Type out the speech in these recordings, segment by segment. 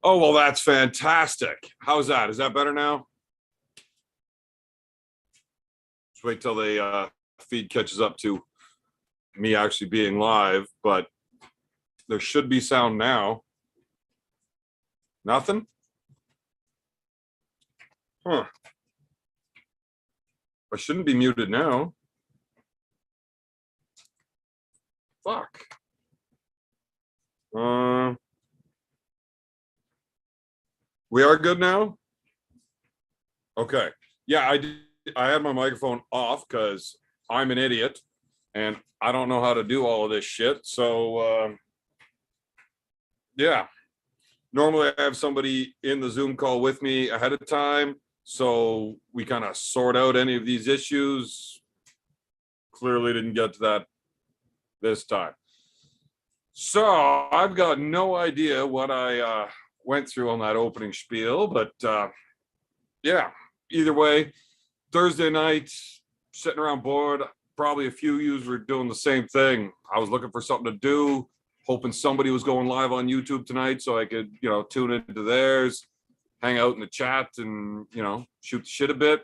Oh, well, that's fantastic. How's that? Is that better now? Just wait till the feed catches up to me actually being live, but there should be sound now. Nothing? Huh. I shouldn't be muted now. Fuck. We are good now? Okay. Yeah, I had my microphone off because I'm an idiot and I don't know how to do all of this shit. So yeah. Normally I have somebody in the Zoom call with me ahead of time, so we kind of sort out any of these issues. Clearly didn't get to that this time. So I've got no idea what I went through on that opening spiel, but yeah, either way, Thursday night, sitting around bored, probably a few of you were doing the same thing. I was looking for something to do, hoping somebody was going live on YouTube tonight so I could, tune into theirs, hang out in the chat and, shoot the shit a bit.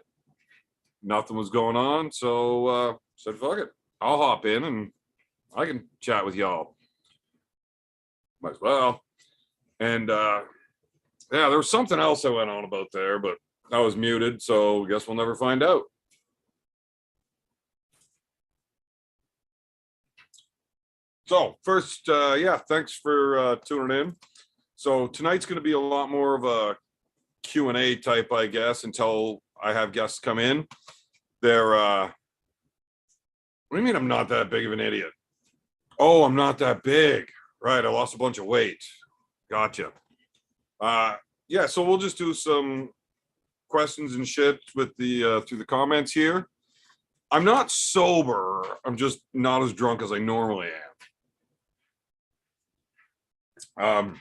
Nothing was going on. So said, fuck it. I'll hop in and I can chat with y'all. Might as well. And yeah, there was something else I went on about there, but I was muted. So I guess we'll never find out. So first, yeah, thanks for tuning in. So tonight's going to be a lot more of a Q&A type, I guess, until I have guests come in. They're, what do you mean I'm not that big of an idiot? Oh, I'm not that big. Right, I lost a bunch of weight. Gotcha. Yeah, so we'll just do some questions and shit with the through the comments here. I'm not sober. I'm just not as drunk as I normally am.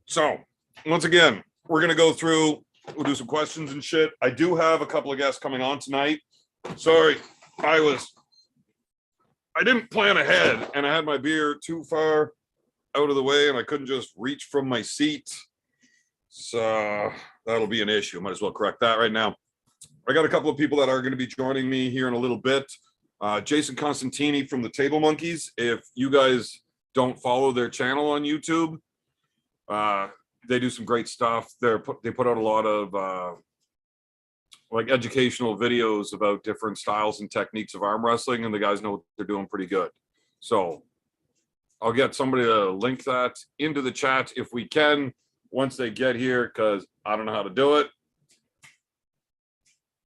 So once again, we're gonna go through. We'll do some questions and shit. I do have a couple of guests coming on tonight. Sorry, I didn't plan ahead, and I had my beer too far out of the way, and I couldn't just reach from my seat. So that'll be an issue. Might as well correct that right now. I got a couple of people that are going to be joining me here in a little bit. Jason Constantini from the Table Monkeys. If you guys don't follow their channel on YouTube, they do some great stuff. They put out a lot of like educational videos about different styles and techniques of arm wrestling, and the guys know what they're doing pretty good. So I'll get somebody to link that into the chat if we can once they get here, because I don't know how to do it.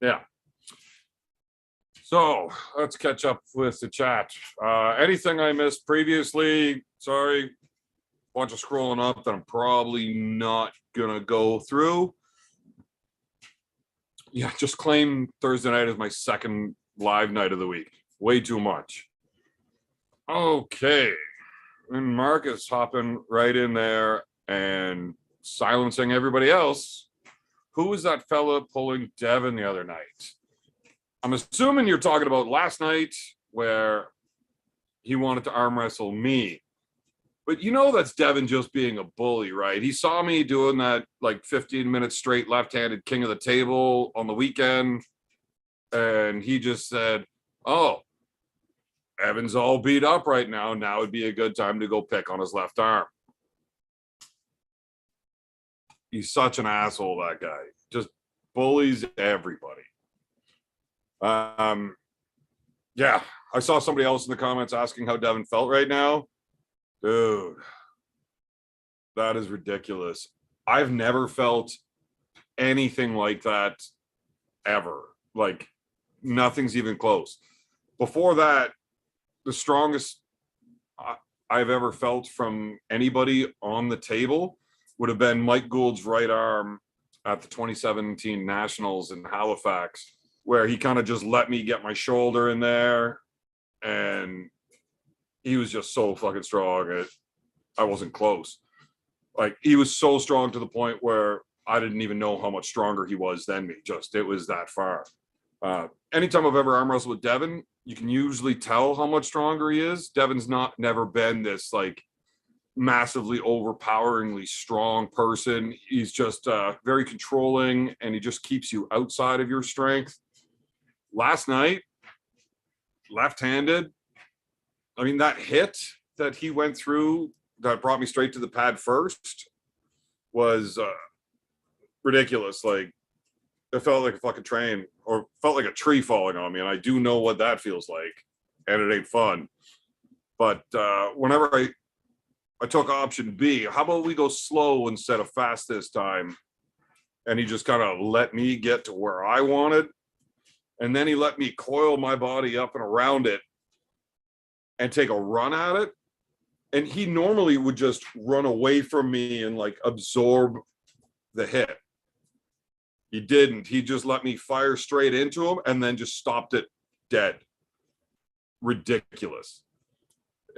Yeah. So let's catch up with the chat. Anything I missed previously, sorry, bunch of scrolling up that I'm probably not gonna go through. Yeah, just claim Thursday night as my second live night of the week. Way too much. Okay. And Marcus hopping right in there and silencing everybody else. Who was that fella pulling Devin the other night? I'm assuming you're talking about last night where he wanted to arm wrestle me. But that's Devin just being a bully, right? He saw me doing that like 15 minutes straight left-handed king of the table on the weekend. And he just said, oh, Evan's all beat up right now. Now would be a good time to go pick on his left arm. He's such an asshole, that guy. Just bullies everybody. Yeah, I saw somebody else in the comments asking how Devin felt right now. Dude, that is ridiculous. I've never felt anything like that ever. Like, nothing's even close. Before that, the strongest I've ever felt from anybody on the table would have been Mike Gould's right arm at the 2017 Nationals in Halifax, where he kind of just let me get my shoulder in there, and he was just so fucking strong. I wasn't close. Like, he was so strong to the point where I didn't even know how much stronger he was than me. Just, it was that far. Anytime I've ever arm wrestled with Devin, you can usually tell how much stronger he is. Devin's never been this, like, massively overpoweringly strong person. He's just very controlling, and he just keeps you outside of your strength. Last night, left-handed, I mean, that hit that he went through that brought me straight to the pad first was ridiculous. Like, it felt like a fucking train, or felt like a tree falling on me, and I do know what that feels like, and it ain't fun. But whenever I took option B, how about we go slow instead of fast this time? And he just kind of let me get to where I wanted. And then he let me coil my body up and around it and take a run at it. And he normally would just run away from me and like absorb the hit. He didn't. He just let me fire straight into him and then just stopped it dead. Ridiculous.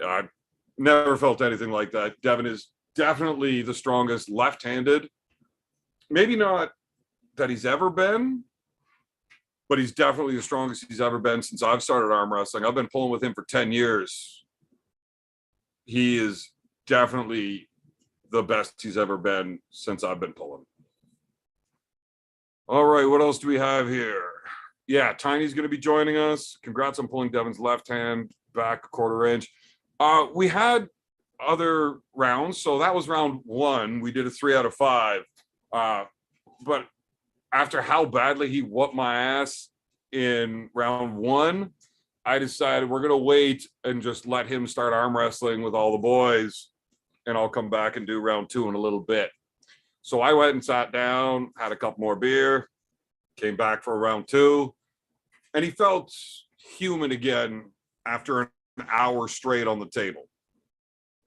I never felt anything like that. Devin is definitely the strongest left-handed. Maybe not that he's ever been, but he's definitely the strongest he's ever been since I've started arm wrestling. I've been pulling with him for 10 years. He is definitely the best he's ever been since I've been pulling. All right, what else do we have here? Yeah, Tiny's going to be joining us. Congrats on pulling Devin's left hand back a quarter inch. We had other rounds, so that was round 1. We did a 3 out of 5. But after how badly he whooped my ass in round 1, I decided we're going to wait and just let him start arm wrestling with all the boys, and I'll come back and do round 2 in a little bit. So I went and sat down, had a couple more beer, came back for round 2, and he felt human again after an hour straight on the table.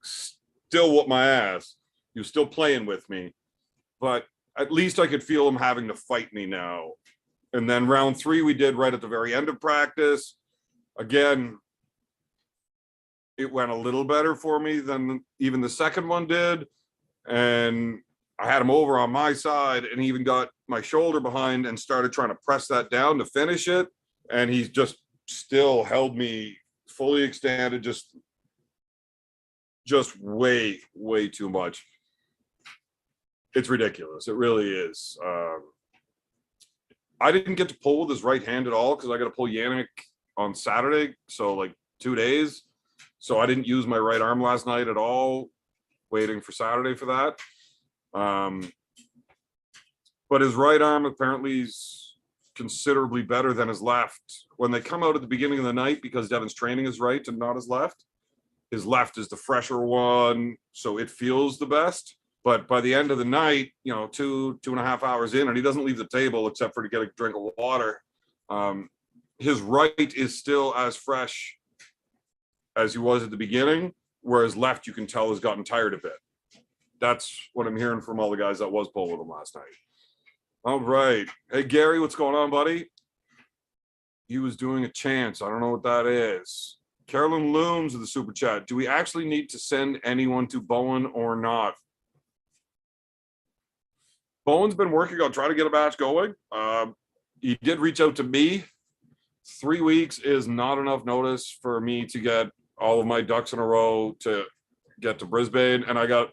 Still whooped my ass. He was still playing with me, but at least I could feel him having to fight me now. And then round 3 we did right at the very end of practice. Again, it went a little better for me than even the second one did. And I had him over on my side, and he even got my shoulder behind and started trying to press that down to finish it. And he just still held me fully extended, just way too much. It's ridiculous. It really is. I didn't get to pull with his right hand at all because I got to pull Yannick on Saturday, so like 2 days. So I didn't use my right arm last night at all, waiting for Saturday for that. But his right arm apparently is considerably better than his left. When they come out at the beginning of the night, because Devin's training his right and not his left is the fresher one, so it feels the best. But by the end of the night, 2.5 hours in, and he doesn't leave the table except for to get a drink of water, his right is still as fresh as he was at the beginning, whereas left, you can tell, has gotten tired a bit. That's what I'm hearing from all the guys that was pulling with him last night. All right. Hey, Gary, what's going on, buddy? He was doing a chance. I don't know what that is. Carolyn Looms with the super chat. Do we actually need to send anyone to Bowen or not? Bowen's been working on trying to get a match going. He did reach out to me. 3 weeks is not enough notice for me to get all of my ducks in a row to get to Brisbane. And I got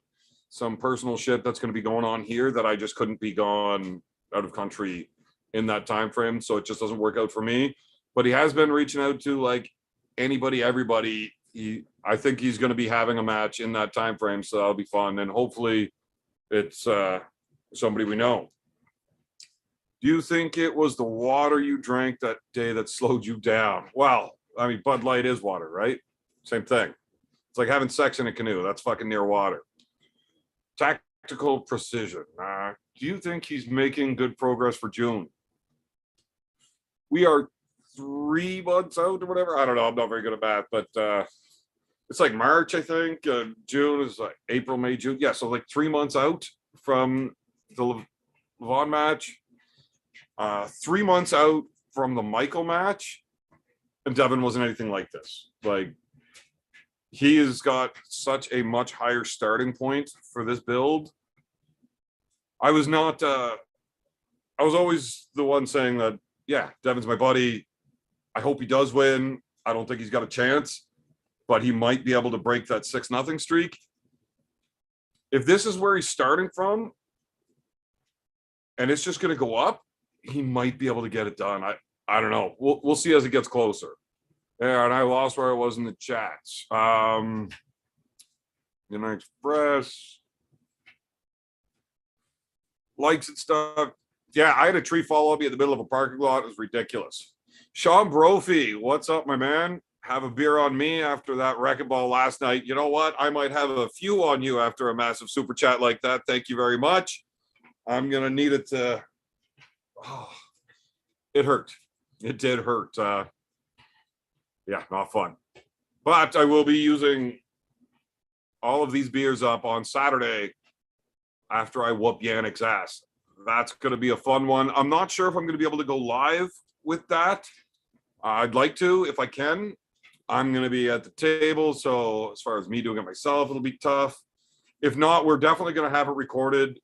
some personal shit that's going to be going on here that I just couldn't be gone out of country in that time frame. So it just doesn't work out for me. But he has been reaching out to like anybody, everybody. I think he's going to be having a match in that time frame, so that'll be fun. And hopefully it's somebody we know. Do you think it was the water you drank that day that slowed you down? Well, I mean, Bud Light is water, right? Same thing. It's like having sex in a canoe. That's fucking near water. Tactical precision. Do you think he's making good progress for June? We are 3 months out or whatever. I don't know. I'm not very good at math, but it's like March, I think. June is like April, May, June. Yeah, so like 3 months out from the Levon match. 3 months out from the Michael match, and Devin wasn't anything like this. Like, he has got such a much higher starting point for this build. I was always the one saying that, yeah, Devin's my buddy. I hope he does win. I don't think he's got a chance, but he might be able to break that 6-0 streak. if this is where he's starting from and it's just going to go up, he might be able to get it done. I don't know. We'll see as it gets closer. Yeah, and I lost where I was in the chats. Express likes and stuff. Yeah, I had a tree fall on me in the middle of a parking lot. It was ridiculous. Sean Brophy, what's up, my man? Have a beer on me after that wrecking ball last night. You know what? I might have a few on you after a massive super chat like that. Thank you very much. I'm going to need it to... Oh, it hurt. It did hurt. Yeah, not fun. But I will be using all of these beers up on Saturday after I whoop Yannick's ass. That's going to be a fun one. I'm not sure if I'm going to be able to go live with that. I'd like to, if I can. I'm going to be at the table, so as far as me doing it myself, it'll be tough. If not, we're definitely going to have it recorded,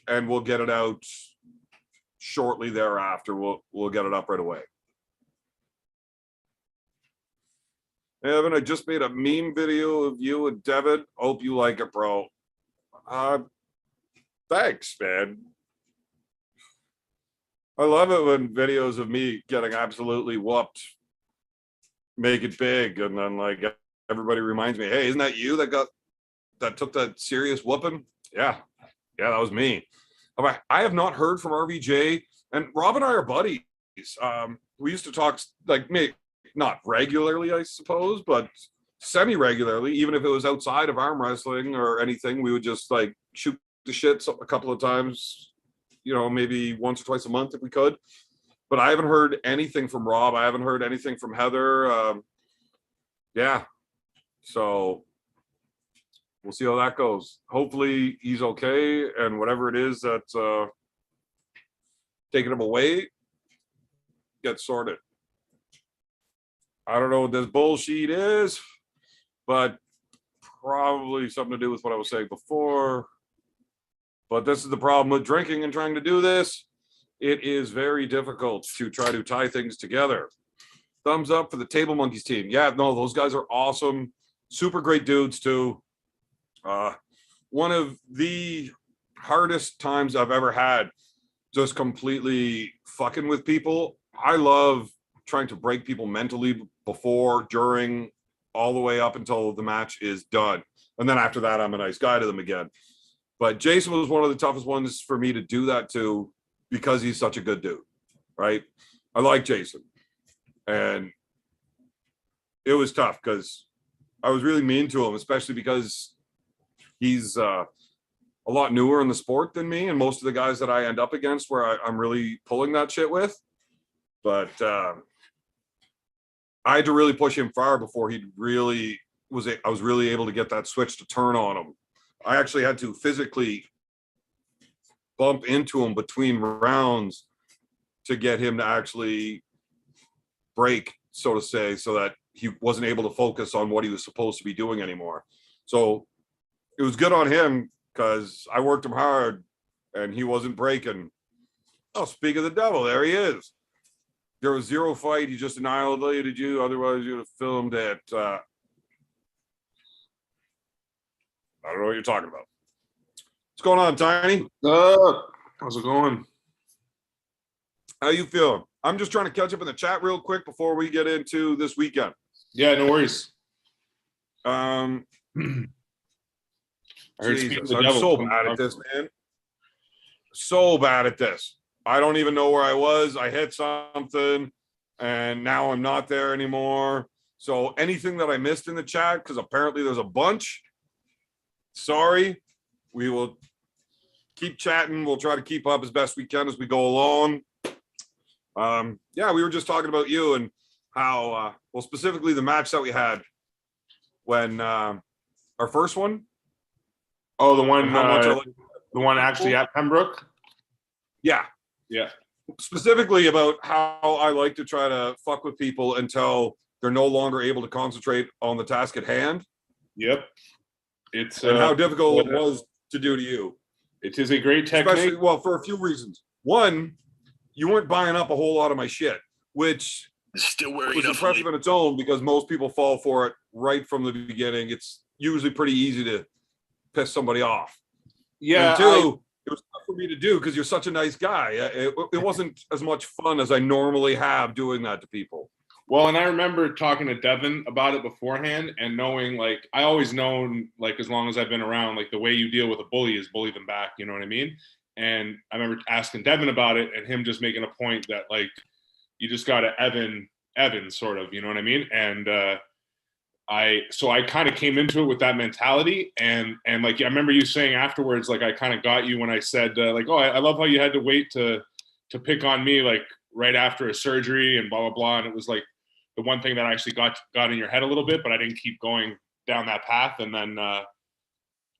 and we'll get it out shortly thereafter. We'll get it up right away. Evan, I just made a meme video of you and Devin. Hope you like it, bro. Thanks, man. I love it when videos of me getting absolutely whooped make it big, and then like everybody reminds me, hey, isn't that you that took that serious whooping? Yeah, that was me. I have not heard from RVJ, and Rob and I are buddies. We used to talk like me, not regularly, I suppose, but semi-regularly. Even if it was outside of arm wrestling or anything, we would just like shoot the shit a couple of times, maybe once or twice a month if we could. But I haven't heard anything from Rob. I haven't heard anything from Heather. Yeah. So we'll see how that goes. Hopefully he's okay, and whatever it is that's taking him away gets sorted. I don't know what this bullshit is, but probably something to do with what I was saying before. But this is the problem with drinking and trying to do this. It is very difficult to try to tie things together. Thumbs up for the Table Monkeys team. Yeah, no, those guys are awesome. Super great dudes, too. One of the hardest times I've ever had just completely fucking with people. I love trying to break people mentally before, during, all the way up until the match is done. And then after that, I'm a nice guy to them again. But Jason was one of the toughest ones for me to do that to, because he's such a good dude, right? I like Jason. And it was tough because I was really mean to him, especially because he's a lot newer in the sport than me, and most of the guys that I end up against where I'm really pulling that shit with. But I had to really push him far before I was really able to get that switch to turn on him. I actually had to physically bump into him between rounds to get him to actually break, so to say, so that he wasn't able to focus on what he was supposed to be doing anymore. So it was good on him because I worked him hard and he wasn't breaking. Oh, speak of the devil, there he is. There was zero fight. He just annihilated you. Otherwise, you'd have filmed it. I don't know what you're talking about. What's going on, Tiny? How's it going? How you feeling? I'm just trying to catch up in the chat real quick before we get into this weekend. Yeah, no worries. I heard Jesus, I'm so bad at this, man. So bad at this. I don't even know where I was. I hit something, and now I'm not there anymore. So anything that I missed in the chat, because apparently there's a bunch, sorry. We will keep chatting. We'll try to keep up as best we can as we go along. Yeah, we were just talking about you and how, well, specifically the match that we had when our first one. Oh, the one actually at Pembroke? Yeah. Yeah. Specifically about how I like to try to fuck with people until they're no longer able to concentrate on the task at hand. Yep. It's and how difficult it was to do to you. It is a great technique. Especially, well, for a few reasons. One, you weren't buying up a whole lot of my shit, which still wearing was impressive in its own because most people fall for it right from the beginning. It's usually pretty easy to piss somebody off. Yeah. And two, it was tough for me to do because you're such a nice guy. It wasn't as much fun as I normally have doing that to people. Well, and I remember talking to Devin about it beforehand and knowing, like, I always known, like, as long as I've been around, like, the way you deal with a bully is bully them back. You know what I mean? And I remember asking Devin about it and him just making a point that, like, you just got to Evan sort of, you know what I mean? And I kind of came into it with that mentality. And like, I remember you saying afterwards, like, I kind of got you when I said, like, oh, I love how you had to wait to pick on me, like, right after a surgery and blah, blah, blah. And it was like, the one thing that actually got in your head a little bit, but I didn't keep going down that path. And then,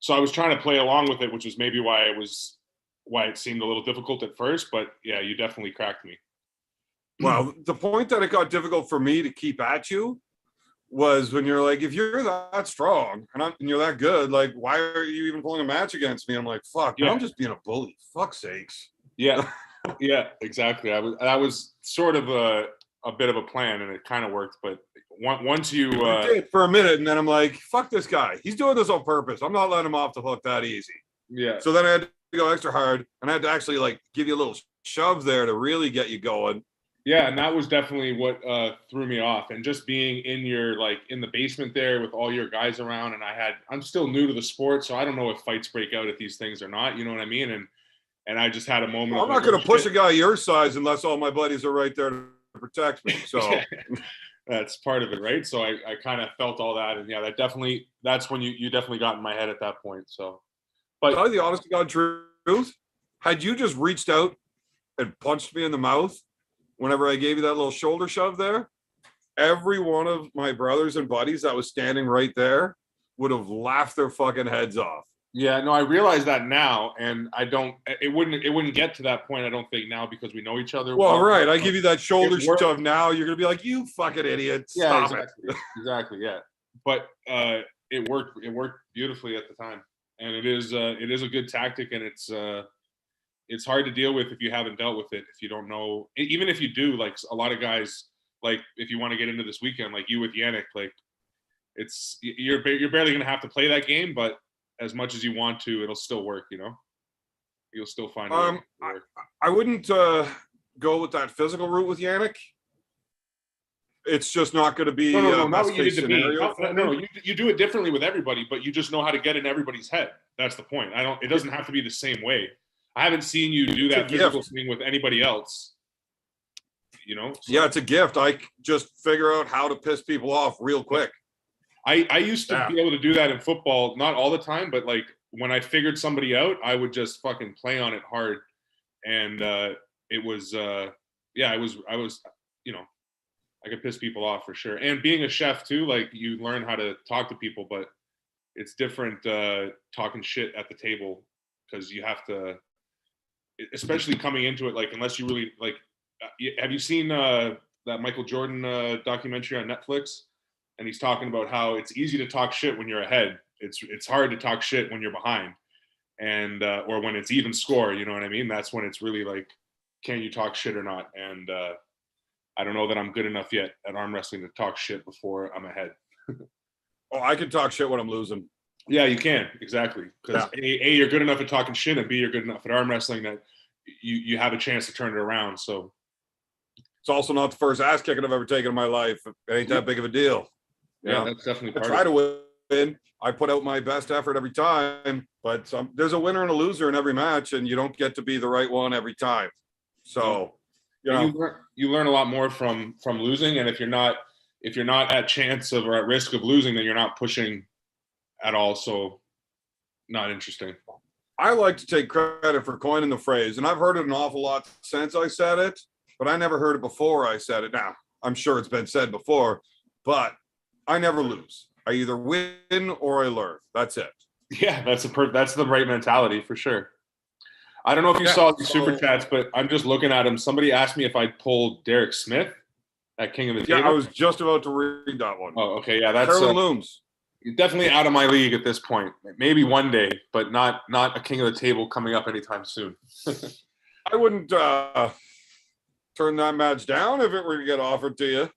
so I was trying to play along with it, which was maybe why it seemed a little difficult at first, but yeah, you definitely cracked me. Well, the point that it got difficult for me to keep at you was when you're like, if you're that strong and you're that good, like, why are you even pulling a match against me? I'm like, fuck, yeah. I'm just being a bully. Fuck's sakes. Yeah. Yeah, exactly. That was sort of a bit of a plan, and it kind of worked. But once you did for a minute, and then I'm like, fuck this guy. He's doing this on purpose. I'm not letting him off the hook that easy. Yeah. So then I had to go extra hard, and I had to actually, like, give you a little shove there to really get you going. Yeah, and that was definitely what threw me off. And just being in the basement there with all your guys around, and I'm still new to the sport, so I don't know if fights break out at these things or not. You know what I mean? And I just had a moment. I'm not going to push a guy your size unless all my buddies are right there to protect me. So that's part of it, right? So I kind of felt all that, and yeah, that's when you definitely got in my head at that point. So, but tell you the honest to God truth, had you just reached out and punched me in the mouth whenever I gave you that little shoulder shove there, every one of my brothers and buddies that was standing right there would have laughed their fucking heads off. Yeah, no, I realize that now, and it wouldn't get to that point, I don't think, now, because we know each other. Well, right. I give you that shoulder shove now, you're going to be like, you fucking idiot. Stop it. Exactly, yeah. But it worked beautifully at the time. And it is a good tactic, and it's hard to deal with if you haven't dealt with it, if you don't know. Even if you do, like, a lot of guys, like, if you want to get into this weekend, like you with Yannick, like, you're barely going to have to play that game, but as much as you want to, it'll still work, you know? You'll still find a way to work. I wouldn't go with that physical route with Yannick. It's just not going to be not what you need to be. No, you do it differently with everybody, but you just know how to get in everybody's head. That's the point. It doesn't have to be the same way. I haven't seen you do that physical thing with anybody else. You know? So. Yeah, it's a gift. I just figure out how to piss people off real quick. I used to be able to do that in football, not all the time, but, like, when I figured somebody out, I would just fucking play on it hard. And it was, I was, you know, I could piss people off for sure. And being a chef too, like, you learn how to talk to people, but it's different talking shit at the table, because you have to, especially coming into it, like, unless you really, like, have you seen that Michael Jordan documentary on Netflix? And he's talking about how it's easy to talk shit when you're ahead. It's hard to talk shit when you're behind, and or when it's even score. You know what I mean? That's when it's really like, can you talk shit or not? And I don't know that I'm good enough yet at arm wrestling to talk shit before I'm ahead. Oh, I can talk shit when I'm losing. Yeah, you can, exactly. Because A, you're good enough at talking shit, and B, you're good enough at arm wrestling that you have a chance to turn it around. So it's also not the first ass kicking I've ever taken in my life. It ain't that big of a deal. Yeah, that's definitely part I try to win. I put out my best effort every time, but there's a winner and a loser in every match, and you don't get to be the right one every time. So, you learn a lot more from losing, and if you're not at chance of or at risk of losing, then you're not pushing at all. So, not interesting. I like to take credit for coining the phrase, and I've heard it an awful lot since I said it, but I never heard it before I said it. Now, I'm sure it's been said before, but I never lose. I either win or I learn. That's it. Yeah, that's the right mentality for sure. I don't know if you saw the super chats, but I'm just looking at them. Somebody asked me if I'd pulled Derek Smith at King of the Table. Yeah, I was just about to read that one. Oh, okay. Yeah, that's Carolyn Looms. Definitely out of my league at this point. Maybe one day, but not a King of the Table coming up anytime soon. I wouldn't turn that match down if it were to get offered to you.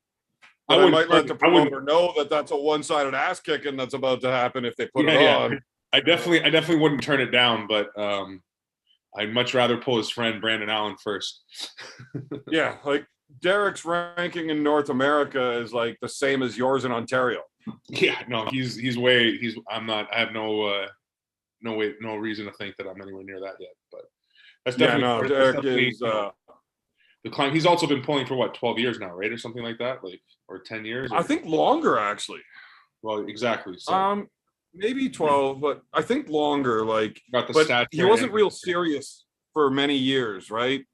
I might let the promoter know that that's a one-sided ass kicking that's about to happen if they put it on. I definitely wouldn't turn it down, but I'd much rather pull his friend Brandon Allen first. Yeah, like Derek's ranking in North America is like the same as yours in Ontario. Yeah, no, I'm not. I have no reason to think that I'm anywhere near that yet. But that's definitely Derek is the climb. He's also been pulling for what 12 years now, right, or something like that, like or 10 years. I think longer actually. Well, exactly. So maybe 12, but I think longer. Like, got the but stats. he wasn't real serious for many years, right?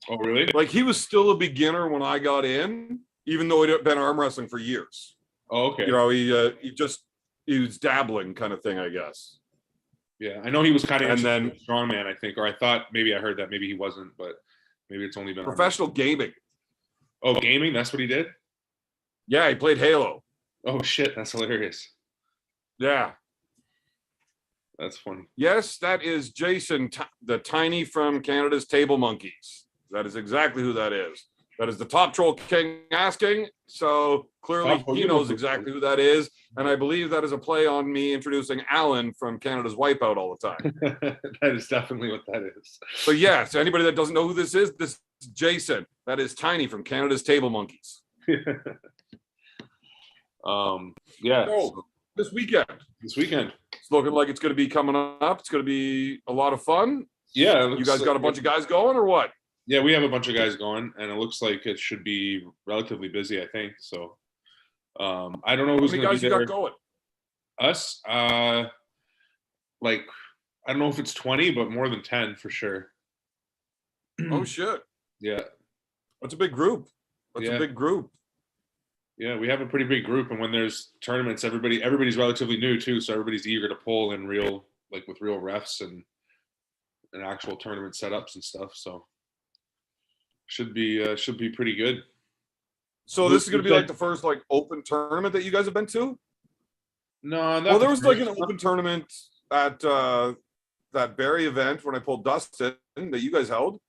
Oh, really? Like he was still a beginner when I got in, even though he'd been arm wrestling for years. Oh, okay. You know, he was dabbling kind of thing, I guess. Yeah, I know he was kind of and then strongman, I think, or I thought maybe I heard that maybe he wasn't, but maybe it's only been professional gaming. Oh, gaming? That's what he did? Yeah, he played Halo. Oh shit, that's hilarious. Yeah. That's funny. Yes, that is Jason, the Tiny from Canada's Table Monkeys. That is exactly who that is. That is the Top Troll King asking. So clearly he knows exactly who that is. And I believe that is a play on me introducing Alan from Canada's Wipeout all the time. That is definitely what that is. So yes, anybody that doesn't know who this is Jason. That is Tiny from Canada's Table Monkeys. Yeah. So, this weekend. It's looking like it's going to be coming up. It's going to be a lot of fun. Yeah. You guys got a bunch of guys going or what? Yeah, we have a bunch of guys going, and it looks like it should be relatively busy, I think. So I don't know who's going to be there. How many guys you got going? Us? Like, I don't know if it's 20, but more than 10 for sure. Oh, shit. Yeah. That's a big group. A big group. Yeah, we have a pretty big group, and when there's tournaments, everybody's relatively new too, so everybody's eager to pull in with real refs and actual tournament setups and stuff. So should be pretty good. So this is going to be like the first like open tournament that you guys have been to? No, well, there was like an open tournament at that Barrie event when I pulled Dustin that you guys held.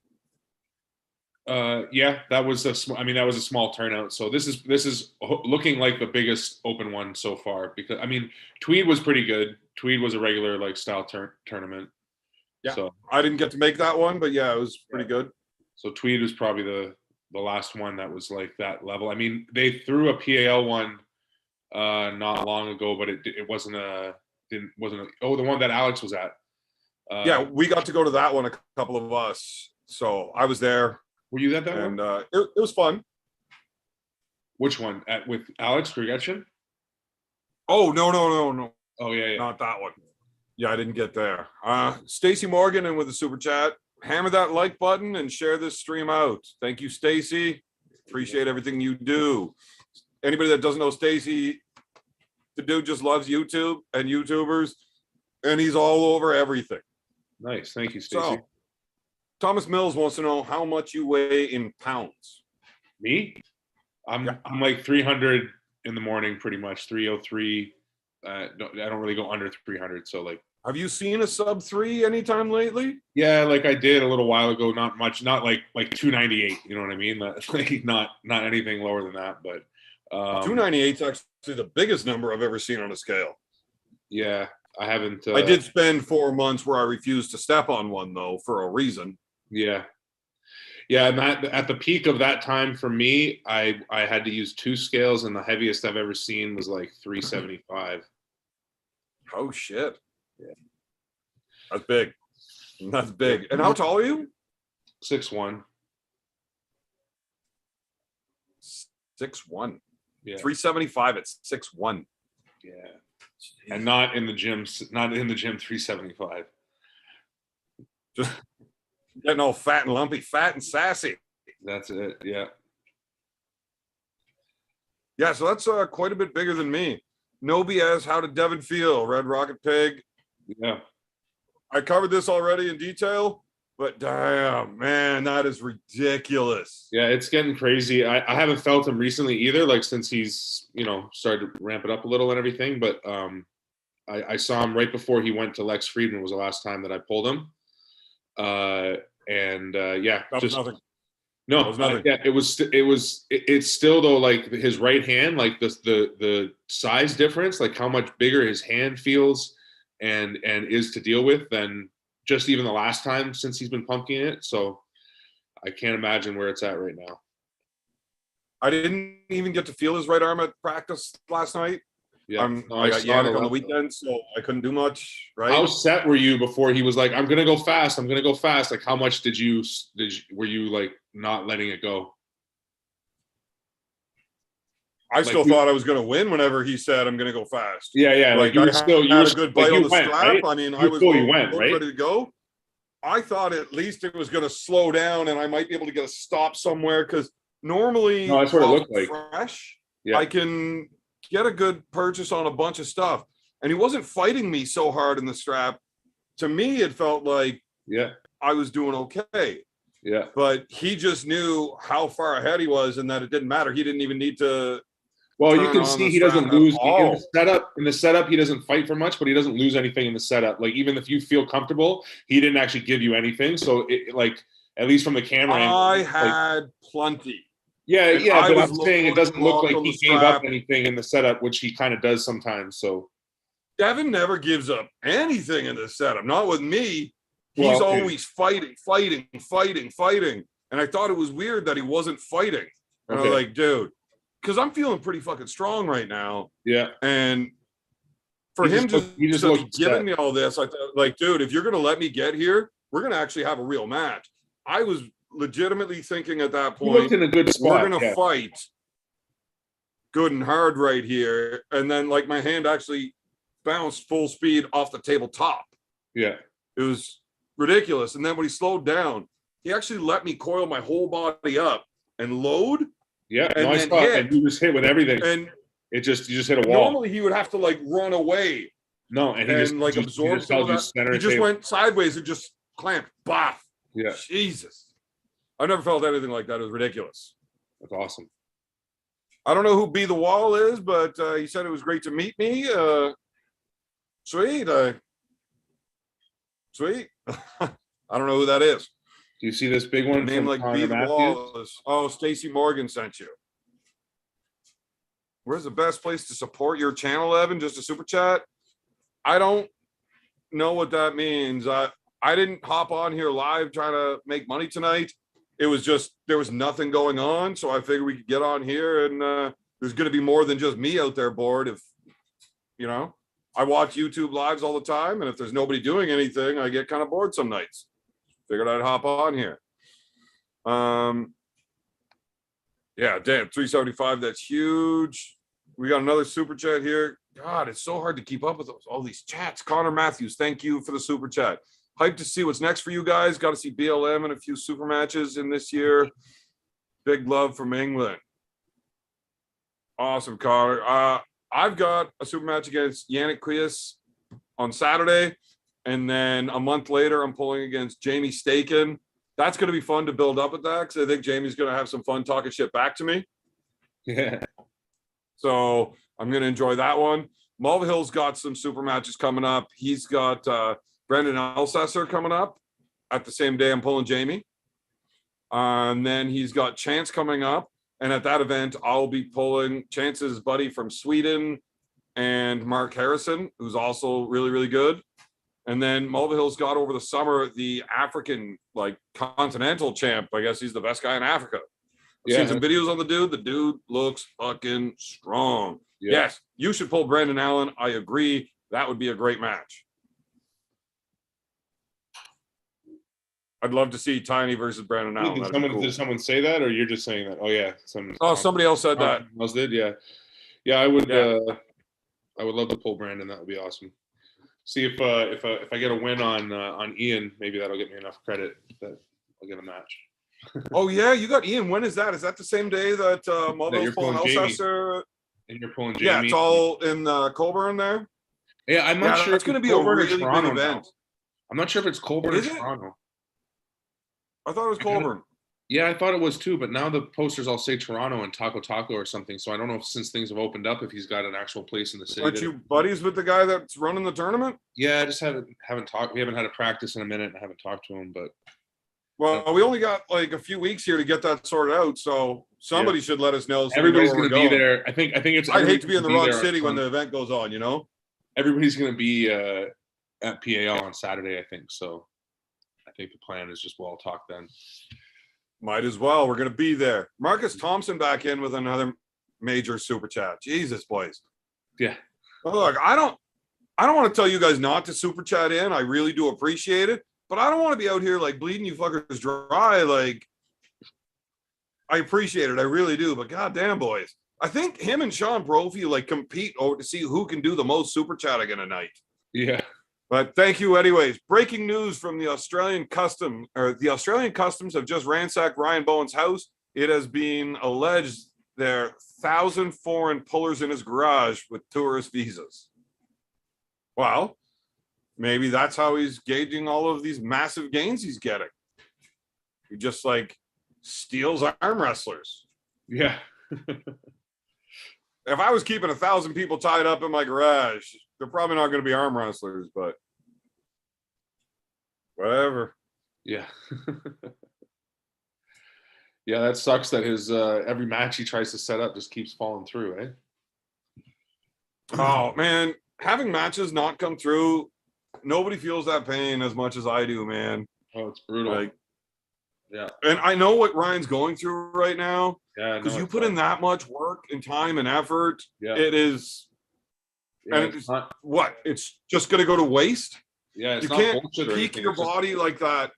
Yeah, that was a small turnout. So this is looking like the biggest open one so far, because I mean Tweed was pretty good. Tweed was a regular like style tournament. Yeah, so I didn't get to make that one, but yeah, it was pretty good. So Tweed was probably the last one that was like that level. I mean, they threw a PAL one not long ago, but it wasn't the one that Alex was at. Yeah, we got to go to that one, a couple of us. So I was there. Were you at that one? And it was fun. Which one? With Alex Gregetchen? Oh, no. Oh, yeah. Not that one. Yeah, I didn't get there. Stacy Morgan, and with the super chat, hammer that like button and share this stream out. Thank you, Stacy. Appreciate everything you do. Anybody that doesn't know Stacy, the dude just loves YouTube and YouTubers, and he's all over everything. Nice. Thank you, Stacy. So, Thomas Mills wants to know how much you weigh in pounds. Me? I'm like 300 in the morning, pretty much 303. I don't really go under 300. So like, have you seen a sub 3 anytime lately? Yeah, like I did a little while ago. Not much. Not like 298. You know what I mean? Like not anything lower than that. But 298 is actually the biggest number I've ever seen on a scale. Yeah, I haven't. I did spend 4 months where I refused to step on one though for a reason. Yeah. And at the peak of that time for me, I had to use 2 scales, and the heaviest I've ever seen was like 375. Oh shit! Yeah, that's big. That's big. And how tall are you? 6'1". 6'1". Yeah. 375 at 6'1". Yeah. Jeez. And not in the gym 375. Just getting all fat and lumpy, fat and sassy. That's it. Yeah. Yeah, so that's quite a bit bigger than me. No BS. How did Devin feel? Red Rocket Pig. Yeah. I covered this already in detail, but damn, man, that is ridiculous. Yeah, it's getting crazy. I haven't felt him recently either, like since he's, started to ramp it up a little and everything. But I saw him right before he went to Lex Friedman was the last time that I pulled him. Yeah, that was nothing. No, it was nothing. Yeah, it's still though, like his right hand, like the size difference, like how much bigger his hand feels and is to deal with than just even the last time since he's been pumpking it. So I can't imagine where it's at right now. I didn't even get to feel his right arm at practice last night. Yeah, I got Yannick on the weekend, so I couldn't do much. Right? How set were you before he was like, "I'm gonna go fast. I'm gonna go fast"? Like, how much were you like not letting it go? I still thought I was going to win whenever he said, "I'm going to go fast." Yeah. Like you had a good bite on the strap. Right? I mean, I was ready to go. I thought at least it was going to slow down and I might be able to get a stop somewhere because normally that's what it looked like. Fresh, I can get a good purchase on a bunch of stuff. And he wasn't fighting me so hard in the strap. To me, it felt like I was doing okay. Yeah. But he just knew how far ahead he was and that it didn't matter. He didn't even need to. Well, you can see he doesn't lose in the setup. He doesn't fight for much, but he doesn't lose anything in the setup. Like even if you feel comfortable, he didn't actually give you anything. So it, like at least from the camera, I had plenty. Yeah, but I'm saying it doesn't look like he gave up anything in the setup, which he kind of does sometimes. So Devin never gives up anything in the setup. Not with me. He's always fighting. And I thought it was weird that he wasn't fighting. And I was like, dude, because I'm feeling pretty fucking strong right now. Yeah. And for him to be giving me all this, I thought, like, dude, if you're going to let me get here, we're going to actually have a real match. I was legitimately thinking at that point, looked in a good spot. We're going to fight good and hard right here. And then, like, my hand actually bounced full speed off the tabletop. Yeah. It was ridiculous. And then when he slowed down, he actually let me coil my whole body up and load. Yeah, and I saw it. And you just hit with everything. And you just hit a wall. Normally he would have to like run away. No, and he just absorbed some of that. He just went sideways and just clamped. Bah. Yeah. Jesus. I've never felt anything like that. It was ridiculous. That's awesome. I don't know who B the Wall is, but he said it was great to meet me. Sweet. Sweet. I don't know who that is. Do you see this big one? Name like B the Wall is, Stacy Morgan sent you. Where's the best place to support your channel, Evan? Just a super chat? I don't know what that means. I didn't hop on here live trying to make money tonight. It was just, there was nothing going on. So I figured we could get on here and there's going to be more than just me out there bored. If, you know, I watch YouTube lives all the time. And if there's nobody doing anything, I get kind of bored some nights. Figured I'd hop on here. Yeah, damn, 375. That's huge. We got another super chat here. God, it's so hard to keep up with all these chats. Connor Matthews, thank you for the super chat. Hyped to see what's next for you guys. Got to see BLM and a few super matches in this year. Big love from England. Awesome, Connor. I've got a super match against Yannick Kuyas on Saturday. And then a month later, I'm pulling against Jamie Staken. That's going to be fun to build up at that because I think Jamie's going to have some fun talking shit back to me. Yeah. So I'm going to enjoy that one. Mulvihill's got some super matches coming up. He's got Brendan Elsesser coming up at the same day I'm pulling Jamie. And then he's got Chance coming up. And at that event, I'll be pulling Chance's buddy from Sweden and Mark Harrison, who's also really, really good. And then Mulvihill's got over the summer the African, like, continental champ. I guess he's the best guy in Africa. I've seen some videos on the dude. The dude looks fucking strong. Yeah. Yes, you should pull Brandon Allen. I agree. That would be a great match. I'd love to see Tiny versus Brandon Allen. Did someone say that, or you're just saying that? Oh yeah, somebody else said that. Else did, yeah. I would. Yeah. I would love to pull Brandon. That would be awesome. See if I get a win on Ian, maybe that'll get me enough credit that I'll get a match. Oh yeah, you got Ian. When is that? Is that the same day that Mulvihill's pulling Elsesser? And you're pulling Jamie. Yeah, it's all in Colburn there. Yeah, I'm not sure. It's going to be a really big event. Now. I'm not sure if it's Colburn or Toronto. I thought it was Colburn. Yeah, I thought it was too, but now the posters all say Toronto and Taco or something. So I don't know if since things have opened up, if he's got an actual place in the city. Aren't you buddies with the guy that's running the tournament? Yeah, I just haven't talked. We haven't had a practice in a minute, and I haven't talked to him. But we only got like a few weeks here to get that sorted out. So somebody should let us know. So everybody's going to be there. I think it's. I'd hate to be in the wrong city when the event goes on. You know, everybody's going to be at PAL on Saturday, I think. So I think the plan is just we'll talk then. Might as well. We're going to be there. Marcus Thompson back in with another major super chat. Jesus, boys. Yeah. Well, look, I don't want to tell you guys not to super chat in. I really do appreciate it, but I don't want to be out here like bleeding you fuckers dry. Like, I appreciate it. I really do. But goddamn, boys. I think him and Sean Brophy like compete over to see who can do the most super chatting in a night. Yeah. But thank you anyways. Breaking news from the Australian Customs have just ransacked Ryan Bowen's house. It has been alleged there are 1,000 foreign pullers in his garage with tourist visas. Well, maybe that's how he's gauging all of these massive gains he's getting. He just like steals arm wrestlers. Yeah. If I was keeping 1,000 people tied up in my garage, they're probably not going to be arm wrestlers, but whatever. Yeah. Yeah, that sucks that his every match he tries to set up just keeps falling through, eh? Oh, man. Having matches not come through, nobody feels that pain as much as I do, man. Oh, it's brutal. Like, yeah. And I know what Ryan's going through right now. Yeah, because you put in that much work and time and effort. Yeah. It is. Yeah, and it's not, what? It's just going to go to waste? Yeah, it's you not can't bullshit peak your body like that.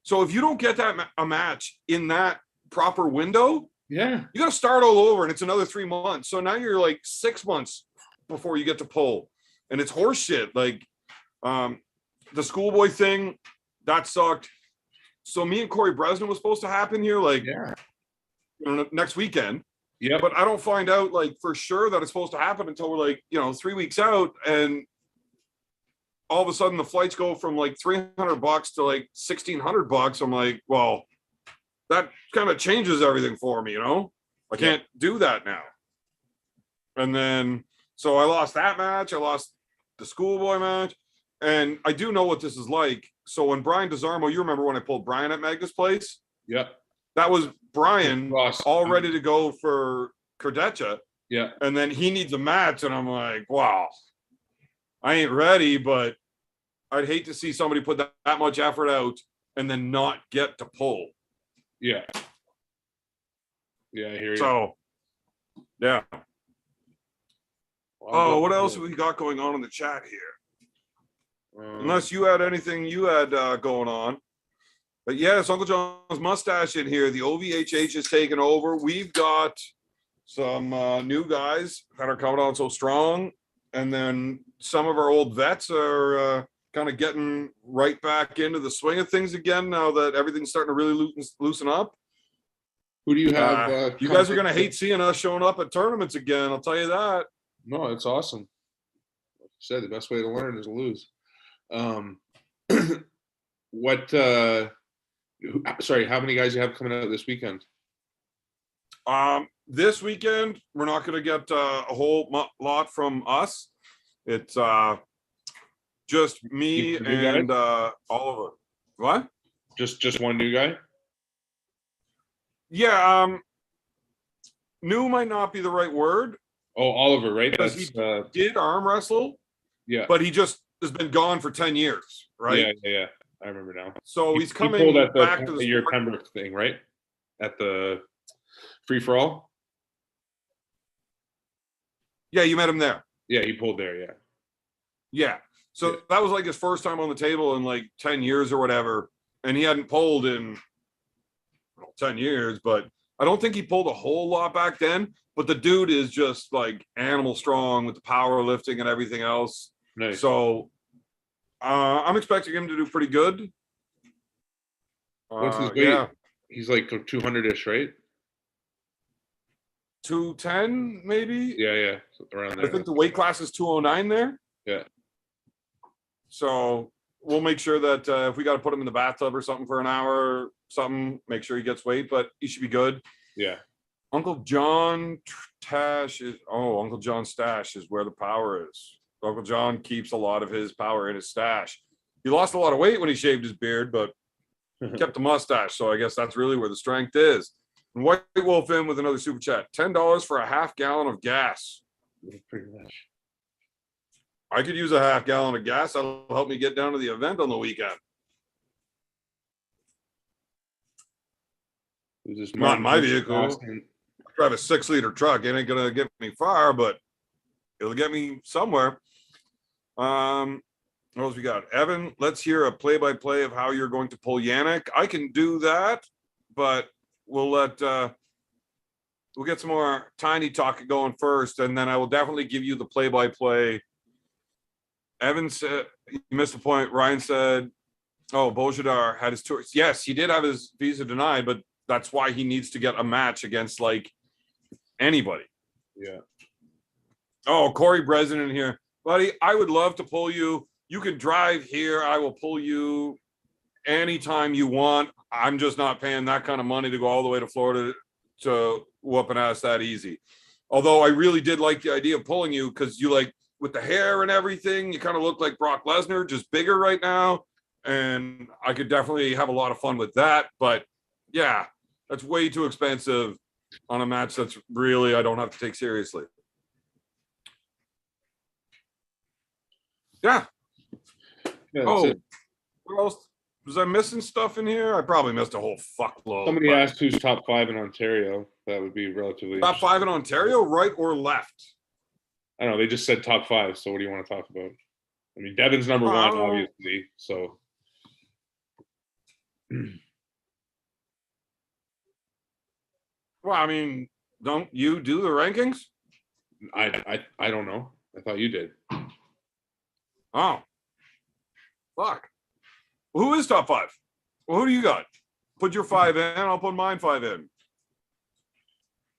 So if you don't get that a match in that proper window, yeah, you got to start all over, and it's another 3 months. So now you're like 6 months before you get to pull, and it's horse shit. Like the schoolboy thing, that sucked. So me and Corey Bresnan was supposed to happen here, like next weekend. Yeah, but I don't find out like for sure that it's supposed to happen until we're like 3 weeks out, and all of a sudden the flights go from like $300 to like $1,600. I'm like, well, that kind of changes everything for me, I can't do that now. And then so I lost that match. I lost the schoolboy match, and I do know what this is like. So when Brian DeZarmo, you remember when I pulled Brian at Magda's place? Yeah. That was Brian all ready to go for Kurdecha. Yeah. And then he needs a match. And I'm like, wow, I ain't ready, but I'd hate to see somebody put that much effort out and then not get to pull. Yeah. Yeah, I hear you. So, yeah. Well, what else have we got going on in the chat here? Unless you had anything you had going on. But yes, Uncle John's mustache in here. The OVHH is taking over. We've got some new guys that are coming on so strong. And then some of our old vets are kind of getting right back into the swing of things again now that everything's starting to really loosen up. Who do you have? You guys are going to hate seeing us showing up at tournaments again. I'll tell you that. No, it's awesome. Like you said, the best way to learn is to lose. Sorry, how many guys you have coming out this weekend? This weekend we're not going to get a whole lot from us. It's just me and Oliver. What? Just one new guy? Yeah, new might not be the right word. Oh, Oliver, right? Because he did arm wrestle. Yeah, but he just has been gone for 10 years, right? Yeah. I remember now. So he's coming back to the your Pembroke thing, right? At the free for all. Yeah, you met him there. Yeah, he pulled there. Yeah. Yeah. So that was like his first time on the table in like 10 years or whatever, and he hadn't pulled in 10 years, but I don't think he pulled a whole lot back then. But the dude is just like animal strong with the powerlifting and everything else. Nice. So I'm expecting him to do pretty good. What's his weight? Yeah. He's like 200-ish, right? 210, maybe? Yeah. Around there. I think the weight class is 209 there. Yeah. So we'll make sure that if we got to put him in the bathtub or something for an hour or something, make sure he gets weight, but he should be good. Yeah. Uncle John Stash is where the power is. Uncle John keeps a lot of his power in his stash. He lost a lot of weight when he shaved his beard, but kept the mustache. So I guess that's really where the strength is. And White Wolf in with another super chat. $10 for a half gallon of gas. Pretty much. I could use a half gallon of gas. That'll help me get down to the event on the weekend. Not my vehicle. I drive a 6-liter truck. It ain't gonna get me far, but it'll get me somewhere. What else we got? Evan, let's hear a play-by-play of how you're going to pull Yannick. I can do that, but we'll get some more tiny talk going first, and then I will definitely give you the play-by-play. Evan said, you missed the point. Ryan said, oh, Bojidar had his tour. Yes, he did have his visa denied, but that's why he needs to get a match against like anybody. Yeah. Oh, Corey Breslin here. Buddy, I would love to pull you. You can drive here. I will pull you anytime you want. I'm just not paying that kind of money to go all the way to Florida to whoop an ass that easy. Although I really did like the idea of pulling you because you like with the hair and everything, you kind of look like Brock Lesnar, just bigger right now. And I could definitely have a lot of fun with that. But yeah, that's way too expensive on a match that's really I don't have to take seriously. Yeah. Oh, what else? Was I missing stuff in here? I probably missed a whole fuckload. Somebody asked who's top 5 in Ontario. That would be relatively top 5 in Ontario, right or left? I don't know. They just said top 5. So what do you want to talk about? I mean, Devin's number 1, obviously. So. Well, I mean, don't you do the rankings? I don't know. I thought you did. Oh, fuck. Well, who is top 5? Well, who do you got? Put your 5 in. I'll put mine 5 in.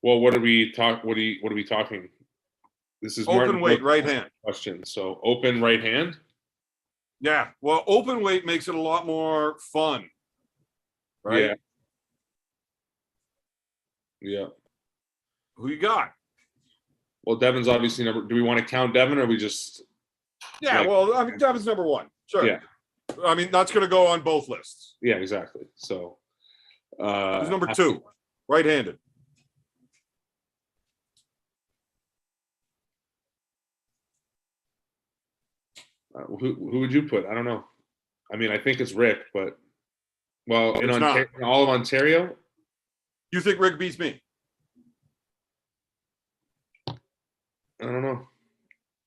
Well, what are we talking? This is open weight, right hand question. So open right hand. Yeah. Well, open weight makes it a lot more fun. Right. Yeah. Yeah. Who you got? Well, Devin's obviously number. Do we want to count Devin, or we just? Yeah. Like, well, I mean, Devin's number 1. Sure. Yeah. I mean, that's going to go on both lists. Yeah. Exactly. So. Who's number 2? Right-handed. Who would you put? I don't know. I mean, I think it's Rick, but well, in all of Ontario. You think Rick beats me? I don't know.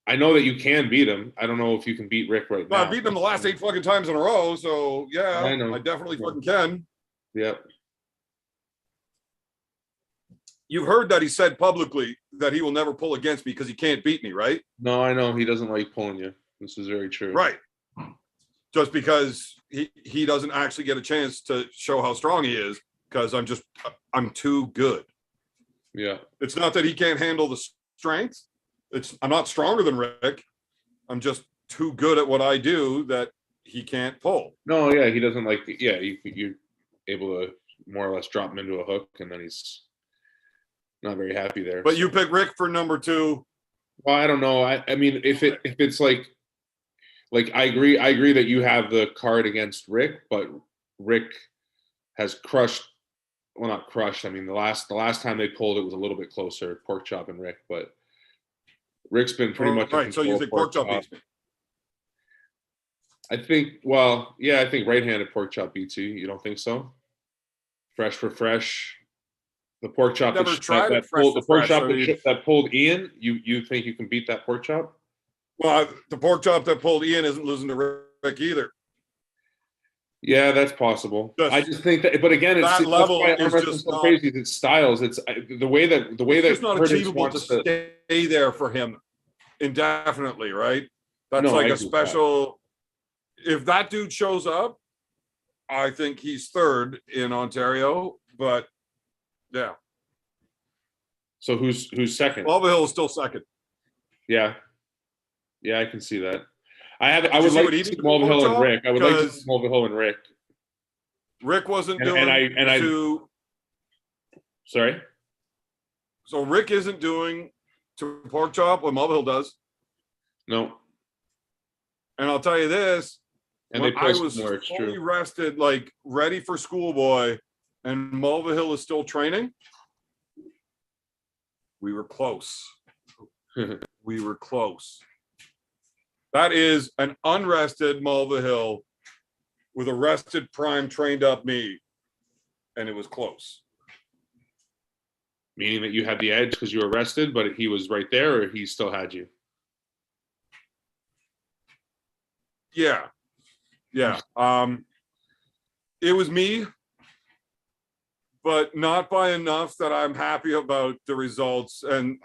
I know that you can beat him. I don't know if you can beat Rick right now. I've beaten him the last 8 fucking times in a row, so yeah, I definitely fucking can. Yep. You've heard that he said publicly that he will never pull against me because he can't beat me, right? No, I know he doesn't like pulling you. This is very true. Right. Just because he doesn't actually get a chance to show how strong he is because I'm too good. Yeah. It's not that he can't handle the strength. I'm not stronger than Rick. I'm just too good at what I do that he can't pull. No, yeah, he doesn't like. Yeah, you're able to more or less drop him into a hook, and then he's not very happy there. But you pick Rick for number 2. Well, I don't know. I mean, if it's like I agree that you have the card against Rick, but Rick has crushed. Well, not crushed. I mean, the last time they pulled it was a little bit closer, Pork Chop and Rick, but Rick's been pretty much right. So you think Pork Chop beats me? I think. Well, yeah, I think right-handed Pork Chop beats you. You don't think so? Fresh for fresh. The Pork Chop that pulled Ian. You think you can beat that Pork Chop? Well, the Pork Chop that pulled Ian isn't losing to Rick either. Yeah, that's possible. I just think that, but again, that level is just so crazy. It's styles. It's the way that it's not achievable to stay there for him indefinitely, right? That's like a special. If that dude shows up, I think he's 3rd in Ontario. But yeah. So who's 2nd? Mulvihill is still 2nd. Yeah, I can see that. I would like to see Mulvihill and Rick. I would like to see Mulvihill and Rick. Rick wasn't doing Sorry? So Rick isn't doing to Pork Chop what Mulvihill does? No. And I'll tell you this, and when I was fully rested, like ready for schoolboy, and Mulvihill is still training, we were close. We were close. That is an unrested Mulvihill with a rested prime trained up me, and it was close. Meaning that you had the edge because you were rested, but he was right there, or he still had you? Yeah. It was me, but not by enough that I'm happy about the results. And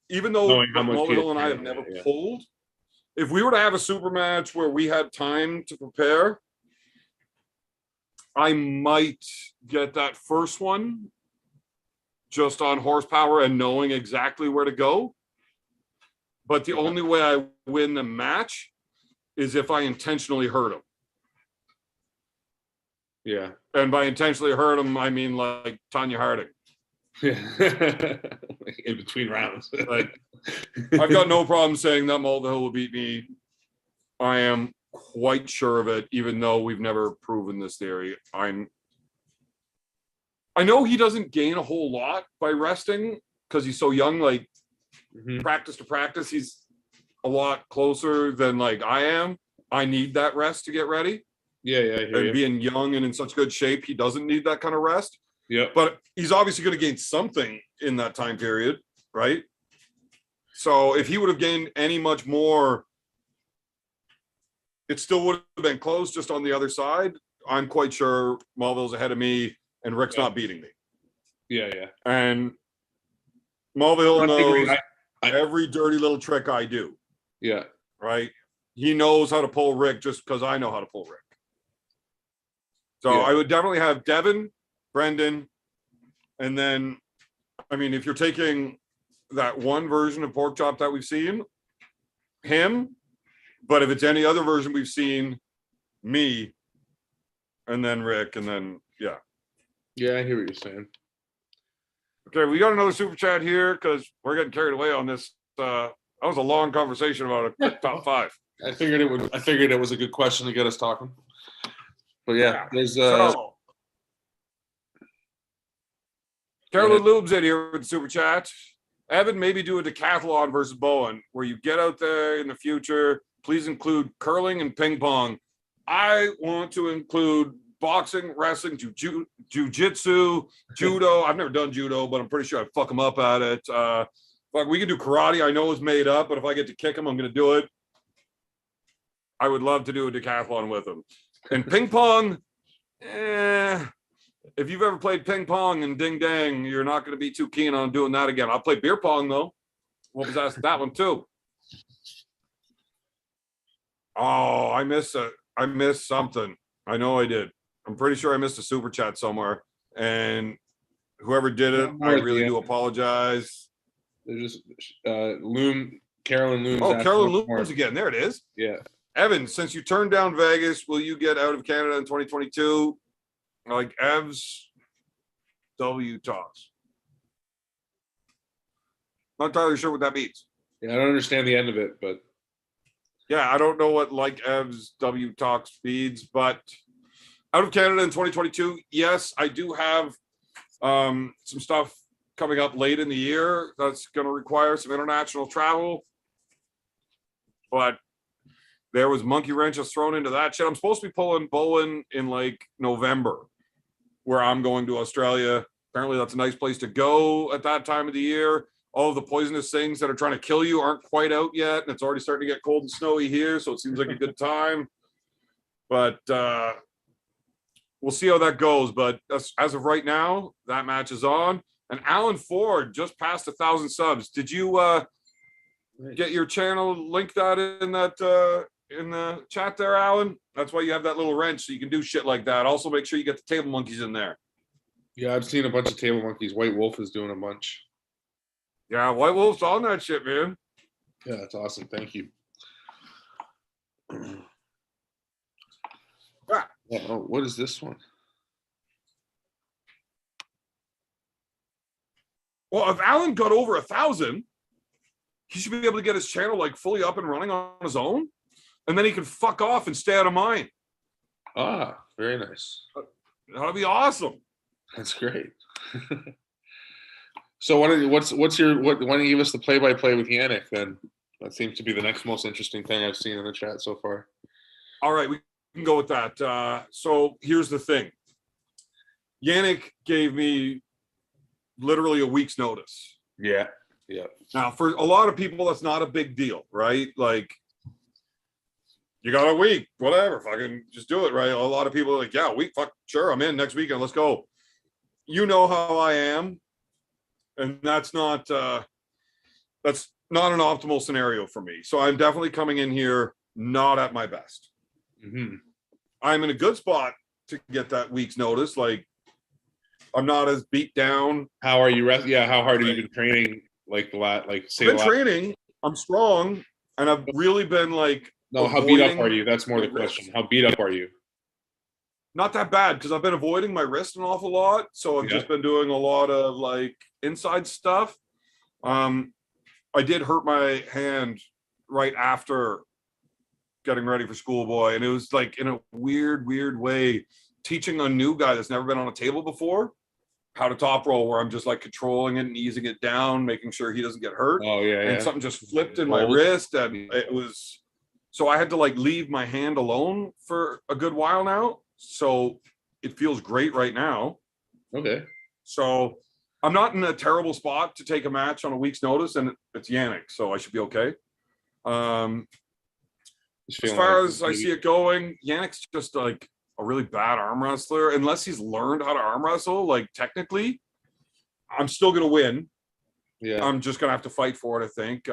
even though Mulvihill and I have never pulled, if we were to have a super match where we had time to prepare, I might get that first one just on horsepower and knowing exactly where to go. But the only way I win the match is if I intentionally hurt him. Yeah. And by intentionally hurt him, I mean like Tanya Harding. Yeah. In between rounds. Like, I've got no problem saying that Mulvihill will beat me. I am quite sure of it, even though we've never proven this theory. I know he doesn't gain a whole lot by resting because he's so young. Like, practice to practice, he's a lot closer than like I am. I need that rest to get ready. Yeah. And being young and in such good shape, he doesn't need that kind of rest. Yeah. But he's obviously going to gain something in that time period, right? So if he would have gained any much more, it still would have been close just on the other side. I'm quite sure Mulvihill's ahead of me and Rick's not beating me. Yeah. And Mulvihill knows every dirty little trick I do. Yeah. Right? He knows how to pull Rick just because I know how to pull Rick. So I would definitely have Devin, Brendan, and then, I mean, if you're taking that one version of Pork Chop that we've seen, him, but if it's any other version we've seen, me, and then Rick, and then, Yeah, I hear what you're saying. Okay, we got another super chat here because we're getting carried away on this. That was a long conversation about a quick top five. I figured it was a good question to get us talking. But there's Carolyn Lubes in here with the super chat. Evan, maybe do a decathlon versus Bowen where you get out there in the future. Please include curling and ping pong. I want to include boxing, wrestling, jiu-jitsu, judo. I've never done judo, but I'm pretty sure I'd fuck them up at it. We can do karate. I know it's made up, but if I get to kick him, I'm going to do it. I would love to do a decathlon with him. And ping pong, if you've ever played ping pong and ding dang, you're not going to be too keen on doing that again. I'll play beer pong though. What was that one too? Oh, I missed something. I know I did. I'm pretty sure I missed a super chat somewhere. And whoever did it, I really do apologize. There's just Carolyn Looms. Oh, Carolyn Looms again. There it is. Yeah. Evan, since you turned down Vegas, will you get out of Canada in 2022? Like Ev's W talks. Not entirely sure what that means. Yeah, I don't understand the end of it, but yeah, I don't know what like Ev's W talks feeds, but out of Canada in 2022, yes, I do have some stuff coming up late in the year that's going to require some international travel. But there was monkey wrenches thrown into that shit. I'm supposed to be pulling Bowen in like November, where I'm going to Australia. Apparently that's a nice place to go at that time of the year. All of the poisonous things that are trying to kill you aren't quite out yet. And it's already starting to get cold and snowy here. So it seems like a good time. But we'll see how that goes. But as of right now, that match is on. And Alan Ford just passed 1,000 subs. Did you get your channel link that in the chat there, Alan? That's why you have that little wrench, so you can do shit like that. Also, make sure you get the table monkeys in there. Yeah, I've seen a bunch of table monkeys. White Wolf is doing a bunch. Yeah, White Wolf's on that shit, man. Yeah, that's awesome. Thank you. Oh, what is this one? Well, if Alan got over 1,000, he should be able to get his channel like fully up and running on his own, and then he can fuck off and stay out of mine. Ah, very nice. That'll be awesome. That's great. So why don't you give us the play-by-play with Yannick then? That seems to be the next most interesting thing I've seen in the chat so far. All right, we can go with that. So here's the thing. Yannick gave me literally a week's notice. Yeah. Now, for a lot of people, that's not a big deal, right? Like, you got a week, whatever, fucking just do it, right? A lot of people are like, yeah, a week, fuck, sure, I'm in next weekend, let's go. You know how I am, and that's not an optimal scenario for me. So I'm definitely coming in here not at my best. Mm-hmm. I'm in a good spot to get that week's notice. Like, I'm not as beat down. How are you? How hard have you been training? Training. I'm strong, and I've really been like. No, how beat up are you? That's more the question. How beat up are you? Not that bad, because I've been avoiding my wrist an awful lot. So I've just been doing a lot of like inside stuff. I did hurt my hand right after getting ready for schoolboy, and it was like in a weird way teaching a new guy that's never been on a table before how to top roll, where I'm just like controlling it and easing it down, making sure he doesn't get hurt. Oh yeah, and something just flipped in my wrist, and it was so I had to like leave my hand alone for a good while now. So it feels great right now. Okay. So I'm not in a terrible spot to take a match on a week's notice, and it's Yannick, so I should be okay. As far as I see it going, Yannick's just like a really bad arm wrestler. Unless he's learned how to arm wrestle, like technically, I'm still gonna win. Yeah. I'm just gonna have to fight for it, I think.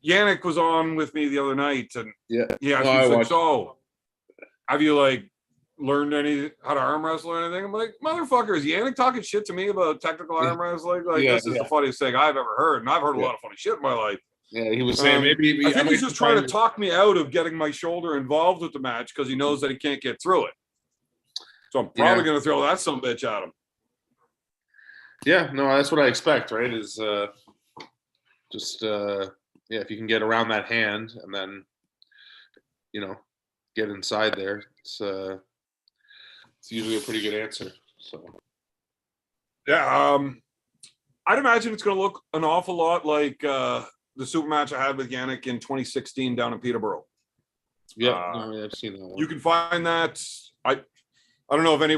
Yannick was on with me the other night, and he was like, so have you like learned how to arm wrestle or anything? I'm like, motherfucker, is Yannick talking shit to me about technical arm wrestling? Like, this is the funniest thing I've ever heard, and I've heard a lot of funny shit in my life. Yeah, he was saying maybe I think he's just trying to talk me out of getting my shoulder involved with the match because he knows that he can't get through it. So I'm probably going to throw that some bitch at him. Yeah, no, that's what I expect, right? Is if you can get around that hand and then get inside there, it's usually a pretty good answer. So yeah, I'd imagine it's going to look an awful lot like the super match I had with Yannick in 2016 down in Peterborough. I've seen that one. You can find that. I don't know if any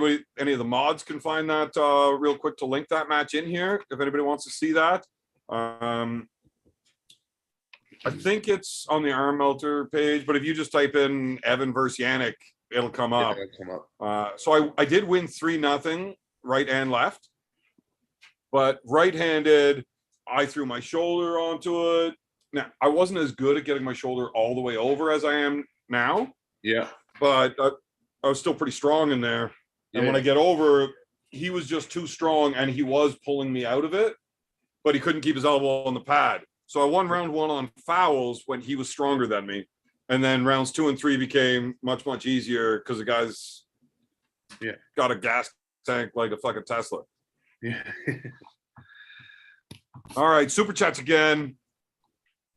of the mods can find that real quick to link that match in here. If anybody wants to see that, I think it's on the Arm Melter page. But if you just type in Evan versus Yannick, it'll come up. So I did win 3-0 right and left, but right-handed. I threw my shoulder onto it. Now, I wasn't as good at getting my shoulder all the way over as I am now. Yeah. But I was still pretty strong in there. And when I get over, he was just too strong, and he was pulling me out of it, but he couldn't keep his elbow on the pad. So I won round 1 on fouls when he was stronger than me. And then rounds 2 and 3 became much, much easier because the guy's got a gas tank like a fucking Tesla. Yeah. All right, super chats again.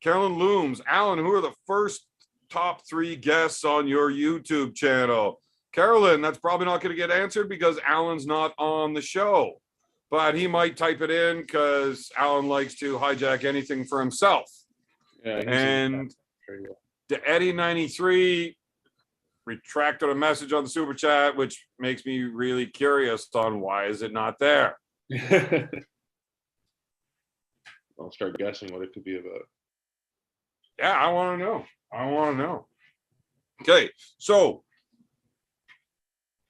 Carolyn Looms, Alan, who are the first top 3 guests on your YouTube channel? Carolyn, that's probably not going to get answered because Alan's not on the show, but he might type it in because Alan likes to hijack anything for himself. Yeah, and the Eddie 93 retracted a message on the super chat, which makes me really curious on why is it not there. I'll start guessing what it could be about. Yeah, I want to know. Okay, so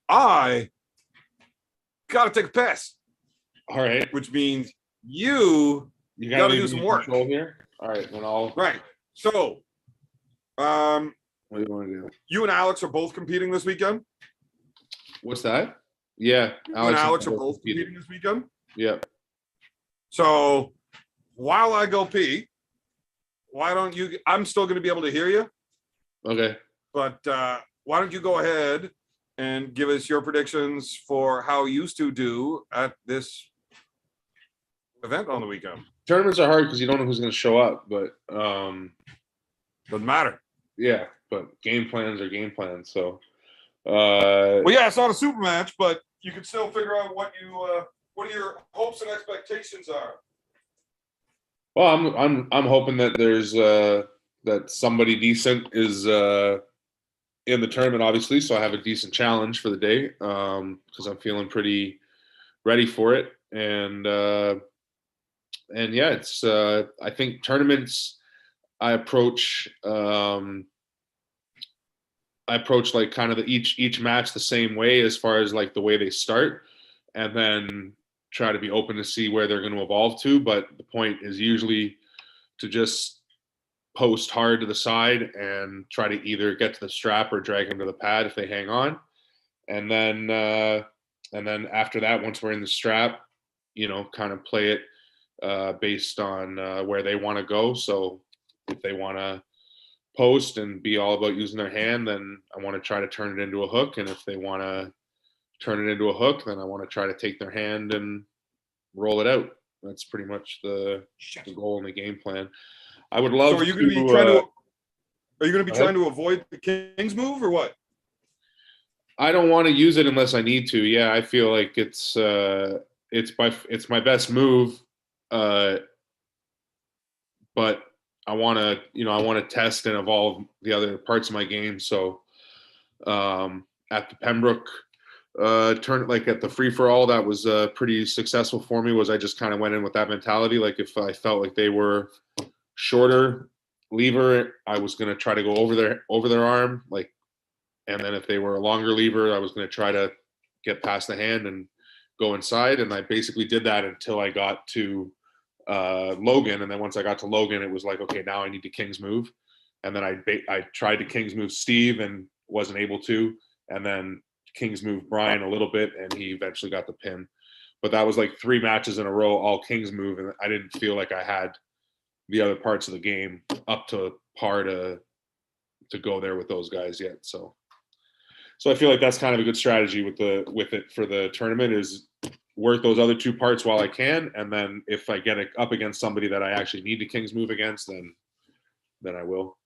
I got to take a piss. All right. Which means you got to do some work. Here? All right, then I'll... Right. So, what do you want to do? You and Alex are both competing this weekend? What's that? Yeah. You and Alex are both competing this weekend? Yep. So, while I go pee, why don't you... I'm still going to be able to hear you. Okay. But why don't you go ahead and give us your predictions for how you two do at this event on the weekend. Tournaments are hard because you don't know who's going to show up, but doesn't matter. Yeah, but game plans are game plans. So, well, yeah, it's not a super match, but you can still figure out what your hopes and expectations are. Well, I'm hoping that there's that somebody decent is in the tournament, obviously, so I have a decent challenge for the day because I'm feeling pretty ready for it. And yeah, it's I think tournaments I approach like kind of each match the same way as far as like the way they start, and then try to be open to see where they're going to evolve to. But the point is usually to just post hard to the side and try to either get to the strap or drag them to the pad if they hang on, and then after that, once we're in the strap, kind of play it based on where they want to go. So if they want to post and be all about using their hand, then I want to try to turn it into a hook. And if they want to turn it into a hook, then I want to try to take their hand and roll it out. That's pretty much the goal and the game plan. I would love. So are you going to be trying to? Are you going to be trying to avoid the king's move or what? I don't want to use it unless I need to. Yeah, I feel like it's my best move, but I want to test and evolve the other parts of my game. So at the Pembroke turn, like at the free for all, that was pretty successful for me. Was I just kind of went in with that mentality, like if I felt like they were shorter lever, I was going to try to go over their arm, like, and then if they were a longer lever, I was going to try to get past the hand and go inside. And I basically did that until I got to Logan, and then once I got to Logan, it was like, okay, now I need to king's move. And then I tried to king's move Steve and wasn't able to, and then king's move Brian a little bit, and he eventually got the pin. But that was like 3 matches in a row, all king's move, and I didn't feel like I had the other parts of the game up to par to go there with those guys yet. So I feel like that's kind of a good strategy with it for the tournament, is work those other 2 parts while I can, and then if I get it up against somebody that I actually need to king's move against, then I will.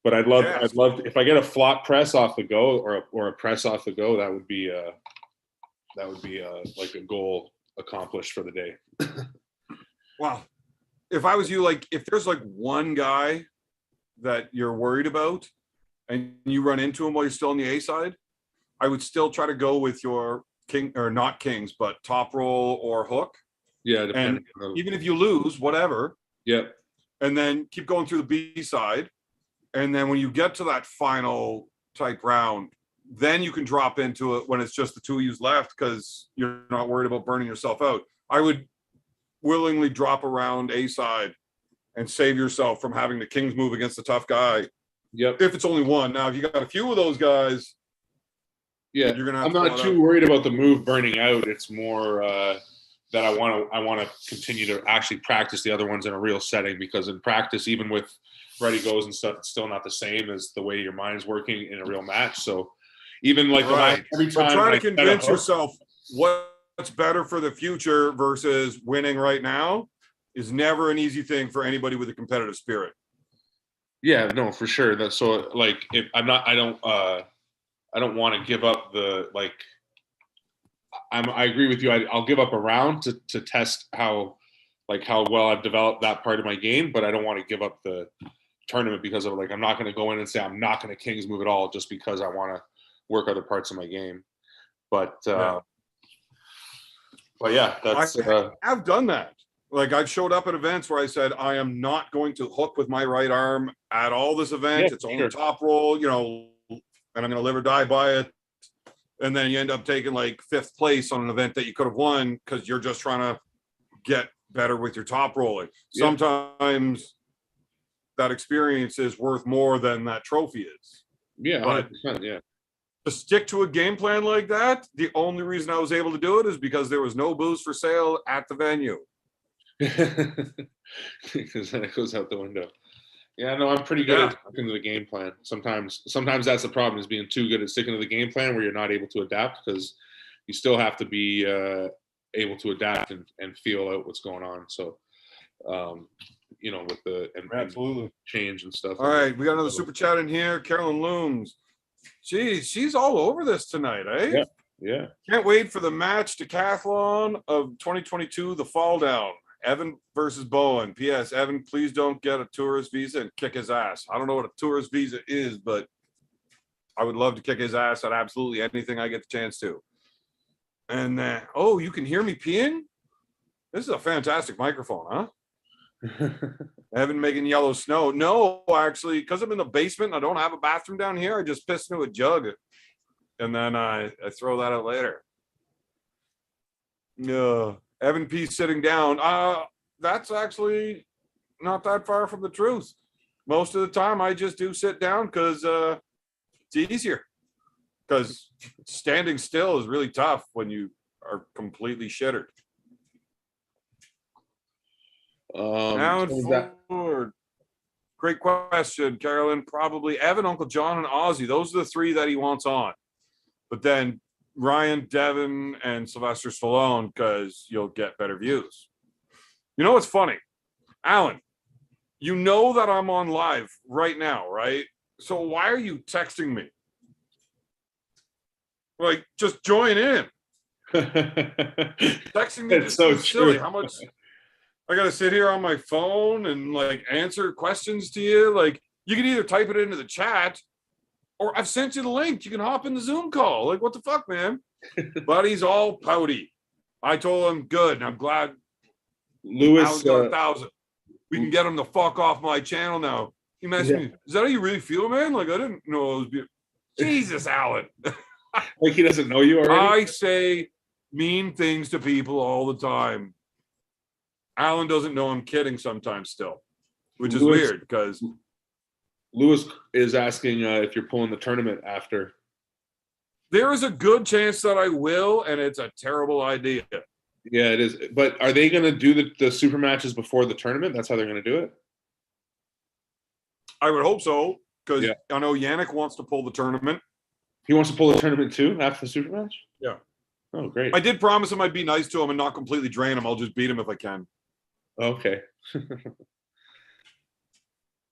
But I'd love if I get a flop press off the go or a press off the go, that would be like a goal accomplished for the day. Wow. If I was you, like if there's like one guy that you're worried about and you run into him while you're still on the A side, I would still try to go with your king, or not kings, but top roll or hook. Yeah, and even if you lose, whatever. Yeah. And then keep going through the B side. And then when you get to that final type round, then you can drop into it when it's just the 2 of you left, because you're not worried about burning yourself out. I would willingly drop around A side and save yourself from having the king's move against the tough guy. Yep. If it's only one. Now, if you got a few of those guys, yeah, you're gonna I'm not too worried about the move burning out. It's more that I want to continue to actually practice the other ones in a real setting, because in practice, even with ready goes and stuff, it's still not the same as the way your mind's working in a real match. So even like every time, but try to convince yourself what's better for the future versus winning right now is never an easy thing for anybody with a competitive spirit. Yeah, no, for sure. That's so like if I'm not, I don't want to give up the like. I agree with you. I'll give up a round to test how well I've developed that part of my game, but I don't want to give up the tournament because of like I'm not going to go in and say I'm not going to king's move at all just because I want to work other parts of my game. But yeah, that's I've done that. Like I've showed up at events where I said I am not going to hook with my right arm at all this event. Yeah, it's only top roll, and I'm going to live or die by it. And then you end up taking like 5th place on an event that you could have won because you're just trying to get better with your top rolling. Yeah. Sometimes that experience is worth more than that trophy is. Yeah, 100%, yeah. To stick to a game plan like that, the only reason I was able to do it is because there was no booze for sale at the venue. Because then it goes out the window. Yeah, no, I'm pretty good at sticking to the game plan. Sometimes that's the problem, is being too good at sticking to the game plan where you're not able to adapt, because you still have to be able to adapt and feel out what's going on. So, with the absolutely and change and stuff. All right, we got another super chat in here. Carolyn Looms. Geez, she's all over this tonight, eh? Yeah. Can't wait for the match decathlon of 2022, the fall down. Evan versus Bowen. P.S. Evan, please don't get a tourist visa and kick his ass. I don't know what a tourist visa is, but I would love to kick his ass at absolutely anything I get the chance to. And oh, you can hear me peeing? This is a fantastic microphone, huh? Evan making yellow snow. No, actually, because I'm in the basement and I don't have a bathroom down here, I just piss into a jug. And then I throw that out later. No. Evan P sitting down. That's actually not that far from the truth. Most of the time I just do sit down because it's easier. Because standing still is really tough when you are completely shittered. Now and forward. Great question, Carolyn. Probably Evan, Uncle John, and Ozzy. Those are the three that he wants on. But then Ryan, Devin, and Sylvester Stallone, because you'll get better views. You know what's funny? Alan, you know that I'm on live right now, right? So why are you texting me? Like, just join in. Texting me is so silly. How much I gotta sit here on my phone and like answer questions to you? Like, you can either type it into the chat or I've sent you the link. You can hop in the Zoom call. Like, what the fuck, man? But he's all pouty. I told him, good. And I'm glad Lewis got 1,000. We can get him the fuck off my channel now. He messaged me. Is that how you really feel, man? Like, I didn't know it was beautiful. Jesus, Alan. Like he doesn't know you already? I say mean things to people all the time. Alan doesn't know I'm kidding sometimes still, which is weird because Lewis is asking if you're pulling the tournament after. There is a good chance that I will, and it's a terrible idea. Yeah, it is. But are they going to do the super matches before the tournament? That's how they're going to do it? I would hope so, because I know Yannick wants to pull the tournament. He wants to pull the tournament too after the super match? Yeah. Oh, great. I did promise him I'd be nice to him and not completely drain him. I'll just beat him if I can. Okay.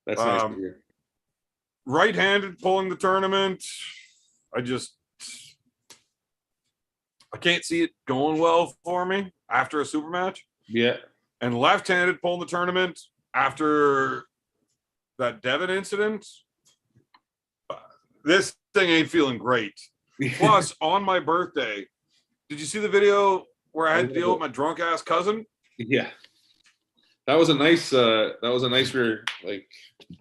That's nice to hear. Right-handed pulling the tournament. I can't see it going well for me after a super match. Yeah. And left-handed pulling the tournament after that Devin incident. This thing ain't feeling great. Plus, on my birthday, did you see the video where I had to deal with my drunk ass cousin? Yeah. That was a nice rear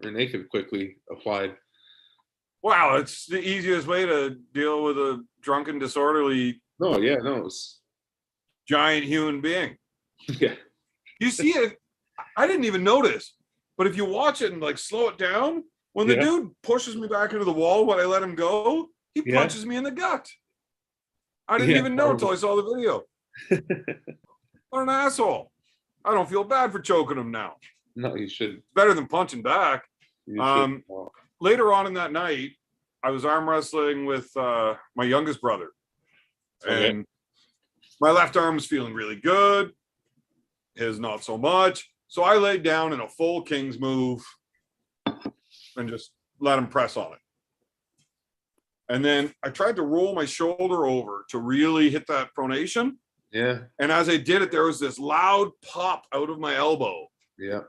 naked quickly applied. Wow, it's the easiest way to deal with a drunken, disorderly it's giant human being. Yeah. You see it, I didn't even notice. But if you watch it and like slow it down, when the dude pushes me back into the wall when I let him go, he punches me in the gut. I didn't even know until I saw the video. What an asshole. I don't feel bad for choking him now. No, you shouldn't. It's better than punching back. Later on in that night, I was arm wrestling with my youngest brother. And my left arm was feeling really good. His not so much. So I laid down in a full King's move and just let him press on it. And then I tried to roll my shoulder over to really hit that pronation. Yeah. And as I did it, there was this loud pop out of my elbow. Yeah.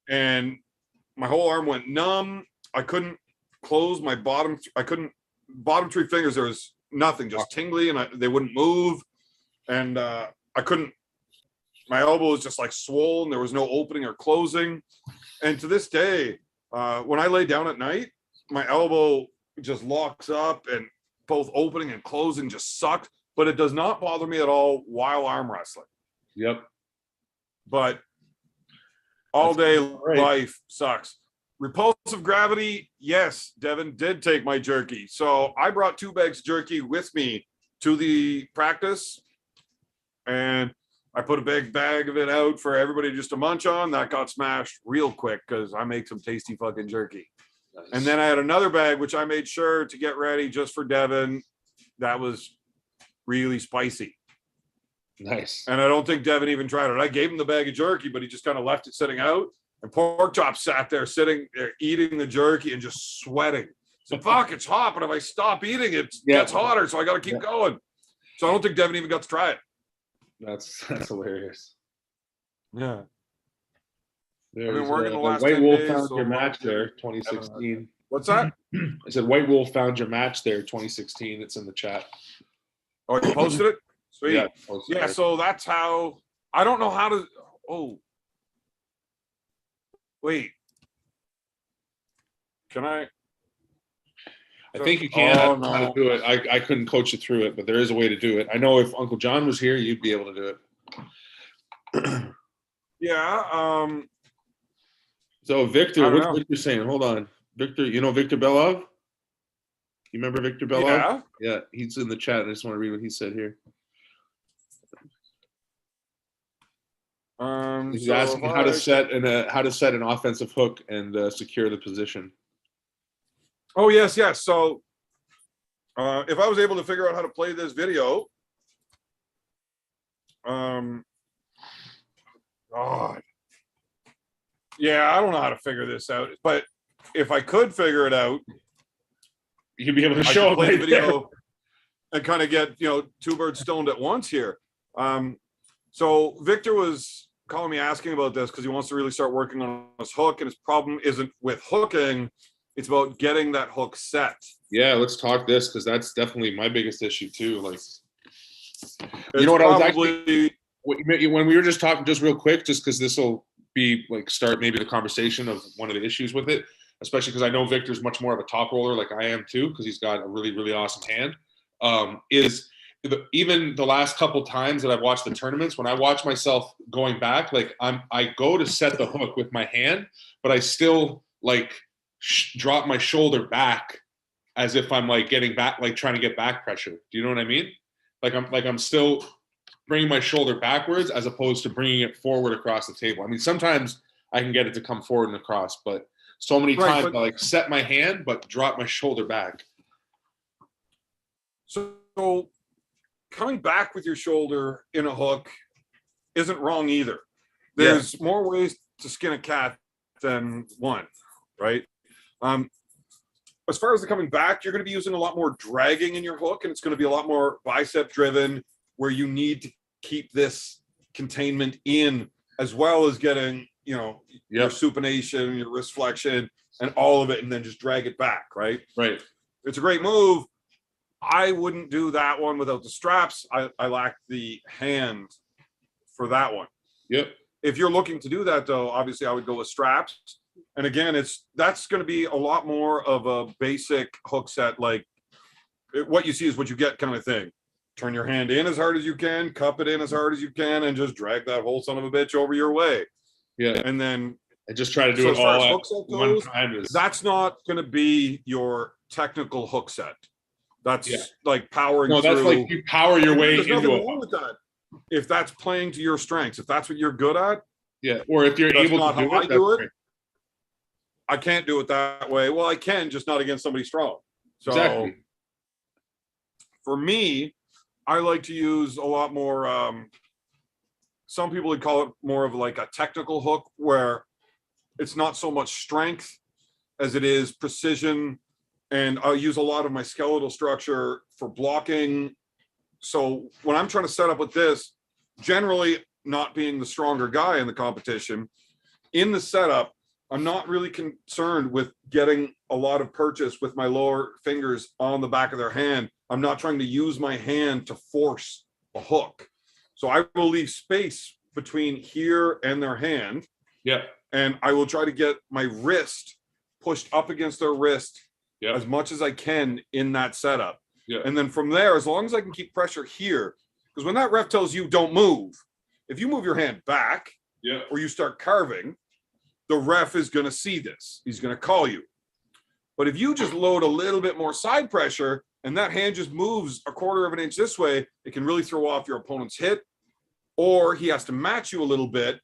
And my whole arm went numb. I couldn't close my bottom three fingers. There was nothing, just tingly, and they wouldn't move. And I couldn't, my elbow was just like swollen. There was no opening or closing. And to this day, when I lay down at night, my elbow just locks up, and both opening and closing just sucked. But it does not bother me at all while arm wrestling. Yep. But all day life sucks. Repulsive gravity, yes, Devin did take my jerky. So I brought 2 bags of jerky with me to the practice, and I put a big bag of it out for everybody just to munch on. That got smashed real quick because I make some tasty fucking jerky. Nice. And then I had another bag, which I made sure to get ready just for Devin. That was really spicy. Nice. And I don't think Devin even tried it. I gave him the bag of jerky, but he just kind of left it sitting out. And Pork Chop sat there sitting there eating the jerky and just sweating. So fuck, it's hot, but if I stop eating, it gets hotter, so I got to keep going. So I don't think Devin even got to try it. That's hilarious. Yeah. There's, I've been working the last White 10 Wolf days. found So your match there, 2016. what's that? I said White Wolf found your match there, 2016. It's in the chat. Oh, you posted it? Sweet. Yeah, Yeah, so that's how. I don't know how to. Oh, wait. Can I? I think you can. Oh, I don't know how to do it. I couldn't coach you through it, but there is a way to do it. I know if Uncle John was here, you'd be able to do it. Yeah. So Victor, I don't what's know. Victor saying? Hold on. Victor, you know Victor Belov? You remember Victor Belov? Yeah. Yeah, he's in the chat. I just want to read what he said here. He's So asking how to set an offensive hook and secure the position. Oh yes, yes. So if I was able to figure out how to play this video, God, yeah, I don't know how to figure this out. But if I could figure it out, you'd be able to I show could play right the video and kind of get two birds stoned at once here. So Victor was calling me asking about this because he wants to really start working on his hook, and his problem isn't with hooking; it's about getting that hook set. Yeah, let's talk this because that's definitely my biggest issue too. Like, you know what, I was actually when we were just talking, just real quick, just because this will be like start maybe the conversation of one of the issues with it, especially because I know Victor's much more of a top roller like I am too, because he's got a really, really awesome hand. Even the last couple times that I've watched the tournaments, when I watch myself going back, like I go to set the hook with my hand, but I still like drop my shoulder back as if I'm like getting back, like trying to get back pressure. Do you know what I mean? I'm still bringing my shoulder backwards as opposed to bringing it forward across the table. I mean, sometimes I can get it to come forward and across, but so many times I like set my hand but drop my shoulder back. So coming back with your shoulder in a hook isn't wrong either. There's more ways to skin a cat than one, right? As far as the coming back, you're going to be using a lot more dragging in your hook, and it's going to be a lot more bicep driven, where you need to keep this containment in, as well as getting, your supination, your wrist flexion, and all of it, and then just drag it back, right? Right. It's a great move. I wouldn't do that one without the straps. I lack the hand for that one. Yep. If you're looking to do that, though, obviously I would go with straps. And again, that's going to be a lot more of a basic hook set, like what you see is what you get kind of thing. Turn your hand in as hard as you can, cup it in as hard as you can, and just drag that whole son of a bitch over your way. Yeah. And then I just try to do it all at one time. That's not going to be your technical hook set. That's like powering through. No, that's like you power your way into into wrong with that. If that's playing to your strengths, if that's what you're good at. Yeah. Or if you're able to do it. I can't do it that way. Well, I can, just not against somebody strong. So exactly. For me, I like to use a lot more. Some people would call it more of like a technical hook, where it's not so much strength as it is precision. And I'll use a lot of my skeletal structure for blocking. So when I'm trying to set up with this, generally not being the stronger guy in the competition, in the setup, I'm not really concerned with getting a lot of purchase with my lower fingers on the back of their hand. I'm not trying to use my hand to force a hook. So I will leave space between here and their hand. Yeah. And I will try to get my wrist pushed up against their wrist as much as I can in that setup. Yeah. And then from there, as long as I can keep pressure here, because when that ref tells you don't move, if you move your hand back or you start carving, the ref is going to see this. He's going to call you. But if you just load a little bit more side pressure and that hand just moves a quarter of an inch this way, it can really throw off your opponent's hit, or he has to match you a little bit,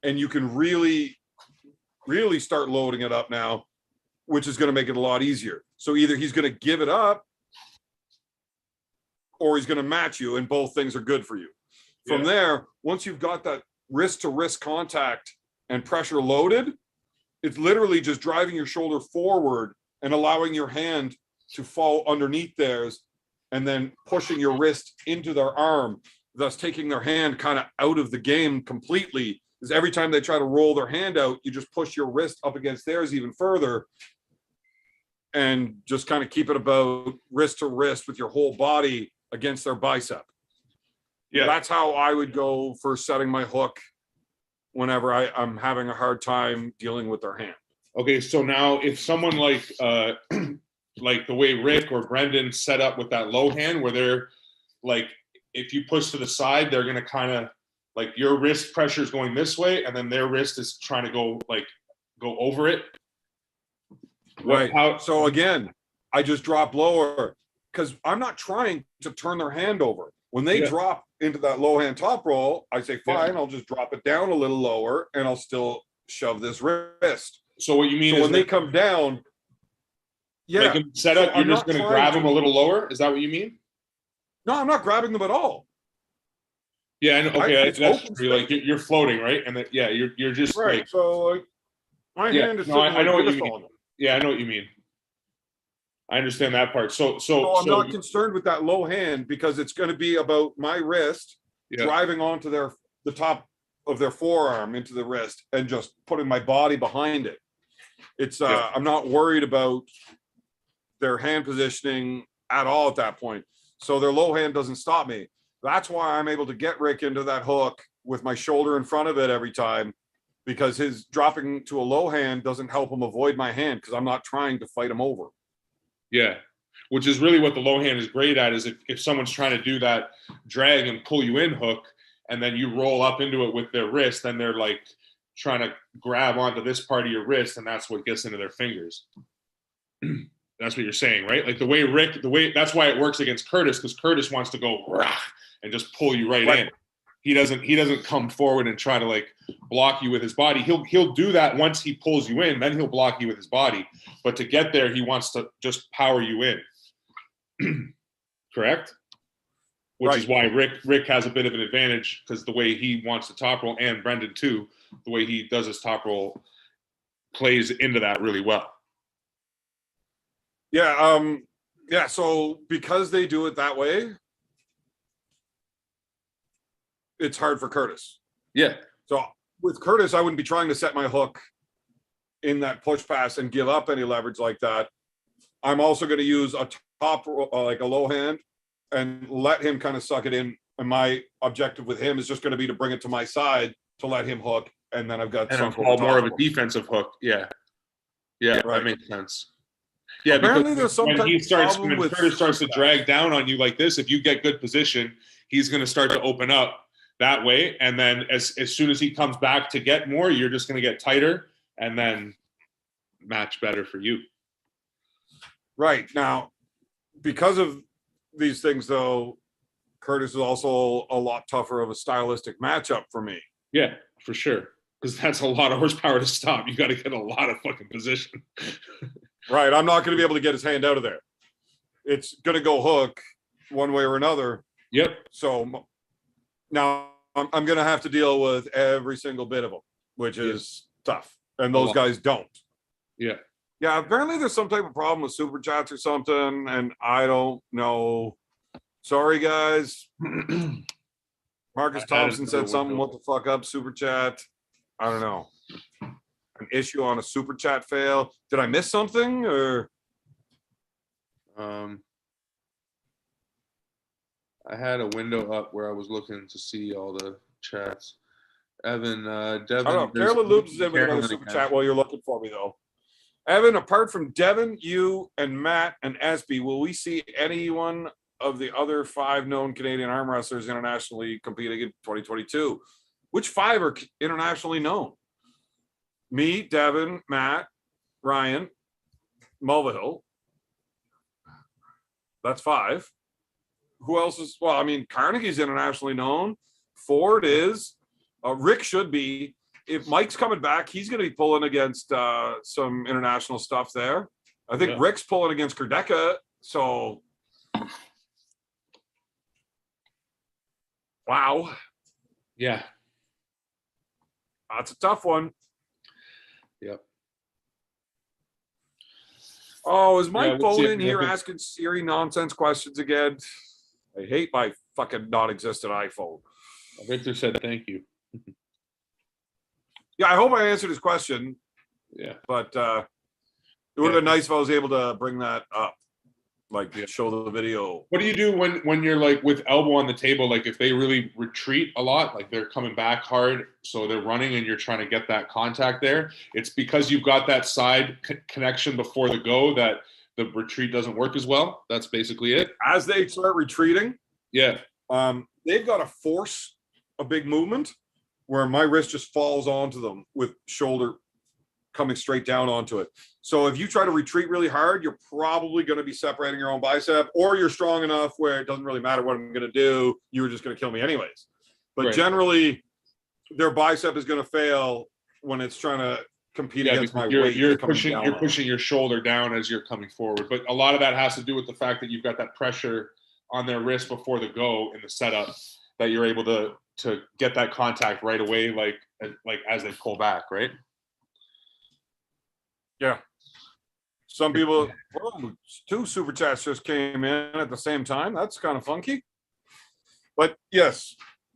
and you can really, really start loading it up now, which is going to make it a lot easier. So either he's going to give it up or he's going to match you, and both things are good for you. From there, once you've got that wrist to wrist contact and pressure loaded, it's literally just driving your shoulder forward and allowing your hand to fall underneath theirs, and then pushing your wrist into their arm, thus taking their hand kind of out of the game completely. Because every time they try to roll their hand out, you just push your wrist up against theirs even further and just kind of keep it about wrist to wrist with your whole body against their bicep. Yeah. That's how I would go for setting my hook whenever I'm having a hard time dealing with their hand. Okay, so now if someone like like the way Rick or Brendan set up with that low hand, where they're like, if you push to the side, they're gonna kind of like your wrist pressure is going this way, and then their wrist is trying to go over it. Right. So again, I just drop lower because I'm not trying to turn their hand over. When they drop into that low hand top roll, I say, fine, I'll just drop it down a little lower and I'll still shove this wrist. So what you mean so is when they come down, like set up, you're just going to grab them a little lower? Is that what you mean? No, I'm not grabbing them at all. Yeah, okay, that's true. Like you're floating, right? And you're just right. Like, so like my hand is. No, I know what you mean. Yeah, I know what you mean. I understand that part. So I'm not concerned with that low hand because it's going to be about my wrist driving onto the top of their forearm into the wrist and just putting my body behind it. It's I'm not worried about their hand positioning at all at that point. So their low hand doesn't stop me. That's why I'm able to get Rick into that hook with my shoulder in front of it every time, because his dropping to a low hand doesn't help him avoid my hand because I'm not trying to fight him over. Yeah, which is really what the low hand is great at, is if someone's trying to do that drag and pull you in hook, and then you roll up into it with their wrist, then they're like trying to grab onto this part of your wrist, and that's what gets into their fingers. That's what you're saying, right? Like the way that's why it works against Curtis, because Curtis wants to go rah, and just pull you right in. He doesn't come forward and try to like block you with his body. He'll do that once he pulls you in, then he'll block you with his body. But to get there, he wants to just power you in. Correct? Which is why Rick has a bit of an advantage, because the way he wants to top roll, and Brendan too, the way he does his top roll plays into that really well. Yeah, so because they do it that way, it's hard for Curtis. Yeah. So with Curtis, I wouldn't be trying to set my hook in that push pass and give up any leverage like that. I'm also going to use a top, like a low hand, and let him kind of suck it in. And my objective with him is just going to be to bring it to my side to let him hook. And then I've got more of a defensive hook. Yeah. Yeah, right. That makes sense. Yeah, apparently there's some when Curtis starts to drag down on you like this, if you get good position, he's going to start to open up that way. And then as soon as he comes back to get more, you're just going to get tighter and then match better for you. Right. Now, because of these things, though, Curtis is also a lot tougher of a stylistic matchup for me. Yeah, for sure. Because that's a lot of horsepower to stop. You got to get a lot of fucking position. Right. I'm not going to be able to get his hand out of there. It's going to go hook one way or another. Yep. So now I'm going to have to deal with every single bit of them, which is tough. And those guys don't. Yeah. Yeah. Apparently there's some type of problem with super chats or something. And I don't know. Sorry, guys. Marcus Thompson said something. What the fuck up, super chat? I don't know. An issue on a super chat fail. Did I miss something or? I had a window up where I was looking to see all the chats. Evan, Devin. I don't know. Carolyn Loops is in with another super chat while you're looking for me, though. Evan, apart from Devin, you and Matt and Espy, will we see anyone of the other 5 known Canadian arm wrestlers internationally competing in 2022? Which 5 are internationally known? Me, Devin, Matt, Ryan, Mulvihill. That's 5. Who else is? Well, I mean, Carnegie's internationally known. Ford is. Rick should be. If Mike's coming back, he's going to be pulling against some international stuff there. I think Rick's pulling against Kerdeka. So, wow. Yeah. That's a tough one. Yep. Oh, is Mike Bowden in here asking Siri nonsense questions again? I hate my fucking non-existent iPhone. Victor said thank you. Yeah, I hope I answered his question. Yeah. But it would have been nice if I was able to bring that up, like show the video. What do you do when you're like with elbow on the table? Like if they really retreat a lot, like they're coming back hard, so they're running and you're trying to get that contact there. It's because you've got that side connection before the go that the retreat doesn't work as well. That's basically it. As they start retreating, yeah, they've got to force a big movement where my wrist just falls onto them with shoulder coming straight down onto it. So if you try to retreat really hard, you're probably going to be separating your own bicep, or you're strong enough where it doesn't really matter what I'm going to do. You were just going to kill me anyways. But generally, their bicep is going to fail when it's trying to compete against my weight. You're pushing your shoulder down as you're coming forward. But a lot of that has to do with the fact that you've got that pressure on their wrist before the go in the setup, that you're able to get that contact right away, like as they pull back, right? Yeah. Some people, two super chats just came in at the same time. That's kind of funky. But yes,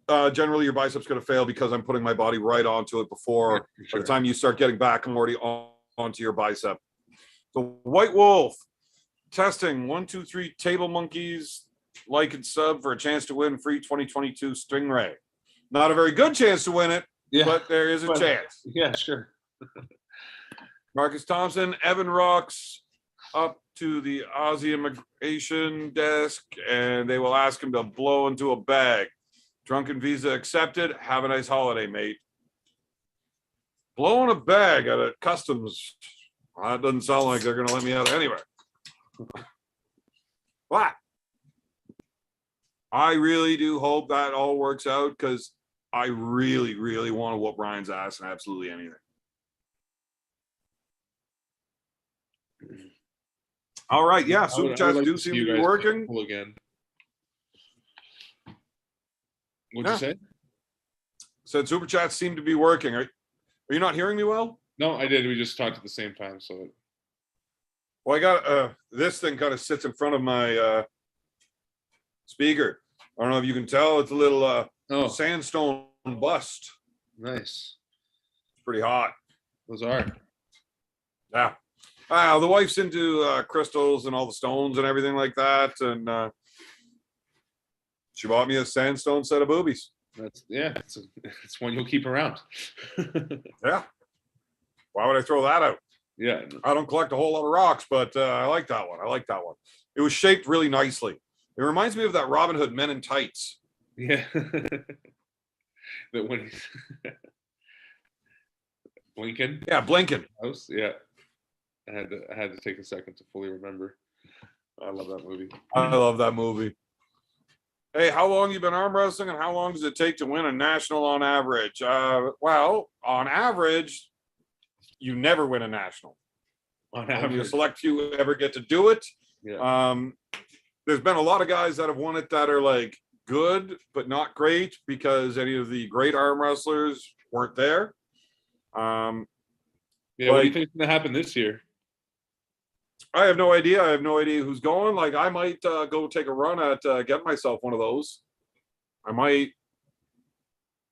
generally your bicep's going to fail because I'm putting my body right onto it before. By the time you start getting back, I'm already onto your bicep. So White Wolf, testing 1, 2, 3 table monkeys, like and sub for a chance to win free 2022 Stingray. Not a very good chance to win it, but there is a chance. Yeah, sure. Marcus Thompson, Evan rocks up to the Aussie immigration desk and they will ask him to blow into a bag. Drunken visa accepted. Have a nice holiday, mate. Blowing a bag at a customs. Well, that doesn't sound like they're going to let me out anywhere. What? I really do hope that all works out because I really, really want to whoop Ryan's ass in absolutely anything. All right, yeah, super chats do seem to be working. Again. What'd you say? Said super chats seem to be working. Are you not hearing me well? No, I did. We just talked at the same time. So, well, I got this thing kind of sits in front of my speaker. I don't know if you can tell. It's a little sandstone bust. Nice. It's pretty hot. Those are. Yeah. The wife's into crystals and all the stones and everything like that, and she bought me a sandstone set of boobies. It's one you'll keep around. Yeah. Why would I throw that out? Yeah. I don't collect a whole lot of rocks, but I like that one. It was shaped really nicely. It reminds me of that Robin Hood Men in Tights. Yeah. That when Blinken. Yeah, Blinken. Yeah. I had to take a second to fully remember. I love that movie. I love that movie. Hey, how long you been arm wrestling and how long does it take to win a national on average? Well, on average, you never win a national. On average. Only a select few ever get to do it. Yeah. There's been a lot of guys that have won it that are like good, but not great because any of the great arm wrestlers weren't there. Yeah, what do you think is going to happen this year? I have no idea. I have no idea who's going. Like, I might go take a run at getting myself one of those. I might.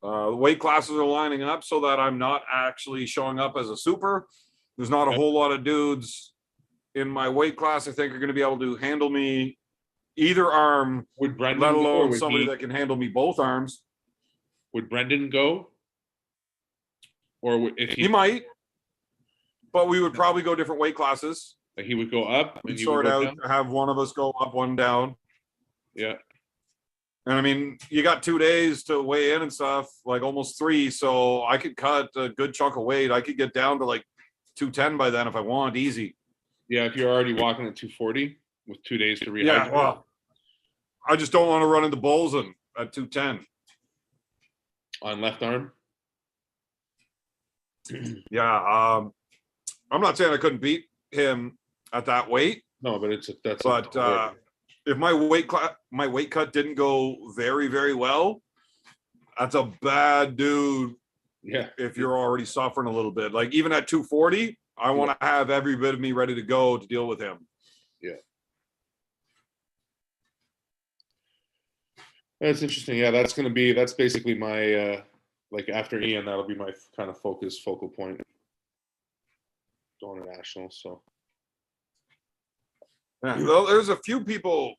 The weight classes are lining up so that I'm not actually showing up as a super. There's not a whole lot of dudes in my weight class I think are going to be able to handle me either arm, let alone somebody that can handle me both arms. Would Brendan go? Or if he might, but we would probably go different weight classes. Like he would go up and sort out down? Have one of us go up, one down. Yeah. And I mean, you got 2 days to weigh in and stuff, like almost 3. So I could cut a good chunk of weight. I could get down to like 210 by then if I want, easy. Yeah, if you're already walking at 240 with 2 days to rehydrate. Yeah, well, I just don't want to run into Bolzen at 210. On left arm? Yeah, I'm not saying I couldn't beat him at that weight. No, but if my weight cut didn't go very, very well, that's a bad dude. Yeah. If you're already suffering a little bit, like even at 240, I want to have every bit of me ready to go to deal with him. Yeah. That's interesting. Yeah, that's basically my like after Ian, that'll be my kind of focal point going to nationals. So Yeah, well, there's a few people.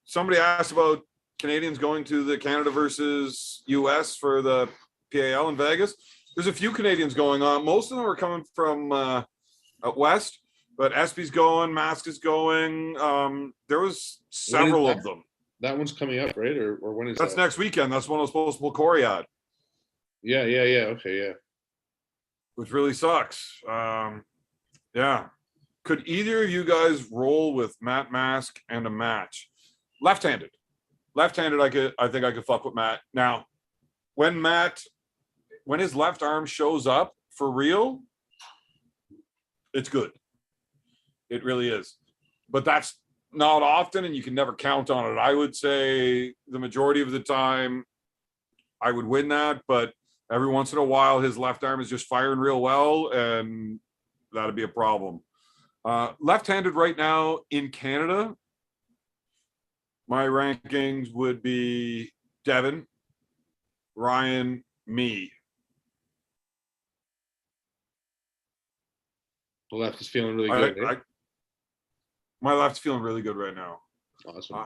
Somebody asked about Canadians going to the Canada versus US for the PAL in Vegas. There's a few Canadians going on. Most of them are coming from out west, but Espy's going, Mask is going. There was several of them. That one's coming up, right? Or when is That's that? next weekend. That's when I was supposed to pull Corey at. Yeah. Okay, yeah. Which really sucks. Yeah. Could either of you guys roll with Matt Mask and a match? Left-handed. Left-handed, I think I could fuck with Matt. Now, when his left arm shows up for real, it's good. It really is. But that's not often, and you can never count on it. I would say the majority of the time I would win that, but every once in a while his left arm is just firing real well, and that'd be a problem. Left-handed right now in Canada, my rankings would be Devin, Ryan, me. The left is feeling really good. My left's feeling really good right now. Awesome.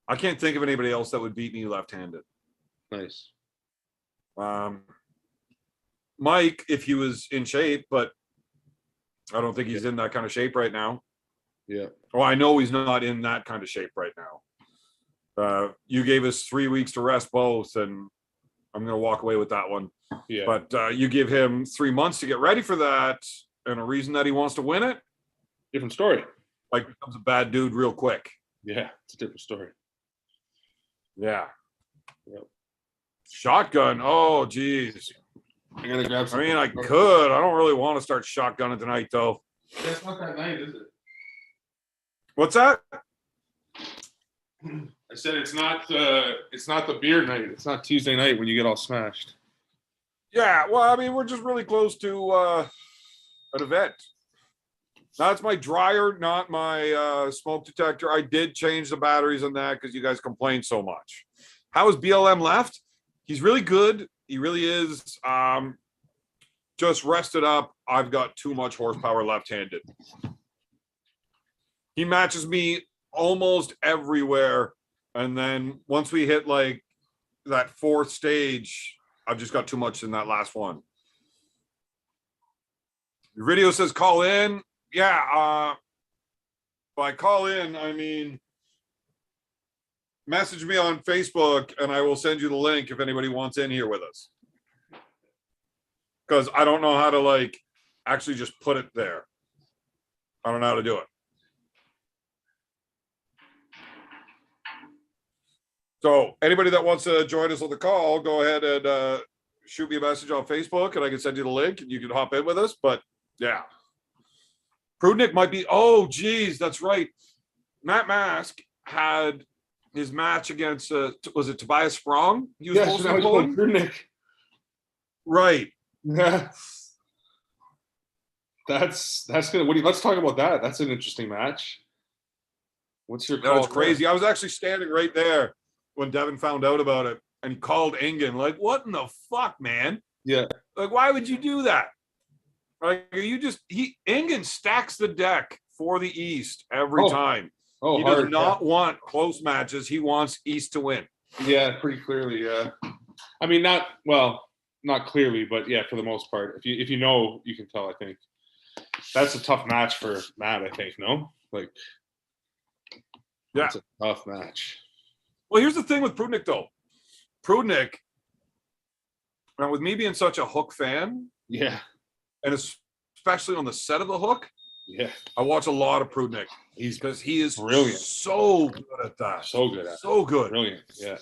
I can't think of anybody else that would beat me left-handed. Nice. Mike, if he was in shape, but I don't think he's in that kind of shape right now. Yeah. Well, I know he's not in that kind of shape right now. You gave us 3 weeks to rest both, and I'm going to walk away with that one. Yeah. But you give him 3 months to get ready for that, and a reason that he wants to win it. Different story. Like, becomes a bad dude real quick. Yeah, it's a different story. Yeah. Yep. Shotgun. Oh, geez. I gotta grab something. I mean, I could. I don't really want to start shotgunning tonight, though. That's not that night, is it? What's that? I said it's not the beer night. It's not Tuesday night when you get all smashed. Yeah, well, I mean, we're just really close to an event. That's my dryer, not my smoke detector. I did change the batteries on that because you guys complained so much. How is BLM left? He's really good. He really is. Just rested up. I've got too much horsepower left-handed. He matches me almost everywhere. And then once we hit like that fourth stage, I've just got too much in that last one. Your video says call in. Yeah. By call in, I mean, message me on Facebook and I will send you the link if anybody wants in here with us. Because I don't know how to like actually just put it there. I don't know how to do it. So anybody that wants to join us on the call, go ahead and shoot me a message on Facebook and I can send you the link and you can hop in with us. But yeah. Prudnick might be, oh, geez, that's right. Matt Mask had his match against, was it Tobias Sprong? He was supposed to be Prudnick. Right. Yeah. That's good. Let's talk about that. That's an interesting match. What's your call? That's crazy. I was actually standing right there when Devin found out about it and he called Engen like, what in the fuck, man? Yeah. Like, why would you do that? Like, Engen stacks the deck for the East every time. He does not want close matches. He wants East to win. Yeah, pretty clearly. Yeah. I mean, not clearly, but yeah, for the most part. If you know, you can tell, I think. That's a tough match for Matt, I think, no? Like, yeah. It's a tough match. Well, here's the thing with Prudnick, though. Prudnick, now with me being such a Hook fan, yeah, and especially on the set of the Hook, yeah, I watch a lot of Prudnick. Because he is brilliant, so good at that, so good at it. So good, brilliant, yeah,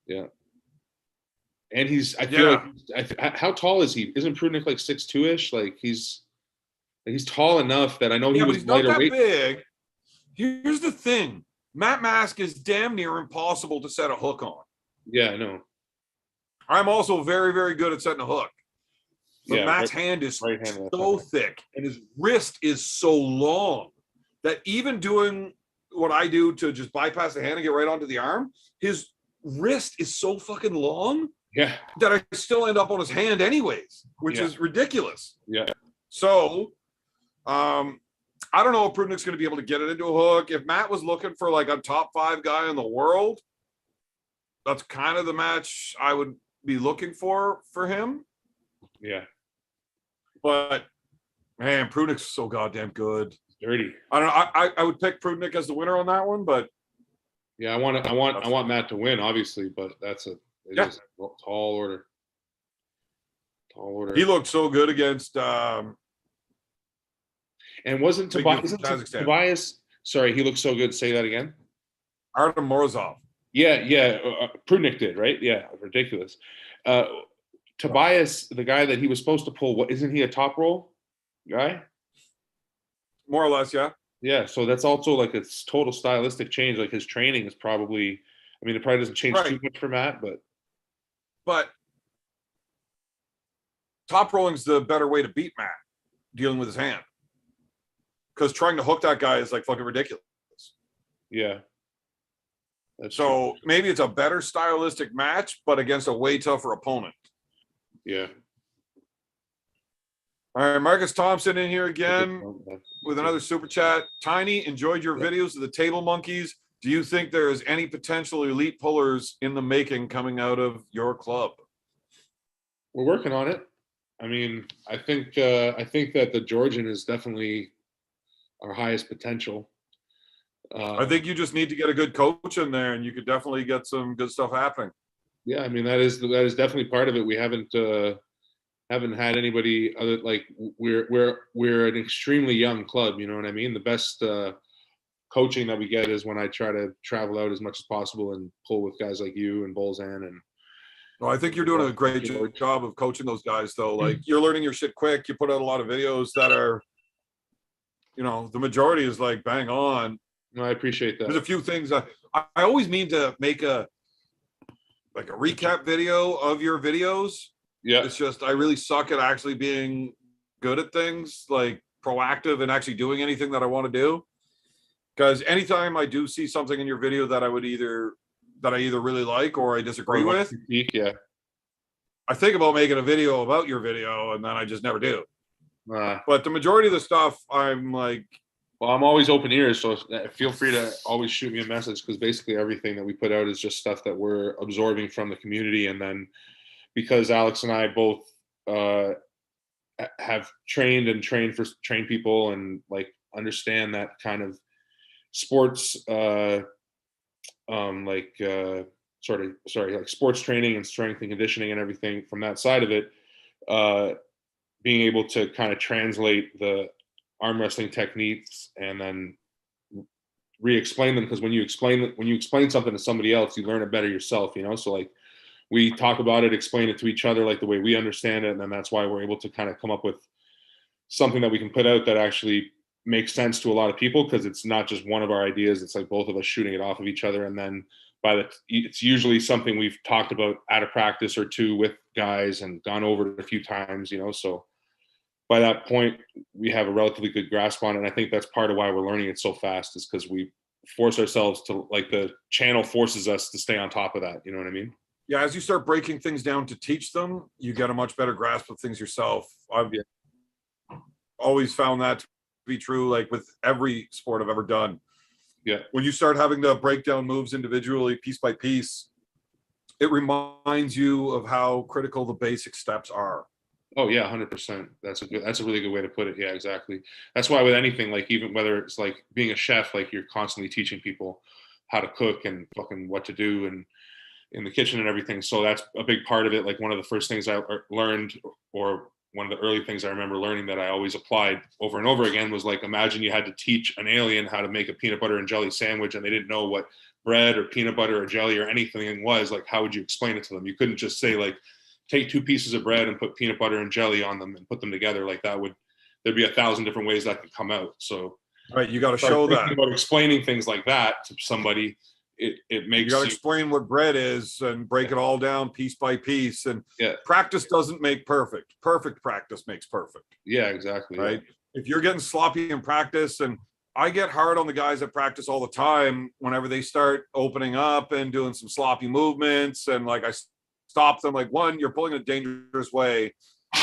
yeah. And I feel like, how tall is he? Isn't Prudnick like 6'2"-ish? Like he's tall enough that I know he was he's not lighter that weight. Big. Here's the thing. Matt Mask is damn near impossible to set a hook on. Yeah, I know. I'm also very, very good at setting a hook. But yeah, Matt's hand is so thick and his wrist is so long that even doing what I do to just bypass the hand and get right onto the arm, his wrist is so fucking long that I still end up on his hand anyways, which is ridiculous. Yeah. So, I don't know if Prudnick's going to be able to get it into a hook. If Matt was looking for like a top 5 guy in the world, that's kind of the match I would be looking for him. Yeah. But man, Prudnick's so goddamn good. Dirty. I don't know. I would pick Prudnick as the winner on that one, but yeah, I want Matt to win, obviously, but that's a tall order. Tall order. He looked so good against and wasn't Tobias, sorry, he looked so good. Say that again. Artem Morozov. Yeah. Prudnick did, right? Yeah, ridiculous. Tobias, the guy that he was supposed to pull, isn't he a top roll guy? More or less, yeah. Yeah, so that's also like a total stylistic change. Like his training is probably, I mean, it probably doesn't change too much for Matt, but top rolling's the better way to beat Matt dealing with his hand. Because trying to hook that guy is like fucking ridiculous. Yeah. So maybe it's a better stylistic match, but against a way tougher opponent. Yeah. All right, Marcus Thompson in here again with another super chat. Tiny, enjoyed your videos of the table monkeys. Do you think there is any potential elite pullers in the making coming out of your club? We're working on it. I mean, I think that the Georgian is definitely our highest potential. I think you just need to get a good coach in there, and you could definitely get some good stuff happening. Yeah, I mean that is definitely part of it. We haven't had anybody other, like we're an extremely young club. You know what I mean? The best coaching that we get is when I try to travel out as much as possible and pull with guys like you and Bolzan and. Well, I think you're doing a great job of coaching those guys, though. Like you're learning your shit quick. You put out a lot of videos that are, the majority is like bang on. No, I appreciate that. There's a few things I always mean to make a recap video of your videos. Yeah. It's just I really suck at actually being good at things, like proactive and actually doing anything that I want to do. Because anytime I do see something in your video that I either really like or I disagree with, I think about making a video about your video and then I just never do. But the majority of the stuff I'm like, well, I'm always open ears, so feel free to always shoot me a message, because basically everything that we put out is just stuff that we're absorbing from the community. And then because Alex and I both have trained people and like understand that kind of sports like sports training and strength and conditioning and everything from that side of it, being able to kind of translate the arm wrestling techniques and then re-explain them, because when you explain something to somebody else, you learn it better yourself, so like we talk about it, explain it to each other like the way we understand it, and then that's why we're able to kind of come up with something that we can put out that actually makes sense to a lot of people, because it's not just one of our ideas, it's like both of us shooting it off of each other. And then it's usually something we've talked about at a practice or two with guys and gone over it a few times, so by that point, we have a relatively good grasp on it. And I think that's part of why we're learning it so fast, is because we force ourselves to, like, the channel forces us to stay on top of that. You know what I mean? Yeah. As you start breaking things down to teach them, you get a much better grasp of things yourself. I've always found that to be true, like with every sport I've ever done. Yeah. When you start having to break down moves individually, piece by piece, it reminds you of how critical the basic steps are. Oh yeah, 100%. That's a really good way to put it. Yeah, exactly. That's why with anything, like even whether it's like being a chef, like you're constantly teaching people how to cook and fucking what to do and in the kitchen and everything. So that's a big part of it. Like one of the first things I learned, or one of the early things I remember learning that I always applied over and over again, was like, imagine you had to teach an alien how to make a peanut butter and jelly sandwich and they didn't know what bread or peanut butter or jelly or anything was. Like, how would you explain it to them? You couldn't just say like, take 2 pieces of bread and put peanut butter and jelly on them and put them together. Like there'd be 1,000 different ways that could come out. So right, you got to show that. About explaining things like that to somebody, it makes you got to explain what bread is and break it all down piece by piece. And practice doesn't make perfect. Perfect practice makes perfect. Yeah, exactly. Right. Yeah. If you're getting sloppy in practice, and I get hard on the guys that practice all the time whenever they start opening up and doing some sloppy movements. And like I stop them, like, one, you're pulling a dangerous way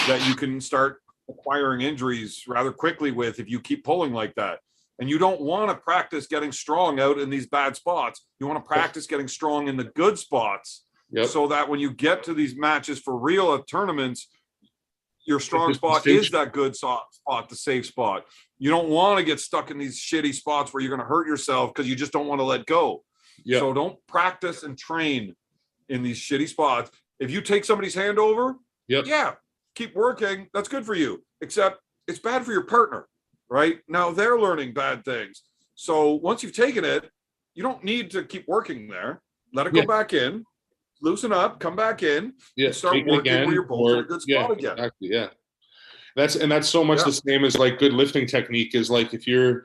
that you can start acquiring injuries rather quickly with if you keep pulling like that. And you don't want to practice getting strong out in these bad spots. You want to practice getting strong in the good spots, so that when you get to these matches for real at tournaments, your strong spot is that good spot, the safe spot. You don't want to get stuck in these shitty spots where you're going to hurt yourself because you just don't want to let go. Yep. So don't practice and train in these shitty spots. If you take somebody's hand over, yeah, keep working. That's good for you. Except it's bad for your partner, right? Now they're learning bad things. So once you've taken it, you don't need to keep working there. Let it go back in, loosen up, come back in, and start working where you're both in a good spot again. Exactly, yeah. That's so much the same as like good lifting technique is like if you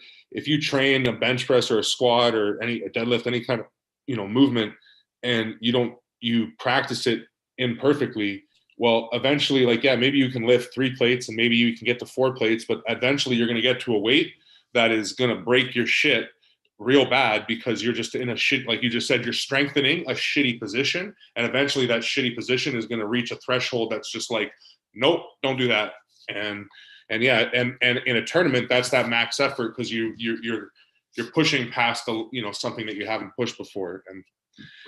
train a bench press or a squat or a deadlift, any kind of movement, and you practice it imperfectly, well, eventually, like, maybe you can lift 3 plates and maybe you can get to 4 plates, but eventually you're going to get to a weight that is going to break your shit real bad because you're just in a shit, like you just said, you're strengthening a shitty position, and eventually that shitty position is going to reach a threshold that's just like, nope, don't do that. And in a tournament, that's that max effort because you're pushing past the something that you haven't pushed before. And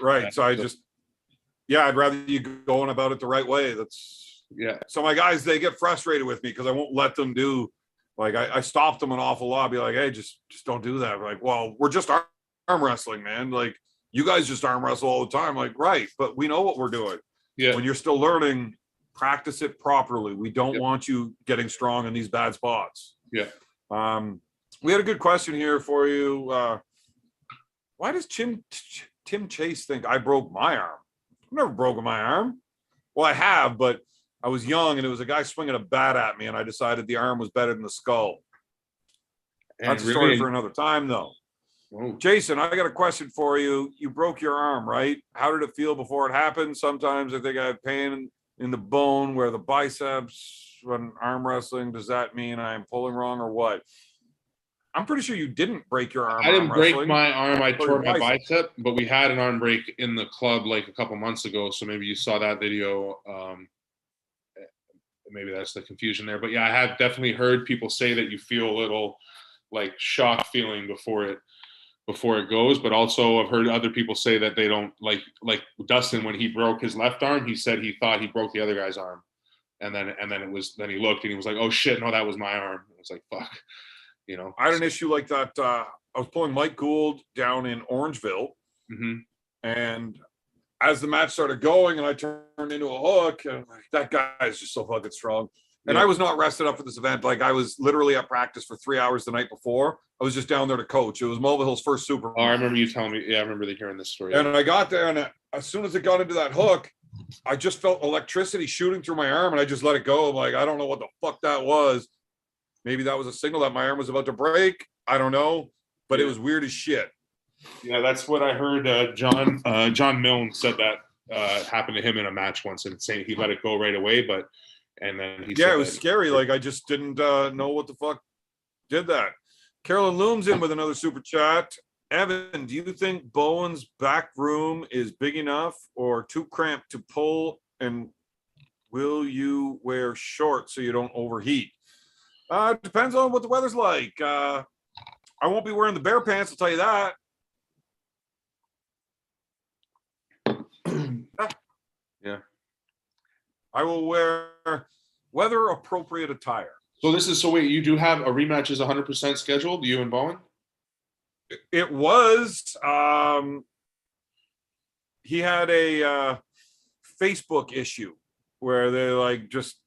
right. So I'd rather you going about it the right way. So my guys, they get frustrated with me because I won't let them do, like, I stopped them an awful lot. I'll be like, hey, just don't do that. We're like, well, we're just arm wrestling, man. Like, you guys just arm wrestle all the time. Like, right, but we know what we're doing. Yeah. When you're still learning, practice it properly. We don't want you getting strong in these bad spots. Yeah. We had a good question here for you. Why does Tim Chase think I broke my arm? I've never broken my arm. Well, I have, but I was young and it was a guy swinging a bat at me and I decided the arm was better than the skull. That's a story for another time, though. Whoa. Jason, I got a question for you. You broke your arm, right? How did it feel before it happened? Sometimes I think I have pain in the bone where the biceps when arm wrestling. Does that mean I'm pulling wrong or what? I'm pretty sure you didn't break your arm. I didn't break my arm. I tore my bicep, but we had an arm break in the club like a couple months ago. So maybe you saw that video. Maybe that's the confusion there. But yeah, I have definitely heard people say that you feel a little like shock feeling before it goes. But also I've heard other people say that they don't like Dustin, when he broke his left arm, he said he thought he broke the other guy's arm. And then he looked and he was like, oh shit, no, that was my arm. It was like, fuck. I had an issue like that. I was pulling Mike Gould down in Orangeville, and as the match started going, and I turned into a hook, and that guy is just so fucking strong. And I was not rested up for this event. Like, I was literally at practice for 3 hours the night before. I was just down there to coach. It was Mulvihill's first Super Bowl. Oh, I remember you telling me. Yeah, I remember hearing this story. And I got there, and as soon as it got into that hook, I just felt electricity shooting through my arm, and I just let it go. I'm like, I don't know what the fuck that was. Maybe that was a signal that my arm was about to break. I don't know, but it was weird as shit. Yeah, that's what I heard. John Milne said that happened to him in a match once, and saying he let it go right away. And then he said it was scary. Like, I just didn't know what the fuck did that. Carolyn Looms in with another super chat. Evan, do you think Bowen's back room is big enough or too cramped to pull? And will you wear shorts so you don't overheat? Depends on what the weather's like. I won't be wearing the bear pants, I'll tell you that. Yeah. I will wear weather appropriate attire. So wait, you do have a rematch is 100% scheduled, you and Bowen? It was. He had a Facebook issue where they like just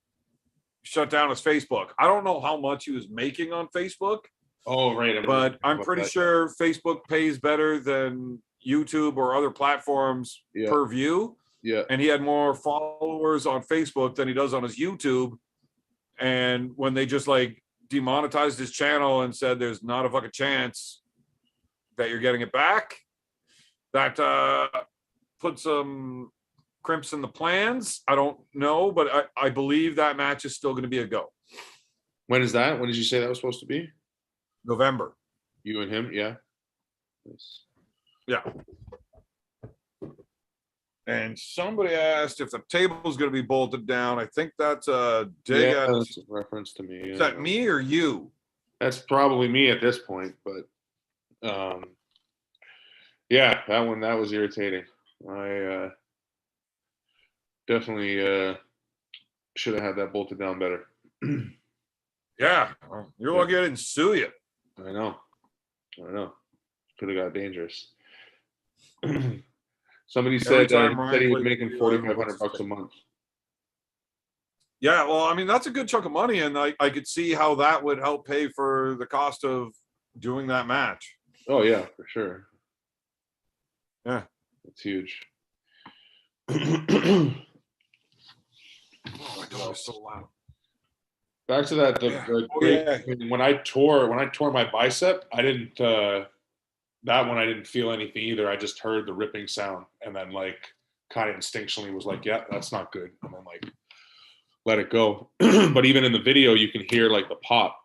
shut down his Facebook. I don't know how much he was making on Facebook. Oh, right. But I'm pretty sure Facebook pays better than YouTube or other platforms per view. Yeah. And he had more followers on Facebook than he does on his YouTube. And when they just like demonetized his channel and said there's not a fucking chance that you're getting it back, that put some crimps in the plans. I don't know, but I believe that match is still going to be a go. When is that? When did you say that was supposed to be? November. You and him, yeah. Nice. Yeah. And somebody asked if the table's going to be bolted down. I think that's a dig at. That's a reference to me. Is that me or you? That's probably me at this point, but yeah, that was irritating. I definitely should have had that bolted down better. Yeah, you're lucky I didn't sue you. I know. Could have got dangerous. Somebody said, he was making $4,500 a month. Yeah, well, I mean, that's a good chunk of money, and I could see how that would help pay for the cost of doing that match. Oh yeah, for sure. Yeah, it's huge. Oh my God, it's so loud. Back to that, when I tore my bicep, I didn't. That one I didn't feel anything either. I just heard the ripping sound, and then like kind of instinctually was like, "Yeah, that's not good," and then like let it go. But even in the video, you can hear like the pop,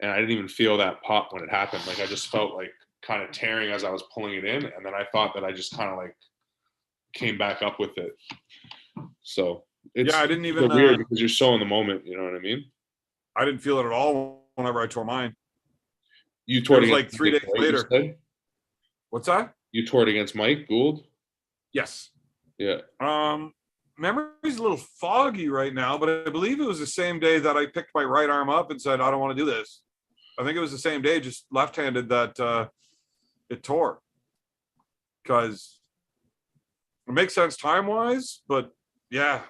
and I didn't even feel that pop when it happened. Like I just felt like kind of tearing as I was pulling it in, and then I thought that I just kind of like came back up with it. So it's I didn't even weird because you're so in the moment. You know what I mean? I didn't feel it at all whenever I tore mine. You tore it like 3 days later. What's that? You tore it against Mike Gould? Yes. Yeah. Memory's a little foggy right now, but I believe it was the same day that I picked my right arm up and said, I don't want to do this. I think it was the same day, just left-handed, that it tore. Because it makes sense time-wise, but yeah,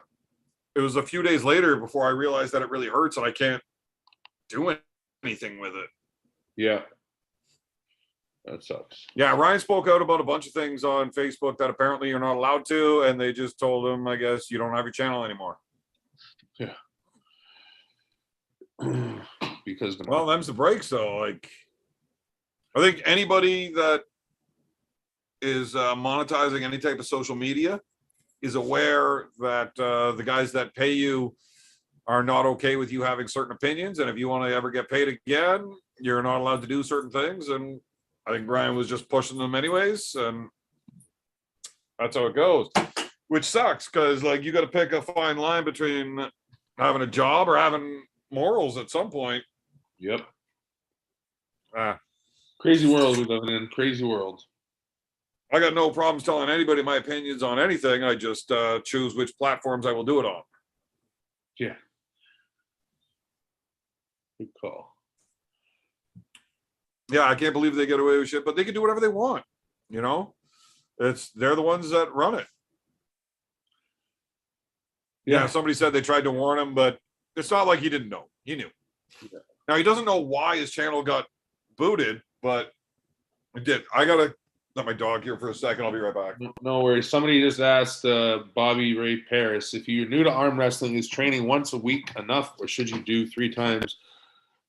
it was a few days later before I realized that it really hurts and I can't do anything with it. Yeah. That sucks. Yeah, Ryan spoke out about a bunch of things on Facebook that apparently you're not allowed to, and they just told him, I guess, you don't have your channel anymore. Yeah. Because well, them's the breaks, though. Like, I think anybody that is monetizing any type of social media is aware that the guys that pay you are not okay with you having certain opinions, and if you want to ever get paid again, you're not allowed to do certain things. And I think Brian was just pushing them anyways, and that's how it goes. Which sucks, because like you got to pick a fine line between having a job or having morals at some point. Yep. Crazy world we live in. Crazy world. I got no problems telling anybody my opinions on anything. I just choose which platforms I will do it on. Yeah. Good call. Yeah, I can't believe they get away with shit, but they can do whatever they want. You know, they're the ones that run it. Yeah, somebody said they tried to warn him, but it's not like he didn't know. He knew. Yeah. Now he doesn't know why his channel got booted, but it did. I gotta let my dog here for a second. I'll be right back. No worries. Somebody just asked Bobby Ray Paris, if you're new to arm wrestling, is training once a week enough, or should you do 3 times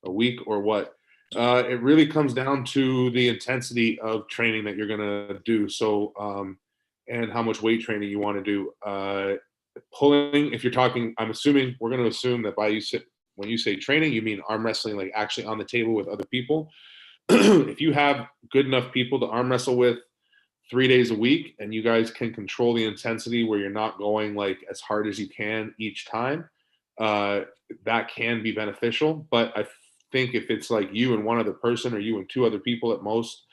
a week, or what? It really comes down to the intensity of training that you're going to do. So, and how much weight training you want to do. Pulling, if you're talking, I'm assuming, we're going to assume that when you say training, you mean arm wrestling, like actually on the table with other people. If you have good enough people to arm wrestle with 3 days a week, and you guys can control the intensity where you're not going like as hard as you can each time, that can be beneficial. But I think if it's like you and one other person, or you and 2 other people at most,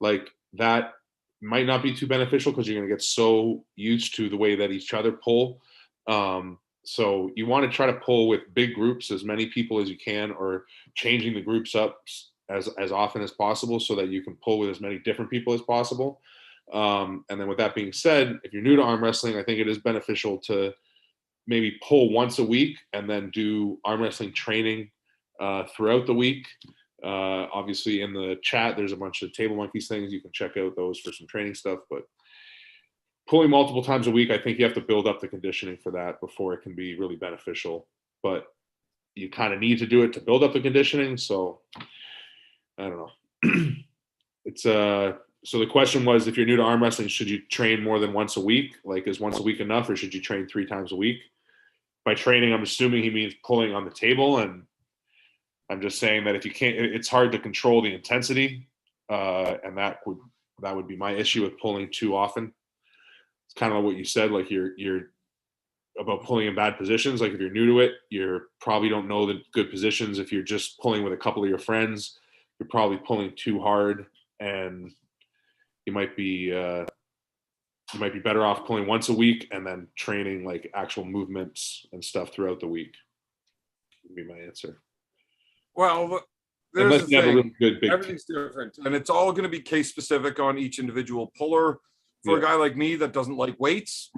like that might not be too beneficial, because you're going to get so used to the way that each other pull. So you want to try to pull with big groups, as many people as you can, or changing the groups up as often as possible, so that you can pull with as many different people as possible. And then with that being said, if you're new to arm wrestling, I think it is beneficial to maybe pull once a week and then do arm wrestling training throughout the week. Obviously in the chat, there's a bunch of Table Monkeys things. You can check out those for some training stuff, but pulling multiple times a week, I think you have to build up the conditioning for that before it can be really beneficial. But you kind of need to do it to build up the conditioning. So I don't know. It's so the question was, if you're new to arm wrestling, should you train more than once a week? Like, is once a week enough, or should you train 3 times a week? By training, I'm assuming he means pulling on the table, and I'm just saying that if you can't, it's hard to control the intensity and that would be my issue with pulling too often. It's kind of what you said, like you're about pulling in bad positions. Like if you're new to it, you probably don't know the good positions. If you're just pulling with a couple of your friends, you're probably pulling too hard, and you might be better off pulling once a week and then training like actual movements and stuff throughout the week. Would be my answer. Well, there's unless the you have a thing. really good big Everything's different, and it's all going to be case specific on each individual puller. For a Yeah. guy like me that doesn't like weights,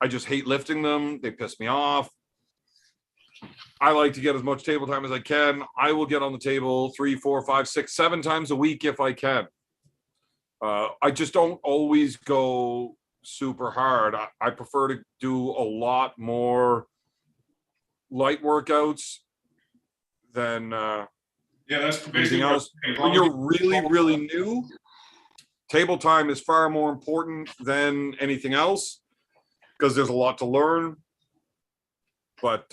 I just hate lifting them. They piss me off. I like to get as much table time as I can. I will get on the table 3, 4, 5, 6, 7 times a week if I can. I just don't always go super hard. I prefer to do a lot more light workouts than that's anything else. When you're really new, table time is far more important than anything else because there's a lot to learn. But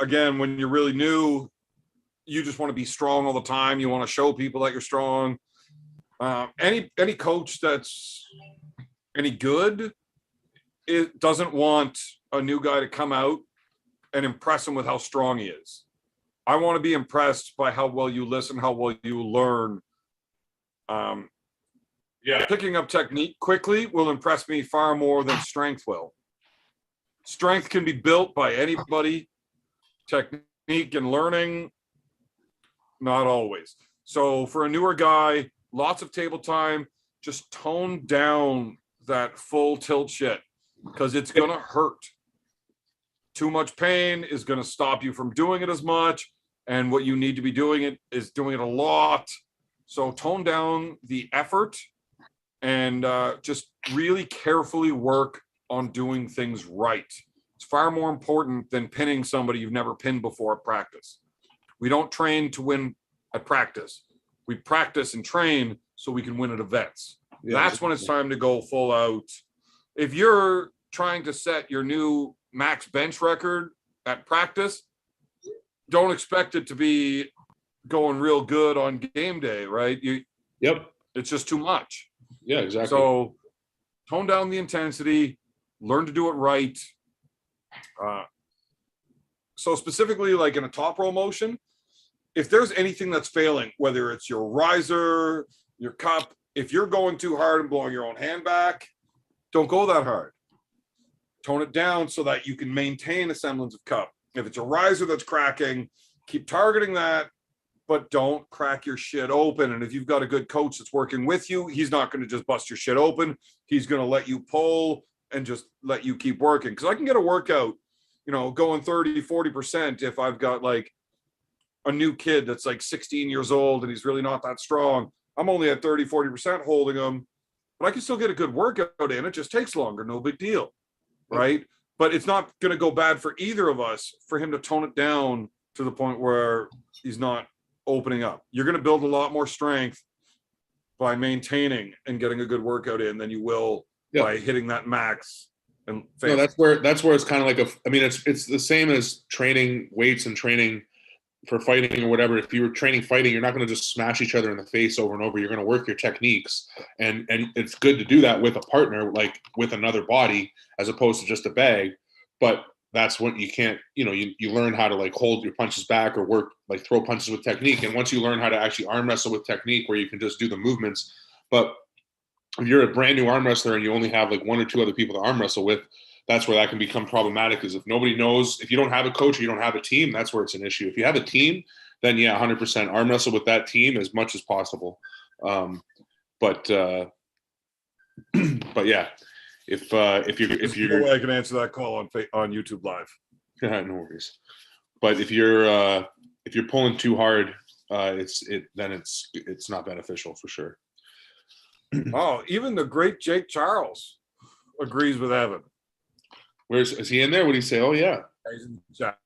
again, when you're really new, you just want to be strong all the time. You want to show people that you're strong. Any coach that's any good, it doesn't want a new guy to come out and impress him with how strong he is. I want to be impressed by how well you listen, how well you learn. Picking up technique quickly will impress me far more than strength will. Strength can be built by anybody. Technique and learning, not always. So for a newer guy, lots of table time, just tone down that full tilt shit because it's going to hurt. Too much pain is going to stop you from doing it as much. And what you need to be doing is doing it a lot. So tone down the effort and just really carefully work on doing things right. It's far more important than pinning somebody you've never pinned before at practice. We don't train to win at practice. We practice and train so we can win at events. That's when it's time to go full out. If you're trying to set your new max bench record at practice, don't expect it to be going real good on game day, right? It's just too much. Yeah, exactly. So tone down the intensity, learn to do it right. So specifically like in a top roll motion, if there's anything that's failing, whether it's your riser, your cup, if you're going too hard and blowing your own hand back, don't go that hard. Tone it down so that you can maintain a semblance of cup. If it's a riser that's cracking, keep targeting that, but don't crack your shit open. And if you've got a good coach that's working with you, he's not going to just bust your shit open. He's going to let you pull and just let you keep working. Because I can get a workout, going 30, 40% if I've got like a new kid that's like 16 years old and he's really not that strong. I'm only at 30, 40% holding him, but I can still get a good workout in. It just takes longer. No big deal. Right. But it's not going to go bad for either of us for him to tone it down to the point where he's not opening up. You're going to build a lot more strength by maintaining and getting a good workout in than you will by hitting that max. And that's where it's kind of like it's the same as training weights and training for fighting or whatever. If you were training fighting, you're not going to just smash each other in the face over and over. You're going to work your techniques, and it's good to do that with a partner, like with another body, as opposed to just a bag. But that's when you can't, you learn how to like hold your punches back or work, like throw punches with technique. And once you learn how to actually arm wrestle with technique, where you can just do the movements. But if you're a brand new arm wrestler and you only have like 1 or 2 other people to arm wrestle with, that's where that can become problematic. Is if nobody knows, if you don't have a coach or you don't have a team, that's where it's an issue. If you have a team, then 100% arm wrestle with that team as much as possible. But yeah, if you're, no way I can answer that call on YouTube Live. No worries. But if you're pulling too hard, it's not beneficial for sure. Oh, even the great Jake Charles agrees with Evan. Is he in there? What do you say? Oh yeah. He's in the chat.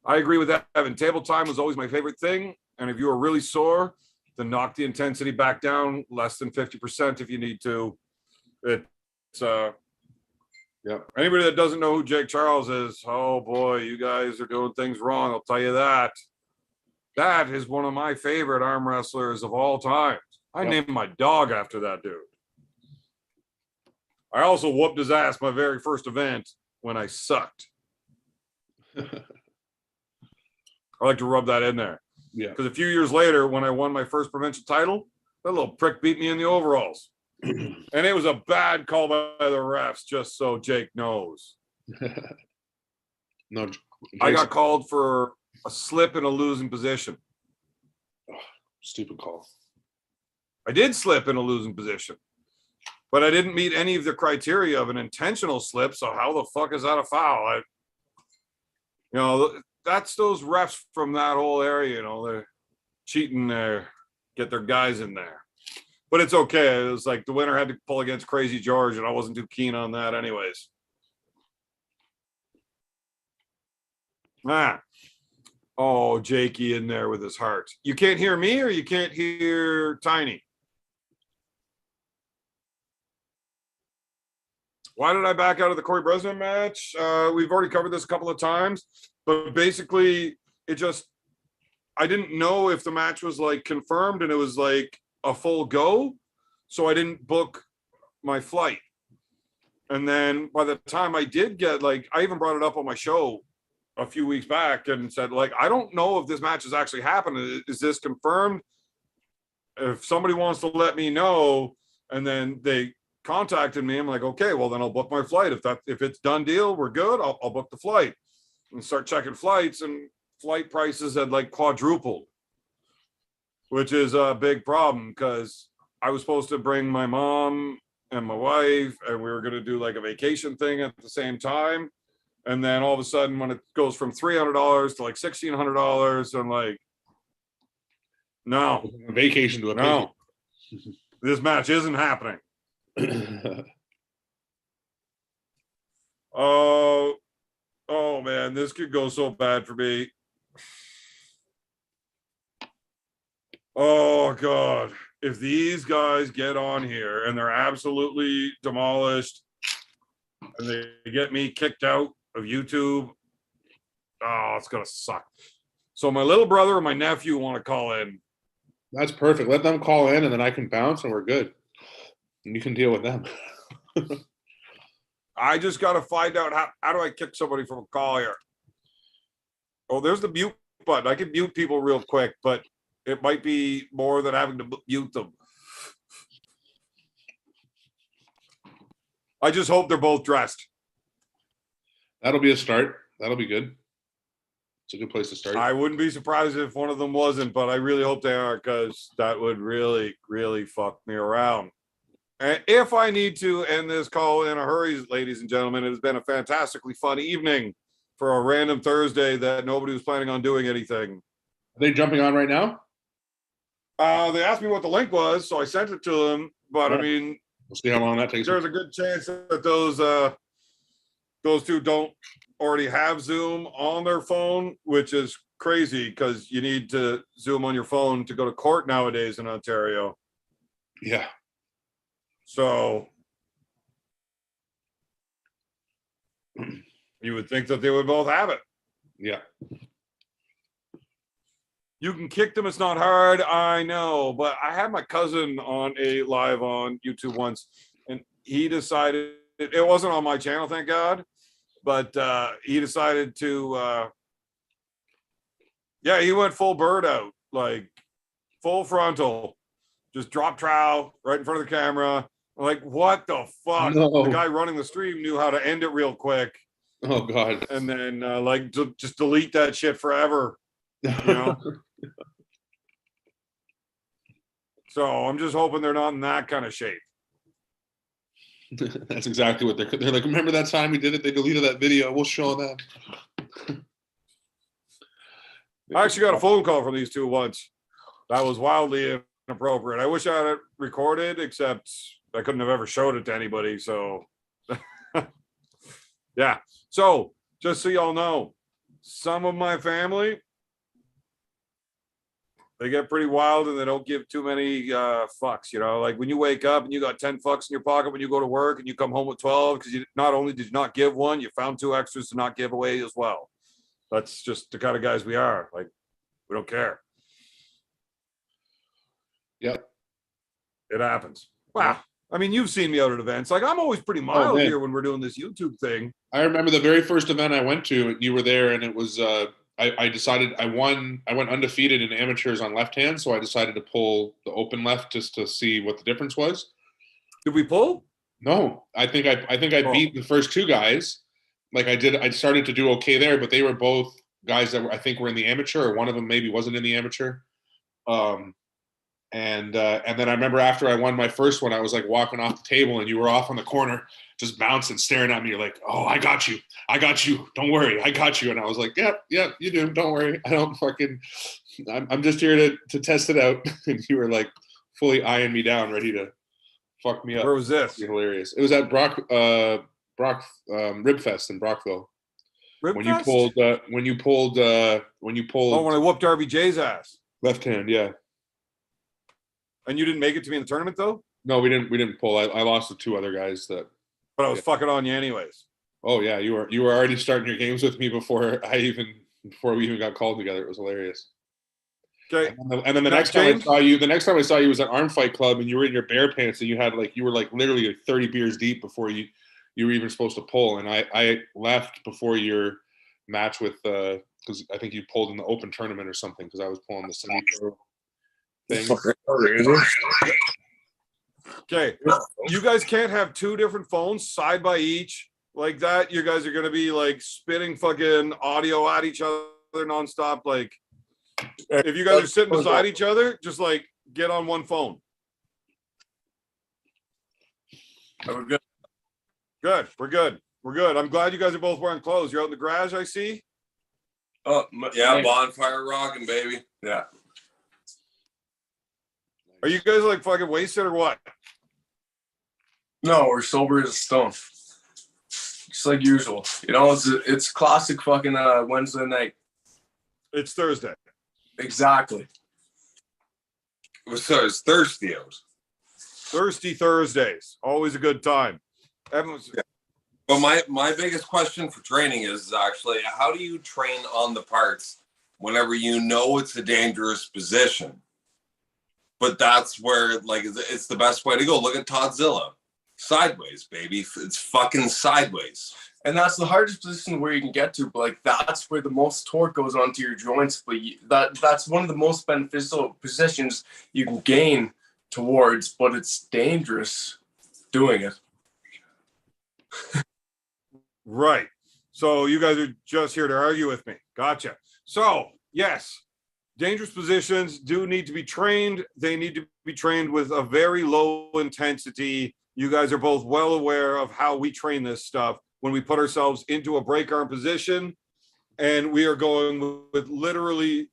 I agree with Evan. Table time was always my favorite thing. And if you are really sore, then knock the intensity back down less than 50% if you need to. It's anybody that doesn't know who Jake Charles is, oh boy, you guys are doing things wrong. I'll tell you that. That is one of my favorite arm wrestlers of all time. I named my dog after that dude. I also whooped his ass my very first event when I sucked. I like to rub that in there. Yeah. Because a few years later, when I won my first provincial title, that little prick beat me in the overalls. And it was a bad call by the refs, just so Jake knows. No, I got called for a slip in a losing position. Oh, stupid call. I did slip in a losing position, but I didn't meet any of the criteria of an intentional slip. So how the fuck is that a foul? That's those refs from that whole area. They're cheating there, get their guys in there. But it's okay. It was like the winner had to pull against Crazy George, and I wasn't too keen on that anyways. Oh, Jakey in there with his heart. You can't hear me or you can't hear Tiny? Why did I back out of the Corey Bresnan match? We've already covered this a couple of times, but basically I didn't know if the match was like confirmed and it was like a full go. So I didn't book my flight. And then by the time I did get, I even brought it up on my show a few weeks back and said, I don't know if this match has actually happened. Is this confirmed? If somebody wants to let me know, and then they contacted me, I'm like, okay, well then I'll book my flight. If it's done deal, we're good. I'll book the flight and start checking flights, and flight prices had quadrupled, which is a big problem because I was supposed to bring my mom and my wife, and we were going to do a vacation thing at the same time. And then all of a sudden, when it goes from $300 to $1,600, I'm like, no, a vacation to a no, this match isn't happening. Oh man, this could go so bad for me. Oh God, if these guys get on here and they're absolutely demolished and they get me kicked out of YouTube, oh, it's gonna suck. So my little brother and my nephew want to call in. That's perfect. Let them call in and then I can bounce and we're good. And you can deal with them. I just got to find out how do I kick somebody from a call here? Oh, there's the mute button. I can mute people real quick, but it might be more than having to mute them. I just hope they're both dressed. That'll be a start. That'll be good. It's a good place to start. I wouldn't be surprised if one of them wasn't, but I really hope they are, because that would really, really fuck me around. And if I need to end this call in a hurry, ladies and gentlemen, it has been a fantastically fun evening for a random Thursday that nobody was planning on doing anything. Are they jumping on right now? They asked me what the link was, so I sent it to them. But Yeah. I mean, We'll see how long that takes. there's a good chance that those two don't already have Zoom on their phone, which is crazy because you need to Zoom on your phone to go to court nowadays in Ontario. Yeah. So you would think that they would both have it. Yeah. You can kick them. It's not hard. I know. But I had my cousin on a live on YouTube once, and he decided, it wasn't on my channel, thank God, but he decided to, he went full bird out, full frontal, just drop trowel right in front of the camera. Like, what the fuck? No. The guy running the stream knew how to end it real quick. Oh God. And then just delete that shit forever. So I'm just hoping they're not in that kind of shape. That's exactly what they're like. Remember that time we did it? They deleted that video. We'll show them. I actually got a phone call from these two once. That was wildly inappropriate. I wish I had it recorded, except I couldn't have ever showed it to anybody. So yeah. So just so y'all know, some of my family, they get pretty wild and they don't give too many fucks, like when you wake up and you got 10 fucks in your pocket when you go to work and you come home with 12 because you not only did you not give one, you found 2 extras to not give away as well. That's just the kind of guys we are. We don't care. Yep. It happens. Wow. I mean, you've seen me out at events. Like, I'm always pretty mild here when we're doing this YouTube thing. I remember the very first event I went to, you were there, and it was I decided I went undefeated in amateurs on left hand, so I decided to pull the open left just to see what the difference was. Did we pull? No, I think I beat the first two guys. Like I started to do okay there, but they were both guys that I think were in the amateur, or one of them maybe wasn't in the amateur. And then I remember after I won my first one, I was like walking off the table, and you were off on the corner, just bouncing, staring at me. You're like, "Oh, I got you. Don't worry, I got you." And I was like, "Yep, you do. Don't worry. I don't fucking. I'm just here to test it out." And you were like fully eyeing me down, ready to fuck me up. Where was this? Hilarious. It was at Brock Ribfest in Brockville. When you pulled. Oh, when I whooped RBJ's ass. Left hand, yeah. And you didn't make it to me in the tournament, though? No, we didn't pull. I lost to two other guys that. But I was fucking on you anyways. Oh yeah, you were already starting your games with me before we even got called together. It was hilarious. Okay. And then the next time I saw you was at Arm Fight Club, and you were in your bear pants, and you were literally 30 beers deep before you were even supposed to pull. And I left before your match with because I think you pulled in the open tournament or something, because I was pulling the semi-pro thing. Okay, you guys can't have two different phones side by each like that. You guys are gonna be like spitting fucking audio at each other nonstop. Like, if you guys are sitting beside each other, just like get on one phone. We're good. Good. We're good. We're good. I'm glad you guys are both wearing clothes. You're out in the garage, I see. Oh yeah, bonfire rocking, baby. Yeah. Are you guys like fucking wasted or what? No, we're sober as a stone. Just like usual. You know, it's classic fucking Wednesday night. It's Thursday. Exactly. So it's thirsty out. Thirsty Thursdays. Always a good time. Everyone's... Yeah. But my biggest question for training is actually, how do you train on the parts whenever you know it's a dangerous position? But that's where, like, it's the best way to go. Look at Toddzilla. Sideways, baby. It's fucking sideways. And that's the hardest position where you can get to, but like that's where the most torque goes onto your joints. But that's one of the most beneficial positions you can gain towards, but it's dangerous doing it. Right. So you guys are just here to argue with me. Gotcha. So, yes, dangerous positions do need to be trained. They need to be trained with a very low intensity. You guys are both well aware of how we train this stuff. When we put ourselves into a break arm position and we are going with literally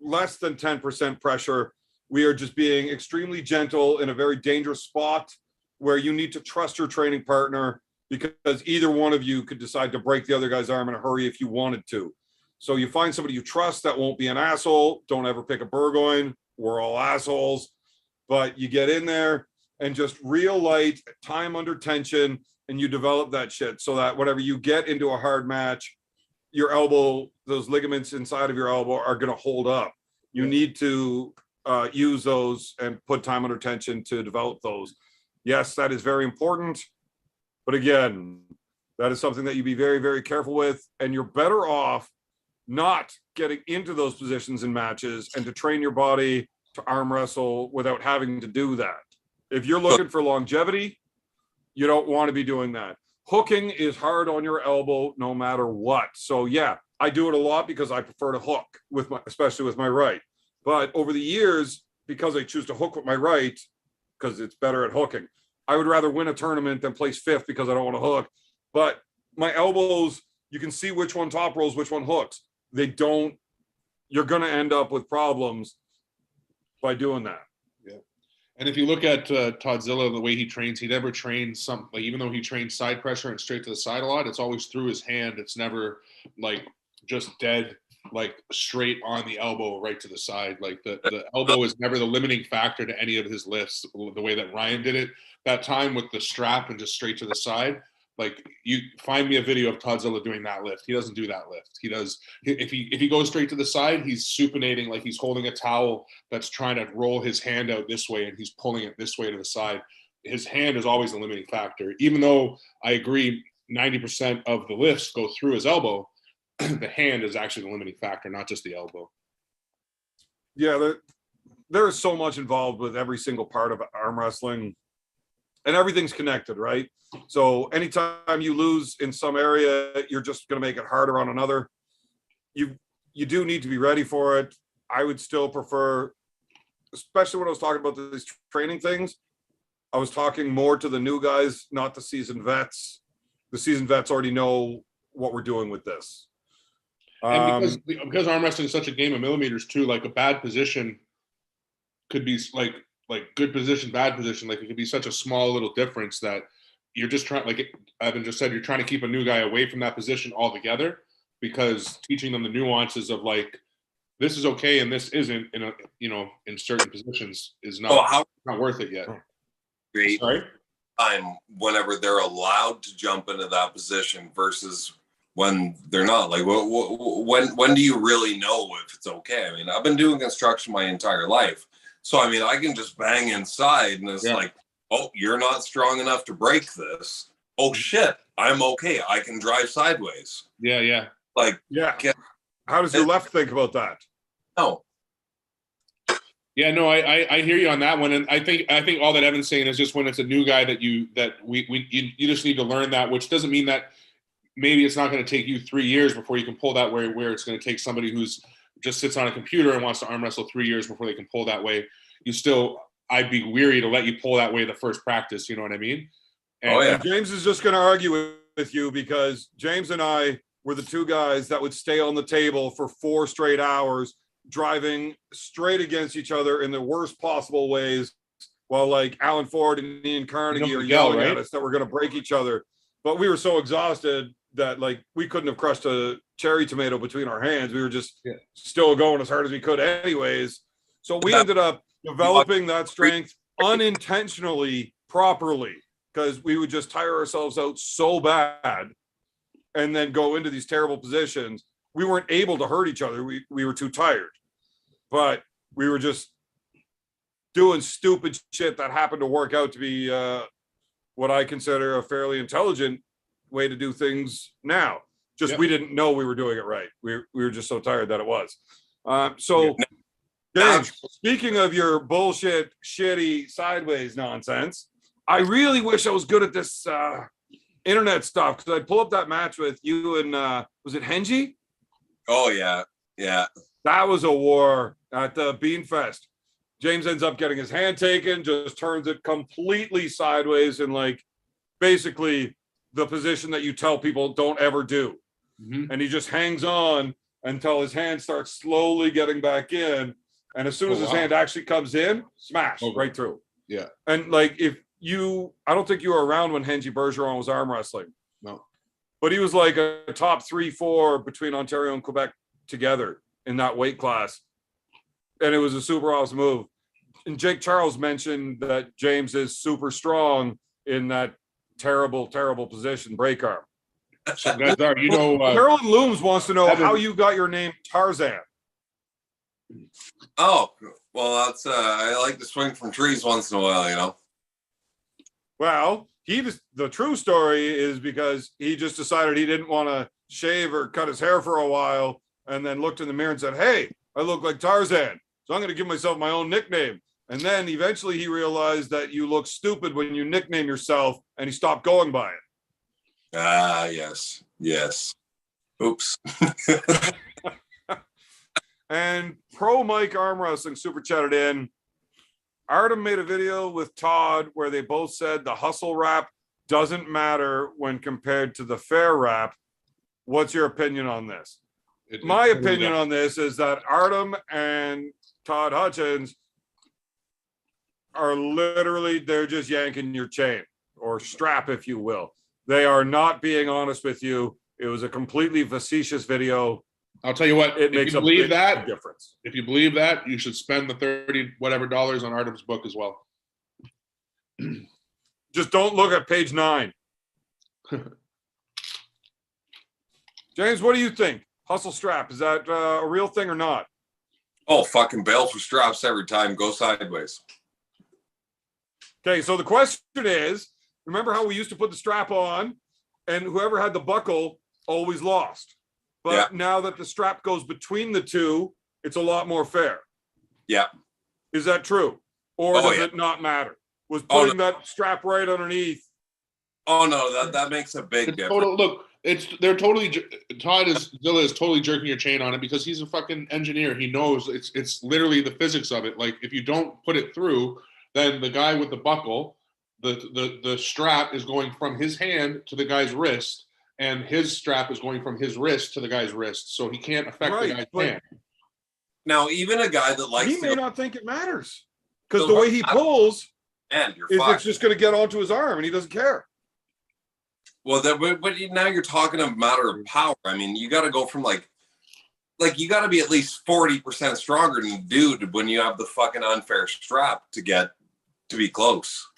less than 10% pressure, we are just being extremely gentle in a very dangerous spot where you need to trust your training partner, because either one of you could decide to break the other guy's arm in a hurry if you wanted to. So you find somebody you trust that won't be an asshole. Don't ever pick a Burgoyne. We're all assholes. But you get in there and just real light, time under tension, and you develop that shit so that whenever you get into a hard match, your elbow, those ligaments inside of your elbow are going to hold up. You need to use those and put time under tension to develop those. Yes, that is very important. But again, that is something that you be very, very careful with. And you're better off not getting into those positions in matches and to train your body to arm wrestle without having to do that. If you're looking for longevity, you don't want to be doing that. Hooking is hard on your elbow no matter what. So yeah, I do it a lot because I prefer to hook especially with my right. But over the years, because I choose to hook with my right, because it's better at hooking, I would rather win a tournament than place fifth because I don't want to hook. But my elbows, you can see which one top rolls, which one hooks. They don't, you're going to end up with problems by doing that. Yeah. And if you look at Toddzilla, the way he trains, he never trains even though he trains side pressure and straight to the side a lot, it's always through his hand. It's never like just dead, like straight on the elbow, right to the side. Like the elbow is never the limiting factor to any of his lifts, the way that Ryan did it that time with the strap and just straight to the side. Like, you find me a video of Todzilla doing that lift. He doesn't do that lift. He does, if he goes straight to the side, he's supinating, like he's holding a towel that's trying to roll his hand out this way and he's pulling it this way to the side. His hand is always the limiting factor. Even though I agree 90% of the lifts go through his elbow, the hand is actually the limiting factor, not just the elbow. Yeah, there is so much involved with every single part of arm wrestling, and everything's connected, right? So anytime you lose in some area, you're just going to make it harder on another. You do need to be ready for it. I would still prefer, especially when I was talking about these training things, I was talking more to the new guys, not the seasoned vets. The seasoned vets already know what we're doing with this. And because arm wrestling is such a game of millimeters too, like a bad position could be like good position, bad position. Like, it could be such a small little difference that you're just trying, like Evan just said, you're trying to keep a new guy away from that position altogether, because teaching them the nuances of like, this is okay and this isn't in certain positions is not worth it yet. Great. Sorry? Time whenever they're allowed to jump into that position versus when they're not. Like, when do you really know if it's okay? I mean, I've been doing construction my entire life, so I mean, I can just bang inside and it's like, oh, you're not strong enough to break this. Oh shit, I'm okay. I can drive sideways. Yeah. Like, how does your left think about that? No. Yeah, no, I hear you on that one, and I think all that Evan's saying is just when it's a new guy that you just need to learn that, which doesn't mean that maybe it's not going to take you 3 years before you can pull that way, where it's going to take somebody who's just sits on a computer and wants to arm wrestle 3 years before they can pull that way. I'd be weary to let you pull that way the first practice. You know what I mean? And, James is just going to argue with you, because James and I were the two guys that would stay on the table for 4 straight hours, driving straight against each other in the worst possible ways, while like Alan Ford and Ian Carnegie are yelling at us that we're going to break each other. But we were so exhausted that like we couldn't have crushed a cherry tomato between our hands. We were just still going as hard as we could anyways. So we ended up developing that strength unintentionally properly, because we would just tire ourselves out so bad and then go into these terrible positions. We weren't able to hurt each other. We were too tired, but we were just doing stupid shit that happened to work out to be what I consider a fairly intelligent way to do things now. Just we didn't know we were doing it right. We were just so tired that it was. James, speaking of your bullshit, shitty, sideways nonsense, I really wish I was good at this internet stuff, because I'd pull up that match with you and was it Henji? Oh yeah. That was a war at the Bean Fest. James ends up getting his hand taken, just turns it completely sideways, and like basically the position that you tell people don't ever do. And he just hangs on until his hand starts slowly getting back in. And as soon as his hand actually comes in, smash right through. Yeah. And like, I don't think you were around when Henji Bergeron was arm wrestling. No. But he was like a top 3-4 between Ontario and Quebec together in that weight class. And it was a super awesome move. And Jake Charles mentioned that James is super strong in that terrible, terrible position, break arm. So guys are, Carolyn Looms wants to know how you got your name Tarzan. Oh, well, that's I like to swing from trees once in a while, Well, the true story is because he just decided he didn't want to shave or cut his hair for a while, and then looked in the mirror and said, "Hey, I look like Tarzan, so I'm going to give myself my own nickname." And then eventually he realized that you look stupid when you nickname yourself, and he stopped going by it. Ah, yes. Oops. And Pro Mike Arm Wrestling super chatted in. Artem made a video with Todd where they both said the hustle rap doesn't matter when compared to the fair rap. What's your opinion on this? My opinion on this is that Artem and Todd Hutchins are literally, they're just yanking your chain or strap, if you will. They are not being honest with you. It was a completely facetious video. I'll tell you what, it makes a big difference. If you believe that, you should spend the $30 whatever on Artem's book as well. Just don't look at page 9. James, what do you think? Hustle strap, is that a real thing or not? Oh, fucking bail for straps every time. Go sideways. Okay, so the question is, remember how we used to put the strap on and whoever had the buckle always lost. But now that the strap goes between the two, it's a lot more fair. Yeah. Is that true? Or does it not matter? Was putting that strap right underneath? Oh no, that makes a big difference. Look, Zilla is totally jerking your chain on it because he's a fucking engineer. He knows it's literally the physics of it. Like if you don't put it through, then the guy with the buckle, the strap is going from his hand to the guy's wrist, and his strap is going from his wrist to the guy's wrist. So he can't affect the guy's hand. Now, even a guy that likes he may not think it matters because the way he pulls it's just going to get onto his arm and he doesn't care. Well, but now you're talking a matter of power. I mean, you got to go from like you got to be at least 40% stronger than dude when you have the fucking unfair strap to be close.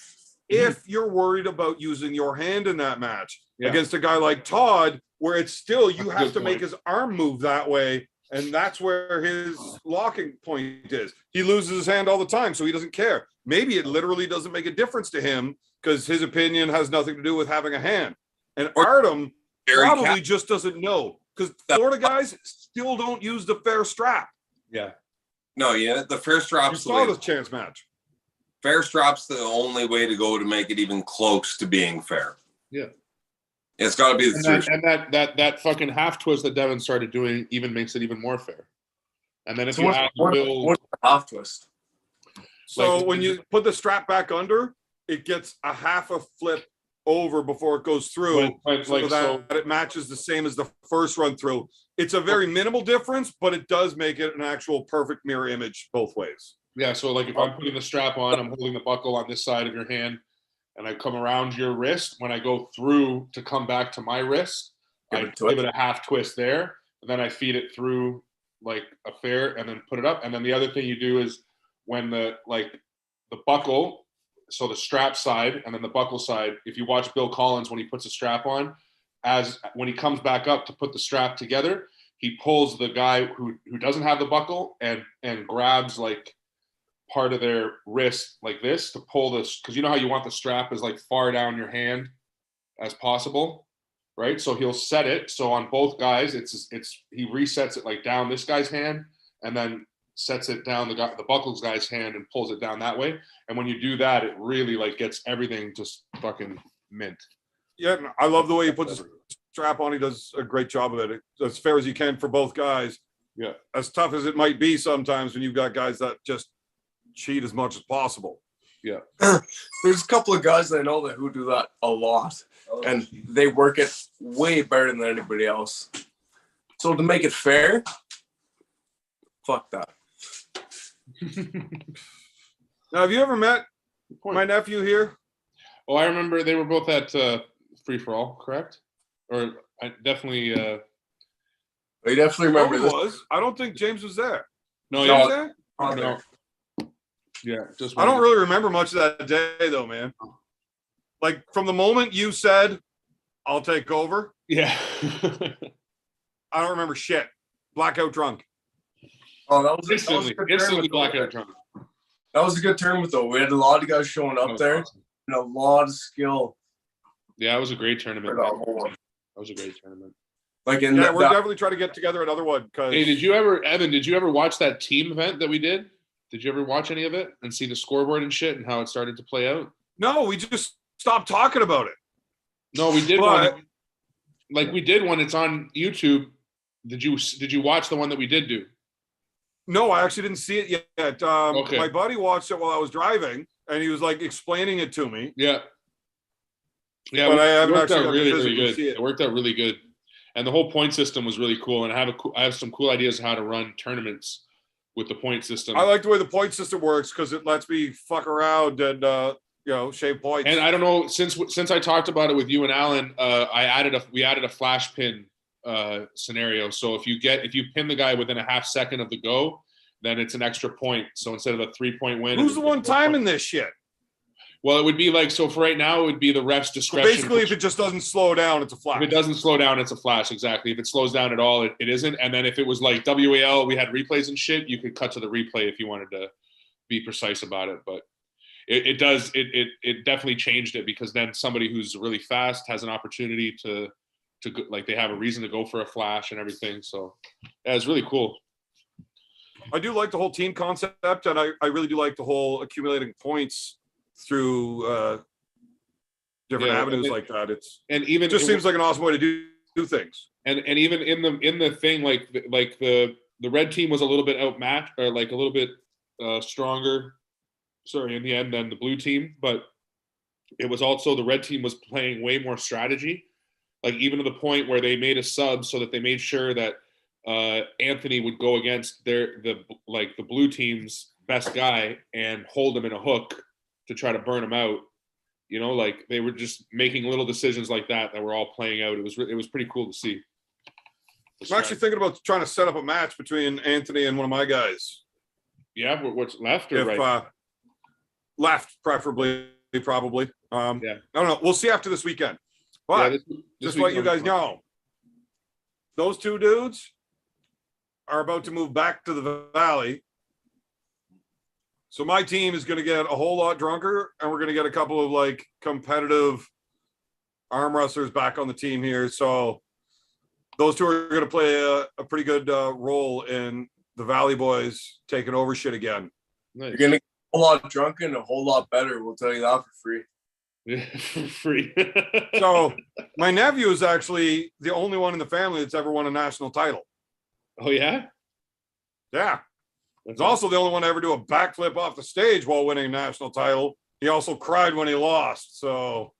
If you're worried about using your hand in that match against a guy like Todd, where it's still you have to make his arm move that way, and that's where his locking point is. He loses his hand all the time, so he doesn't care. Maybe it literally doesn't make a difference to him because his opinion has nothing to do with having a hand. And Artem probably just doesn't know because Florida guys still don't use the fair strap. Yeah. No, the fair strap's you saw this chance match. Fair strap's the only way to go to make it even close to being fair. Yeah. It's got to be the truth. And that fucking half twist that Devin started doing even makes it even more fair. And then if you add what's the half twist? So when you put the strap back under, it gets a half a flip over before it goes through, so it matches the same as the first run through. It's a very minimal difference, but it does make it an actual perfect mirror image both ways. Yeah, so like if I'm putting the strap on, I'm holding the buckle on this side of your hand, and I come around your wrist. When I go through to come back to my wrist, I give it a half twist there, and then I feed it through like a fair, and then put it up. And then the other thing you do is when the buckle, so the strap side and then the buckle side, if you watch Bill Collins when he puts a strap on, when he comes back up to put the strap together, he pulls the guy who doesn't have the buckle and grabs like part of their wrist like this to pull this, because you know how you want the strap as like far down your hand as possible, right? So he'll set it so on both guys he resets it like down this guy's hand and then sets it down the buckles guy's hand and pulls it down that way. And when you do that, it really like gets everything just fucking mint. Yeah, I love the way he puts the strap on. He does a great job of it. As fair as you can for both guys. Yeah. As tough as it might be sometimes when you've got guys that just cheat as much as possible. Yeah. There's a couple of guys I know who do that a lot, and they work it way better than anybody else. So to make it fair, fuck that. Now, have you ever met my nephew here? Oh, I remember they were both at Free For All, correct? Or I definitely. I definitely remember this. Was. I don't think James was there. No, James there? Oh, no. Yeah, just. I don't really remember much of that day, though, man. Like from the moment you said, "I'll take over." Yeah. I don't remember shit. Blackout drunk. Oh, that was instantly blackout drunk. That was a good tournament, though. We had a lot of guys showing up there, awesome. And a lot of skill. Yeah, it was a great tournament. That was a great tournament. Like we're definitely trying to get together another one. Hey, Evan, did you ever watch that team event that we did? Did you ever watch any of it and see the scoreboard and shit and how it started to play out? No, we just stopped talking about it. No, we did one. Like we did one. It's on YouTube. Did you watch the one that we did do? No, I actually didn't see it yet. Okay. My buddy watched it while I was driving, and he was like explaining it to me. Yeah. Yeah, but I haven't worked actually out really good. It worked out really good, and the whole point system was really cool. And I have some cool ideas how to run tournaments with the point system. I like the way the point system works because it lets me fuck around and shave points. And I don't know, since I talked about it with you and Alan, we added a flash pin scenario. So if you pin the guy within a half second of the go, then it's an extra point. So instead of a 3-point win, who's the one timing this shit? Well, it would be like, so for right now, it would be the ref's discretion. Basically, if it just doesn't slow down, it's a flash. If it doesn't slow down, it's a flash. Exactly. If it slows down at all, it isn't. And then if it was like WAL, we had replays and shit, you could cut to the replay if you wanted to be precise about it. But it definitely changed it, because then somebody who's really fast has an opportunity to like, they have a reason to go for a flash and everything. So yeah, it's really cool. I do like the whole team concept, and I really do like the whole accumulating points through different avenues like that. It just seems like an awesome way to do things. And even in the thing, like the red team was a little bit outmatched, or like a little bit stronger, in the end, than the blue team. But it was also, the red team was playing way more strategy, like even to the point where they made a sub so that they made sure that Anthony would go against the blue team's best guy and hold him in a hook to try to burn him out. You know, like they were just making little decisions like that were all playing out. It was pretty cool to see. I'm actually thinking about trying to set up a match between Anthony and one of my guys. Yeah, what's left or right? Left, preferably, probably. Yeah. I don't know. We'll see after this weekend. But this just let you guys know, those two dudes are about to move back to the Valley. So my team is going to get a whole lot drunker, and we're going to get a couple of like competitive arm wrestlers back on the team here. So those two are going to play a pretty good role in the Valley boys taking over shit again. Nice. You're going to get a whole lot drunker and a whole lot better. We'll tell you that for free. For free. So my nephew is actually the only one in the family that's ever won a national title. Oh, yeah? Yeah. He's also the only one to ever do a backflip off the stage while winning a national title. He also cried when he lost. So,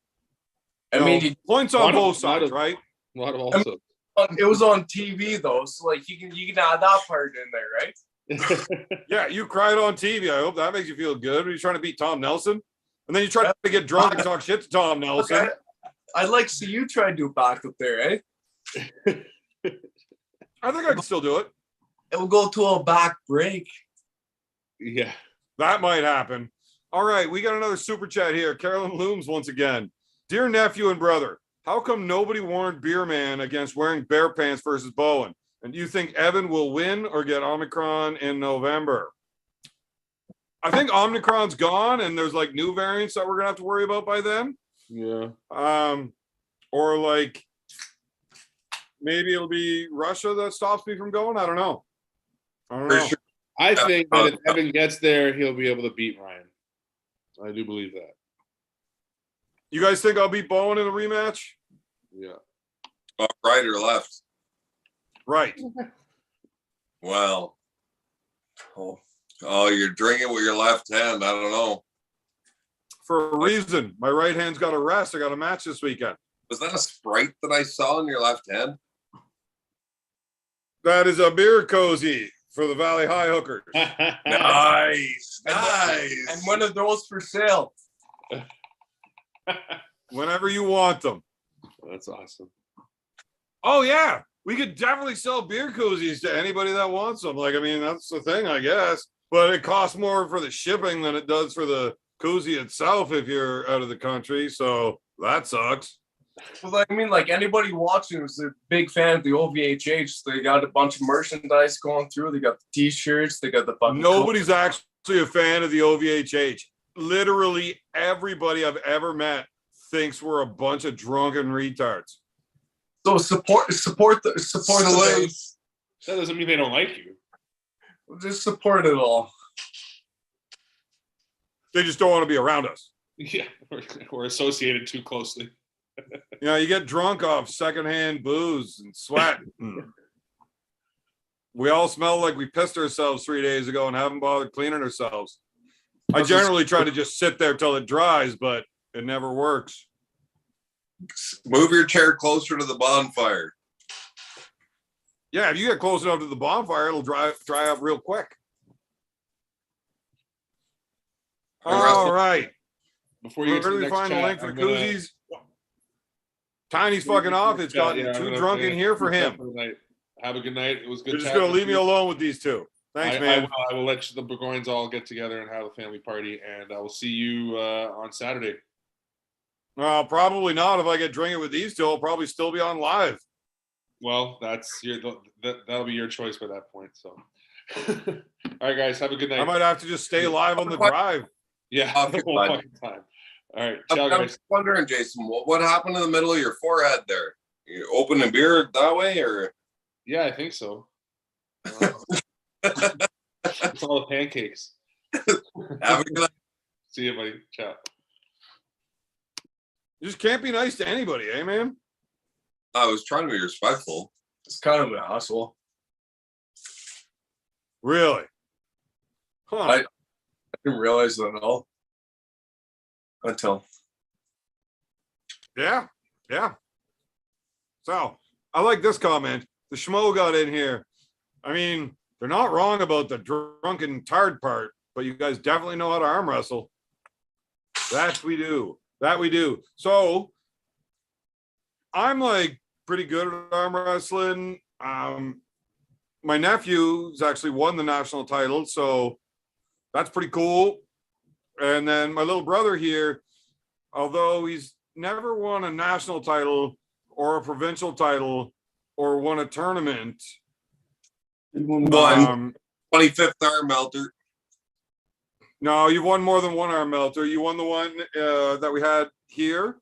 I mean, points on both sides, right? A lot of also. It was on TV though, so like you can add that part in there, right? Yeah, you cried on TV. I hope that makes you feel good. Are you trying to beat Tom Nelson? And then you try to get drunk and talk shit to Tom Nelson. Okay. I'd like to see you try to do a backflip there, eh? I think I can still do it. It will go to a back break. Yeah. That might happen. All right, we got another super chat here. Carolyn Looms once again. Dear nephew and brother, how come nobody warned Beer Man against wearing bear pants versus Bowen? And do you think Evan will win or get Omicron in November? I think Omicron's gone, and there's like new variants that we're gonna have to worry about by then. Yeah. Or like maybe it'll be Russia that stops me from going. I don't know. Sure. I think that if Evan gets there, he'll be able to beat Ryan. I do believe that. You guys think I'll beat Bowen in a rematch? Yeah. Right or left? Right. Well. Oh, you're drinking with your left hand. I don't know. For a reason. My right hand's got a rest. I got a match this weekend. Was that a Sprite that I saw in your left hand? That is a beer cozy for the Valley High hookers. Nice. Nice. And one of those for sale. Whenever you want them. That's awesome. Oh, yeah. We could definitely sell beer koozies to anybody that wants them. Like, I mean, that's the thing, I guess. But it costs more for the shipping than it does for the koozie itself if you're out of the country. So that sucks. Well, I mean, like anybody watching who's a big fan of the OVHH, they got a bunch of merchandise going through. They got the T-shirts. They got the fucking. Nobody's actually a fan of the OVHH. Literally everybody I've ever met thinks we're a bunch of drunken retards. So support the base. That doesn't mean they don't like you. Just support it all. They just don't want to be around us. Yeah, we're associated too closely. You know, you get drunk off secondhand booze and sweat. We all smell like we pissed ourselves 3 days ago and haven't bothered cleaning ourselves. I generally try to just sit there till it dries, but it never works. Move your chair closer to the bonfire. Yeah, if you get close enough to the bonfire, it'll dry up real quick. All right. Before you where do we find the link for the koozies? Tiny's fucking off. It's gotten too drunk in here for him. Have a good night. It was good. You're just going to leave me alone with these two. Thanks, man. I will let the Burgoynes all get together and have a family party, and I will see you on Saturday. Well, probably not. If I get drinking with these two, I'll probably still be on live. Well, that'll be your choice by that point. So, all right, guys, have a good night. I might have to just stay live on the drive. Yeah, the whole fucking time. All right, ciao, I'm guys. wondering, Jason, what happened in the middle of your forehead there? You opening beer that way, or? Yeah, I think so. It's all the pancakes. Have a good night. See you, buddy. Ciao. You just can't be nice to anybody, eh, man? I was trying to be respectful. It's kind of an asshole. Really? Huh. I didn't realize that at all until. Yeah. So I like this comment. The schmo got in here. I mean, they're not wrong about the drunken tired part, but you guys definitely know how to arm wrestle. That we do. So I'm like pretty good at arm wrestling. My nephew's actually won the national title, so that's pretty cool. And then my little brother here, although he's never won a national title or a provincial title or won a tournament. One 25th arm melter. No, you've won more than one arm melter. You won the one that we had here.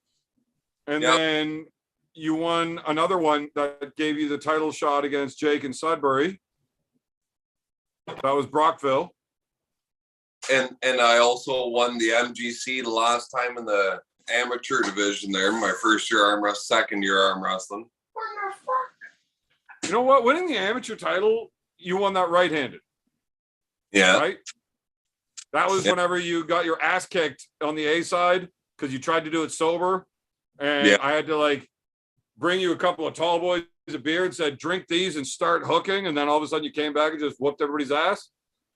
And then you won another one that gave you the title shot against Jake in Sudbury. That was Brockville. And I also won the MGC the last time in the amateur division there. My first year arm wrestling, second year arm wrestling. You know what? Winning the amateur title, you won that right-handed. Yeah. Right? That was whenever you got your ass kicked on the A side because you tried to do it sober. And I had to like bring you a couple of tall boys a beer and said, drink these and start hooking. And then all of a sudden you came back and just whooped everybody's ass.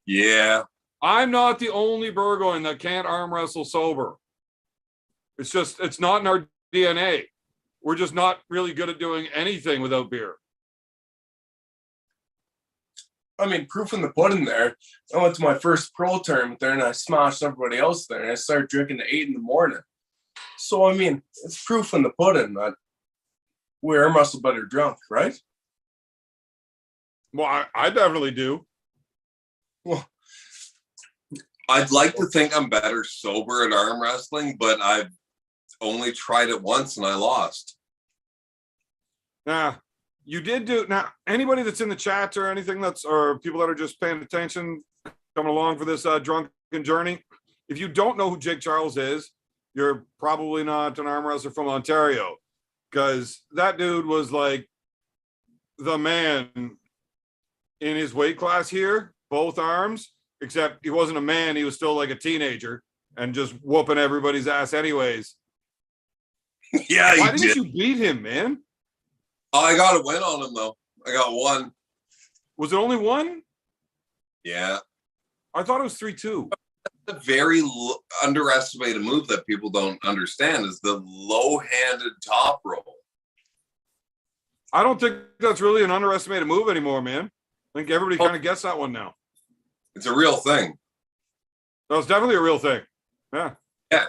Yeah. I'm not the only Burgoyne that can't arm wrestle sober. It's not in our DNA. We're just not really good at doing anything without beer. I mean, proof in the pudding there. I went to my first pro tournament there and I smashed everybody else there and I started drinking at 8 a.m. So, I mean, it's proof in the pudding that we arm wrestle better drunk, right? Well, I definitely do. Well, I'd like to think I'm better sober at arm wrestling, but I've only tried it once and I lost. Nah. You did do now. Anybody that's in the chat or anything or people that are just paying attention, coming along for this drunken journey. If you don't know who Jake Charles is, you're probably not an arm wrestler from Ontario, because that dude was like the man in his weight class here, both arms. Except he wasn't a man; he was still like a teenager and just whooping everybody's ass, anyways. Yeah, why didn't you beat him, man? I got a win on him, though. I got one. Was it only one? Yeah. I thought it was 3-2. A very underestimated move that people don't understand is the low-handed top roll. I don't think that's really an underestimated move anymore, man. I think everybody kind of gets that one now. It's a real thing. No, it's definitely a real thing. Yeah. Yeah.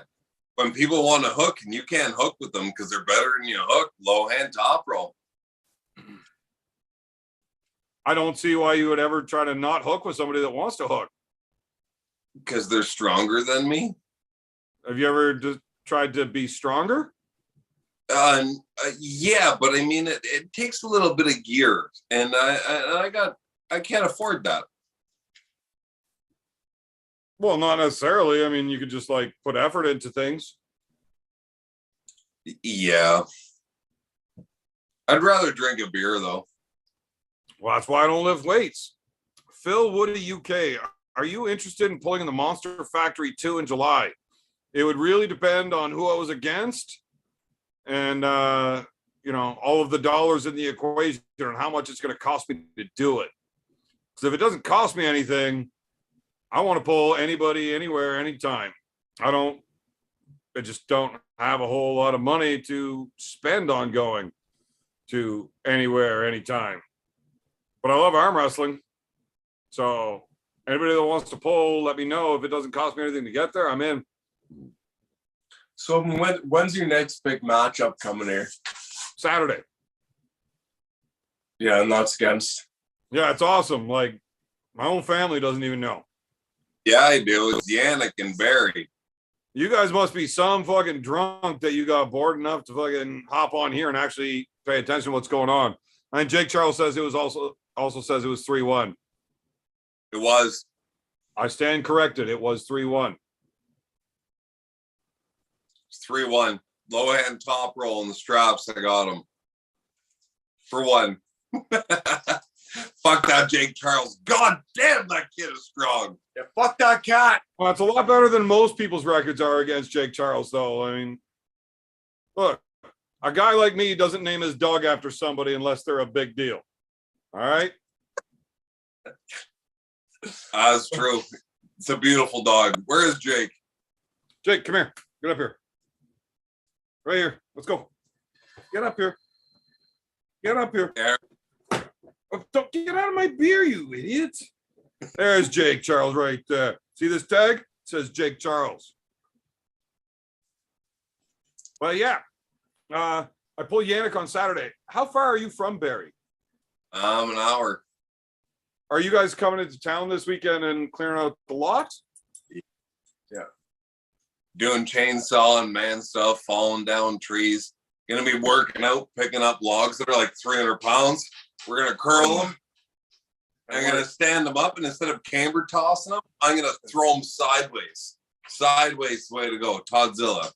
When people want to hook and you can't hook with them because they're better than you hook, low hand top roll. I don't see why you would ever try to not hook with somebody that wants to hook. Because they're stronger than me. Have you ever just tried to be stronger? Yeah, but I mean, it takes a little bit of gear, and I can't afford that. Well, not necessarily. I mean, you could just like put effort into things. Yeah. I'd rather drink a beer, though. Well, that's why I don't lift weights. Phil Woody, UK. Are you interested in pulling in the Monster Factory 2 in July? It would really depend on who I was against and, all of the dollars in the equation and how much it's going to cost me to do it. Because if it doesn't cost me anything, I want to pull anybody, anywhere, anytime. I just don't have a whole lot of money to spend on going to anywhere, anytime. But I love arm wrestling. So anybody that wants to pull, let me know. If it doesn't cost me anything to get there, I'm in. So when's your next big matchup coming here? Saturday. Yeah, and that's against. Yeah, it's awesome. Like, my own family doesn't even know. Yeah, I do. It's Yannick and Barry. You guys must be some fucking drunk that you got bored enough to fucking hop on here and actually pay attention to what's going on. And Jake Charles says it was also says it was 3-1. It was. I stand corrected. It was 3-1. It's 3-1. Low hand top roll in the straps. I got him. For one. Fuck that Jake Charles. God damn, that kid is strong. Yeah, fuck that cat. Well, it's a lot better than most people's records are against Jake Charles, though. I mean, look, a guy like me doesn't name his dog after somebody unless they're a big deal. All right? That's true. It's a beautiful dog. Where is Jake? Jake, come here. Get up here. Right here. Let's go. Get up here. Get up here. There. Oh, don't get out of my beer, you idiot. There's Jake Charles right there. See this tag? It says Jake Charles. Well, yeah. I pull Yannick on Saturday. How far are you from Barrie? An hour. Are you guys coming into town this weekend and clearing out the lot? Yeah. Doing chainsaw and man stuff, falling down trees. Gonna be working out, picking up logs that are like 300 pounds. We're gonna curl them. I'm gonna stand them up, and instead of camber tossing them, I'm gonna throw them sideways. Sideways, way to go, Toddzilla.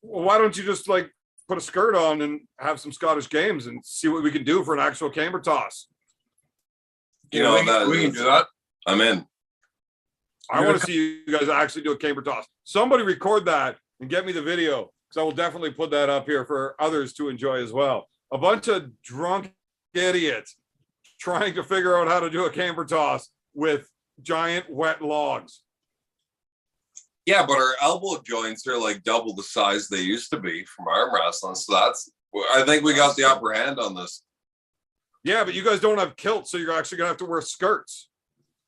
Well, why don't you just like put a skirt on and have some Scottish games and see what we can do for an actual camber toss? You know, we can do that. I'm in. I want to see you guys actually do a camber toss. Somebody record that and get me the video, because I will definitely put that up here for others to enjoy as well. A bunch of drunk idiots trying to figure out how to do a camber toss with giant wet logs. Yeah, but our elbow joints are like double the size they used to be from arm wrestling. So I think we got the upper hand on this. Yeah, but you guys don't have kilts, so you're actually gonna have to wear skirts.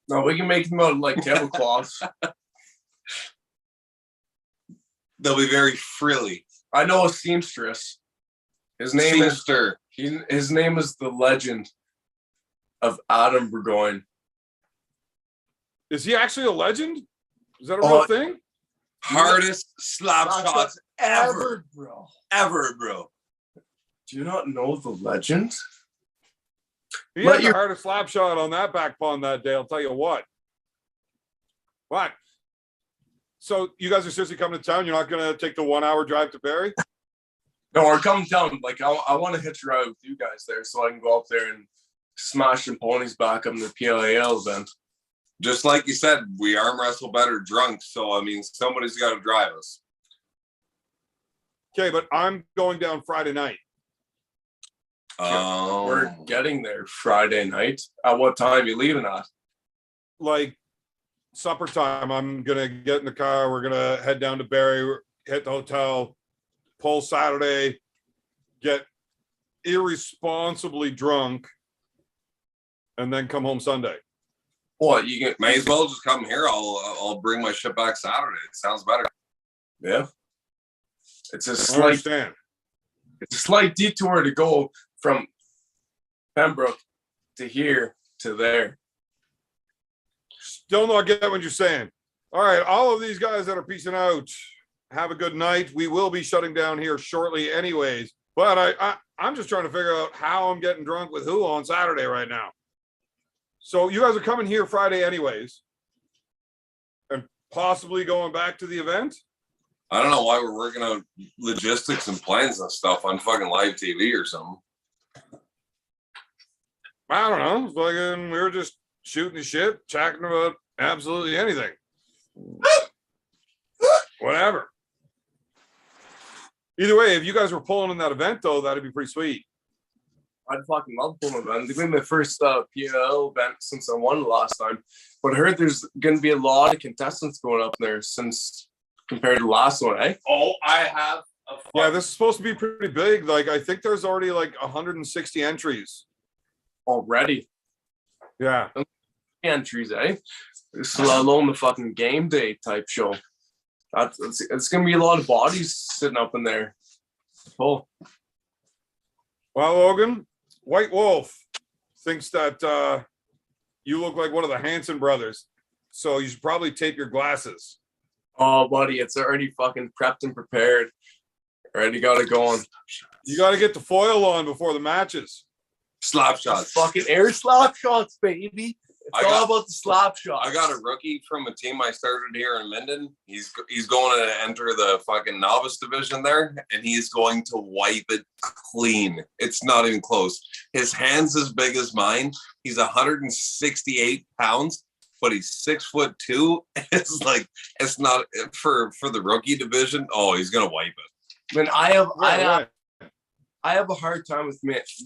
No, we can make them out of like tablecloths. They'll be very frilly. I know a seamstress. His name Seamster. His name is the legend of Adam Burgoyne. Is he actually a legend? Is that a real thing? Hardest slap shots ever, bro. Ever, bro. Do you not know the legend? He had the hardest slap shot on that back pond that day, I'll tell you what. What? So you guys are seriously coming to town? You're not going to take the 1 hour drive to Barrie? No, we're coming down. Like, I want to hitch a ride with you guys there so I can go up there and smash some ponies back up in the PLAL event. Just like you said, we arm wrestle better drunk. So, I mean, somebody's got to drive us. Okay, but I'm going down Friday night. We're getting there Friday night. At what time are you leaving at? Like supper time. I'm gonna get in the car. We're gonna head down to Barrie, hit the hotel, pull Saturday, get irresponsibly drunk, and then come home Sunday. What you get? May as well just come here. I'll bring my shit back Saturday. It sounds better. Yeah. It's a It's a slight detour to go from Pembroke to here to there. Still not get what you're saying. All right, all of these guys that are peacing out, have a good night. We will be shutting down here shortly anyways, but I'm just trying to figure out how I'm getting drunk with who on Saturday right now. So you guys are coming here Friday anyways and possibly going back to the event? I don't know why we're working out logistics and plans and stuff on fucking live TV or something. I don't know. Fucking, we were just shooting the shit, chatting about absolutely anything. Whatever. Either way, if you guys were pulling in that event, though, that'd be pretty sweet. I'd fucking love pulling an event. It's been my first PL event since I won the last time. But I heard there's going to be a lot of contestants going up there since compared to the last one, eh? Oh, I have a Yeah, this is supposed to be pretty big. Like, I think there's already like 160 entries. Already. Yeah. entries, eh? Let alone the fucking game day type show. It's gonna be a lot of bodies sitting up in there. Oh, Well, Logan, White Wolf thinks that you look like one of the Hanson brothers, so you should probably tape your glasses. oh, buddy, it's already fucking prepped and prepared. Already got it going. You got to get the foil on before the matches. Slap shots. Fucking air slap shots, baby. It's all about the slap shots. I got a rookie from a team I started here in Minden. He's going to enter the fucking novice division there, and he's going to wipe it clean. It's not even close. His hand's as big as mine. He's 168 pounds, but he's 6'2". It's like, it's not for the rookie division. Oh, he's gonna wipe it. Man, I have a hard time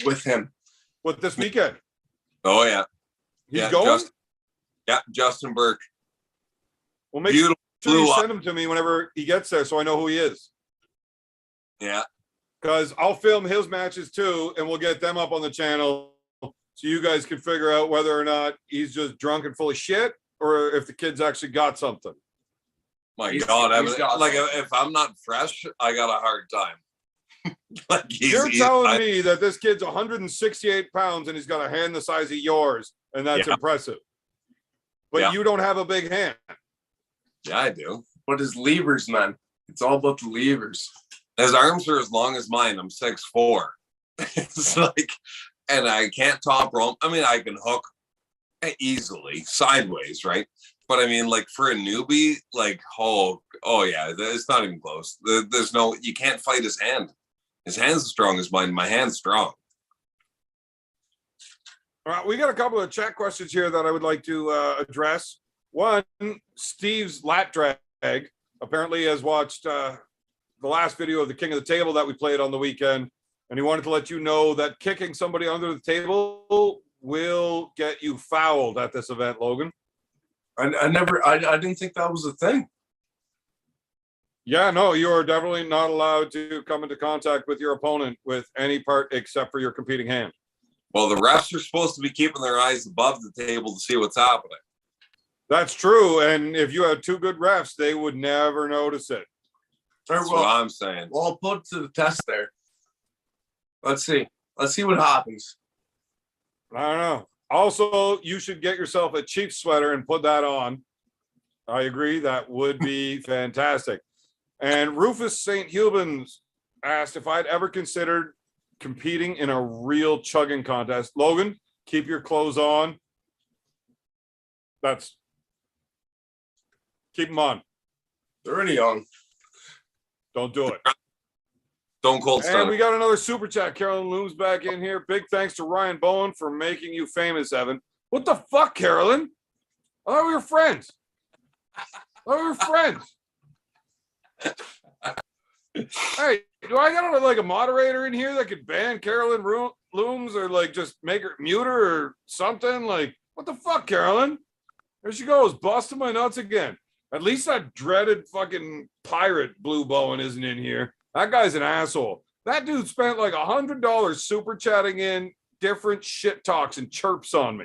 with him. What, this weekend? Oh yeah. He's Yeah, going? Justin Burke. Well, make Beautiful. sure you Blue send him to me whenever he gets there so I know who he is. Yeah. Because I'll film his matches too, and we'll get them up on the channel so you guys can figure out whether or not he's just drunk and full of shit or if the kid's actually got something. My He's God, got like something. if I'm not fresh, I got a hard time. Like You're telling me that this kid's 168 pounds and he's got a hand the size of yours, and that's impressive. But you don't have a big hand. Yeah, I do. But his levers, man. It's all about the levers. His arms are as long as mine. I'm 6'4". It's like, and I can't top rope. I mean, I can hook easily sideways, right? But I mean, like for a newbie, like oh yeah, it's not even close. There's no, you can't fight his hand. His hand's as strong as mine. My hand's strong. All right, we got a couple of chat questions here that I would like to address. One, Steve's lat drag apparently has watched the last video of the King of the Table that we played on the weekend, and he wanted to let you know that kicking somebody under the table will get you fouled at this event, Logan. I didn't think that was a thing. Yeah, no, you are definitely not allowed to come into contact with your opponent with any part except for your competing hand. Well, the refs are supposed to be keeping their eyes above the table to see what's happening. That's true, and if you had two good refs, they would never notice it. That's what I'm saying. Well, I'll put it to the test there. Let's see. Let's see what happens. I don't know. Also, you should get yourself a Chiefs sweater and put that on. I agree. That would be fantastic. And Rufus St. Hubans asked if I'd ever considered competing in a real chugging contest. Logan, keep your clothes on. Keep them on. They're already on. Don't do it. Stone Cold And Stunner. we got another super chat. Carolyn Looms back in here. Big thanks to Ryan Bowen for making you famous, Evan. What the fuck, Carolyn? I thought we were friends. Hey, do I got like a moderator in here that could ban Carolyn Looms or like just make her mute her or something? Like, what the fuck, Carolyn? There she goes, busting my nuts again. At least that dreaded fucking pirate Blue Bowen isn't in here. That guy's an asshole. That dude spent like $100 super chatting in different shit talks and chirps on me.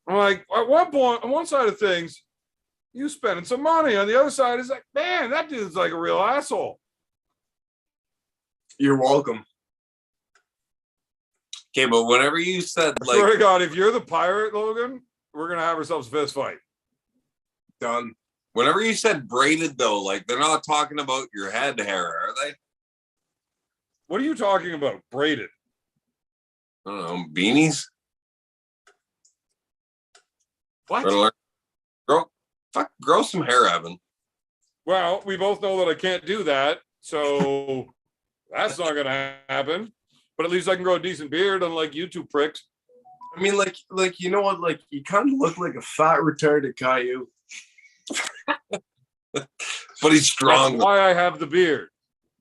I'm like, at one point, on one side of things, you spending some money. On the other side, it's like, man, that dude's like a real asshole. You're welcome. Okay, but whenever you said I like, swear to God, if you're the pirate, Logan, we're gonna have ourselves a fist fight. Done. whenever you said braided though, like they're not talking about your head hair, are they? What are you talking about? Braided? I don't know, beanies. What? Grow some hair, Evan. Well, we both know that I can't do that, so that's not gonna happen. But at least I can grow a decent beard, unlike you two pricks. I mean, like you know what? Like you kind of look like a fat retarded Caillou. But he's strong. That's why I have the beard.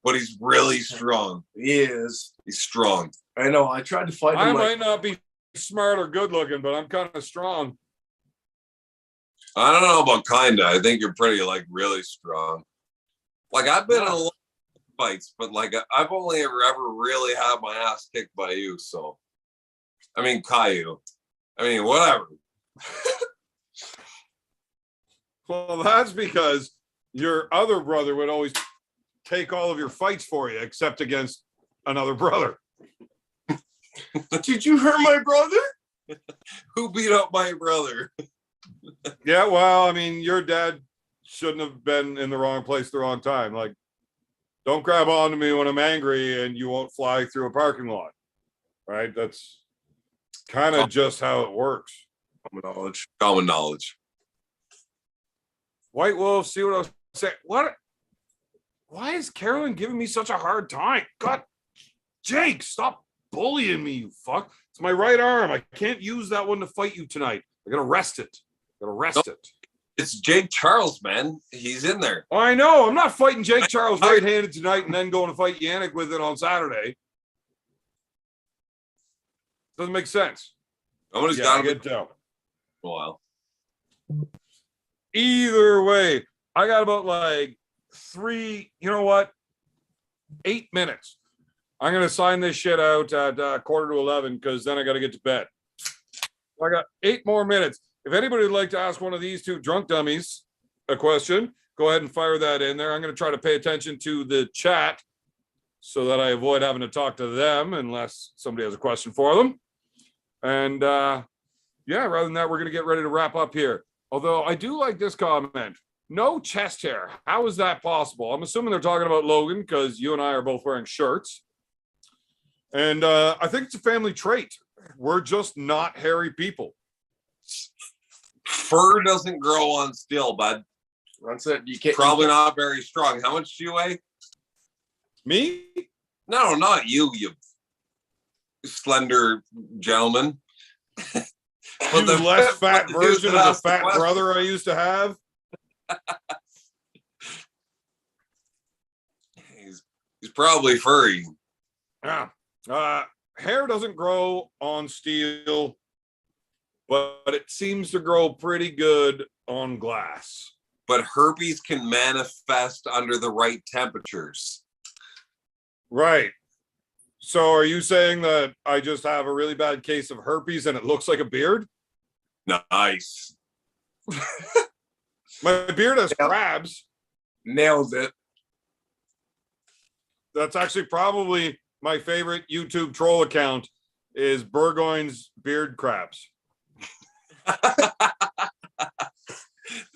But he's really strong. He is. He's strong. I know. I tried to fight him. I like, might not be smart or good looking, but I'm kind of strong. I don't know about kinda. I think you're pretty really strong. Like I've been in a lot of fights, but I've only ever really had my ass kicked by you. So I mean Caillou. I mean whatever. Well, that's because your other brother would always take all of your fights for you, except against another brother. Did you hurt my brother? Who beat up my brother? Yeah, well, I mean, your dad shouldn't have been in the wrong place at the wrong time. Like, don't grab onto me when I'm angry and you won't fly through a parking lot. Right? That's kind of just how it works. Common knowledge. White Wolf, see what I was saying? What? Why is Carolyn giving me such a hard time? God, Jake, stop bullying me, you fuck. It's my right arm. I can't use that one to fight you tonight. I gotta rest it. It. It's Jake Charles, man. He's in there. Oh, I know. I'm not fighting Jake Charles right-handed tonight and then going to fight Yannick with it on Saturday. Doesn't make sense. Somebody's got to get down. Wow. Either way, I got about like 8 minutes. I'm going to sign this shit out at 10:45 because then I got to get to bed. I got 8 more minutes. If anybody would like to ask one of these two drunk dummies a question, go ahead and fire that in there. I'm going to try to pay attention to the chat so that I avoid having to talk to them unless somebody has a question for them. And rather than that, we're going to get ready to wrap up here. Although I do like this comment. No chest hair. How is that possible? I'm assuming they're talking about Logan because you and I are both wearing shirts. And I think it's a family trait. We're just not hairy people. Fur doesn't grow on steel, bud. That's it. You can't. Probably not very strong. How much do you weigh? Me? No, not you, you slender gentleman. You less fat version of the fat brother I used to have. He's probably furry. Yeah. Hair doesn't grow on steel, but it seems to grow pretty good on glass. But herpes can manifest under the right temperatures. Right. So are you saying that I just have a really bad case of herpes and it looks like a beard? Nice. My beard has crabs. Nailed it. That's actually probably my favorite YouTube troll account is Burgoyne's beard crabs.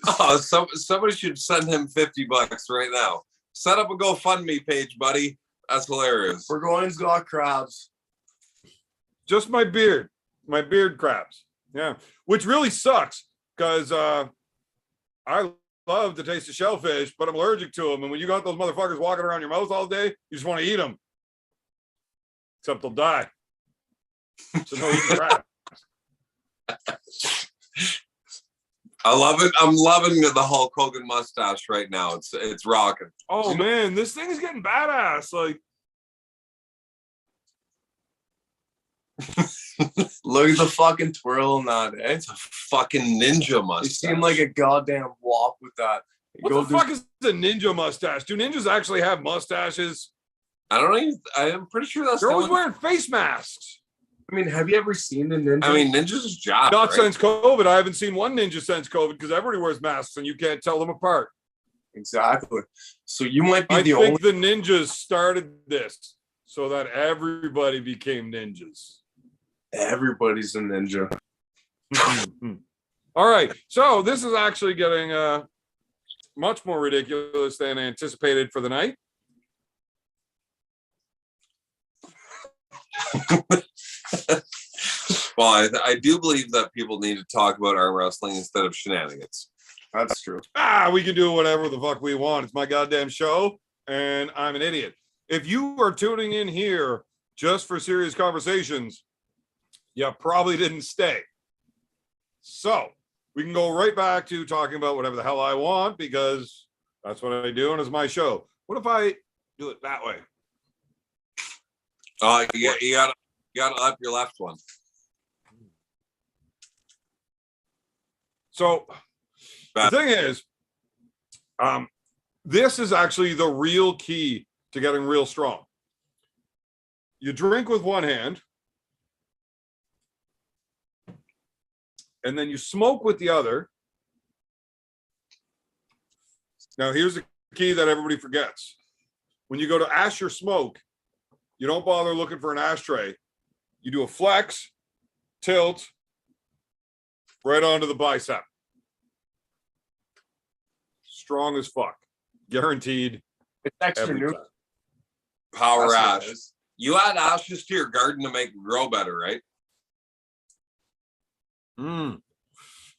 Oh, somebody should send him $50 right now. Set up a GoFundMe page, buddy. That's hilarious. Burgoyne's got crabs. Just my beard crabs. Yeah, which really sucks because I love the taste of shellfish, but I'm allergic to them. And when you got those motherfuckers walking around your mouth all day, you just want to eat them. Except they'll die. So no eating crabs. I love it. I'm loving the Hulk Hogan mustache right now. It's rocking. Oh man, this thing is getting badass. Like, look at the fucking twirl on that. Eh? It's a fucking ninja mustache. You seem like a goddamn wop with that. What the fuck is a ninja mustache? Do ninjas actually have mustaches? I'm pretty sure that's. They're always wearing face masks. I mean, have you ever seen the ninja? I mean, ninja's job. Not since COVID. I haven't seen one ninja since COVID because everybody wears masks and you can't tell them apart. Exactly. So you might be I the think only. the ninjas started this so that everybody became ninjas. Everybody's a ninja. All right. So this is actually getting much more ridiculous than anticipated for the night. Well, I do believe that people need to talk about arm wrestling instead of shenanigans. That's true. We can do whatever the fuck we want. It's my goddamn show, and I'm an idiot. If you are tuning in here just for serious conversations, you probably didn't stay. So we can go right back to talking about whatever the hell I want because that's what I do and it's my show. What if I do it that way? You gotta up your left one. So the thing is, this is actually the real key to getting real strong. You drink with one hand. and then you smoke with the other. Now, here's the key that everybody forgets. When you go to ash your smoke, you don't bother looking for an ashtray. You do a flex, tilt, right onto the bicep. Strong as fuck. Guaranteed. It's extra Every new. time. Power That's what ash. it is. You add ashes to your garden to make it grow better, right?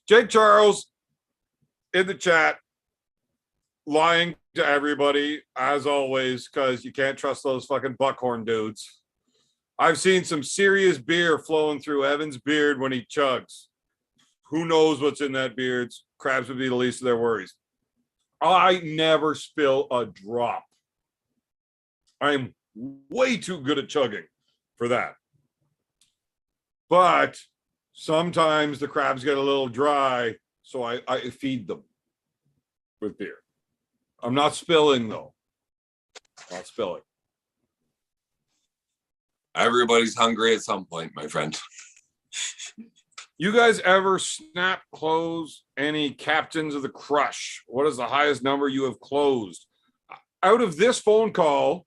Jake Charles in the chat, lying to everybody as always, because you can't trust those fucking buckhorn dudes. I've seen some serious beer flowing through Evan's beard when he chugs. Who knows what's in that beard? Crabs would be the least of their worries. I never spill a drop. I'm way too good at chugging for that. But sometimes the crabs get a little dry, so I feed them with beer. I'm not spilling, though. Not spilling. Everybody's hungry at some point, my friend. You guys ever snap close any captains of the crush? What is the highest number you have closed? Out of this phone call,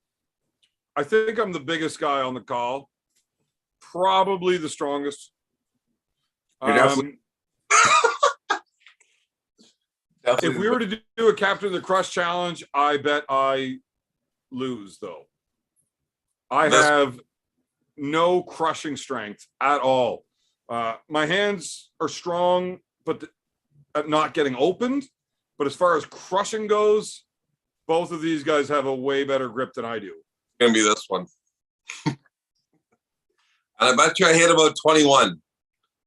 I think I'm the biggest guy on the call. Probably the strongest. You're definitely If we were to do a captain of the crush challenge, I bet I lose, though. I have no crushing strength at all. My hands are strong, but at not getting opened. But as far as crushing goes, both of these guys have a way better grip than I do. Gonna be this one. And I bet you I hit about 21,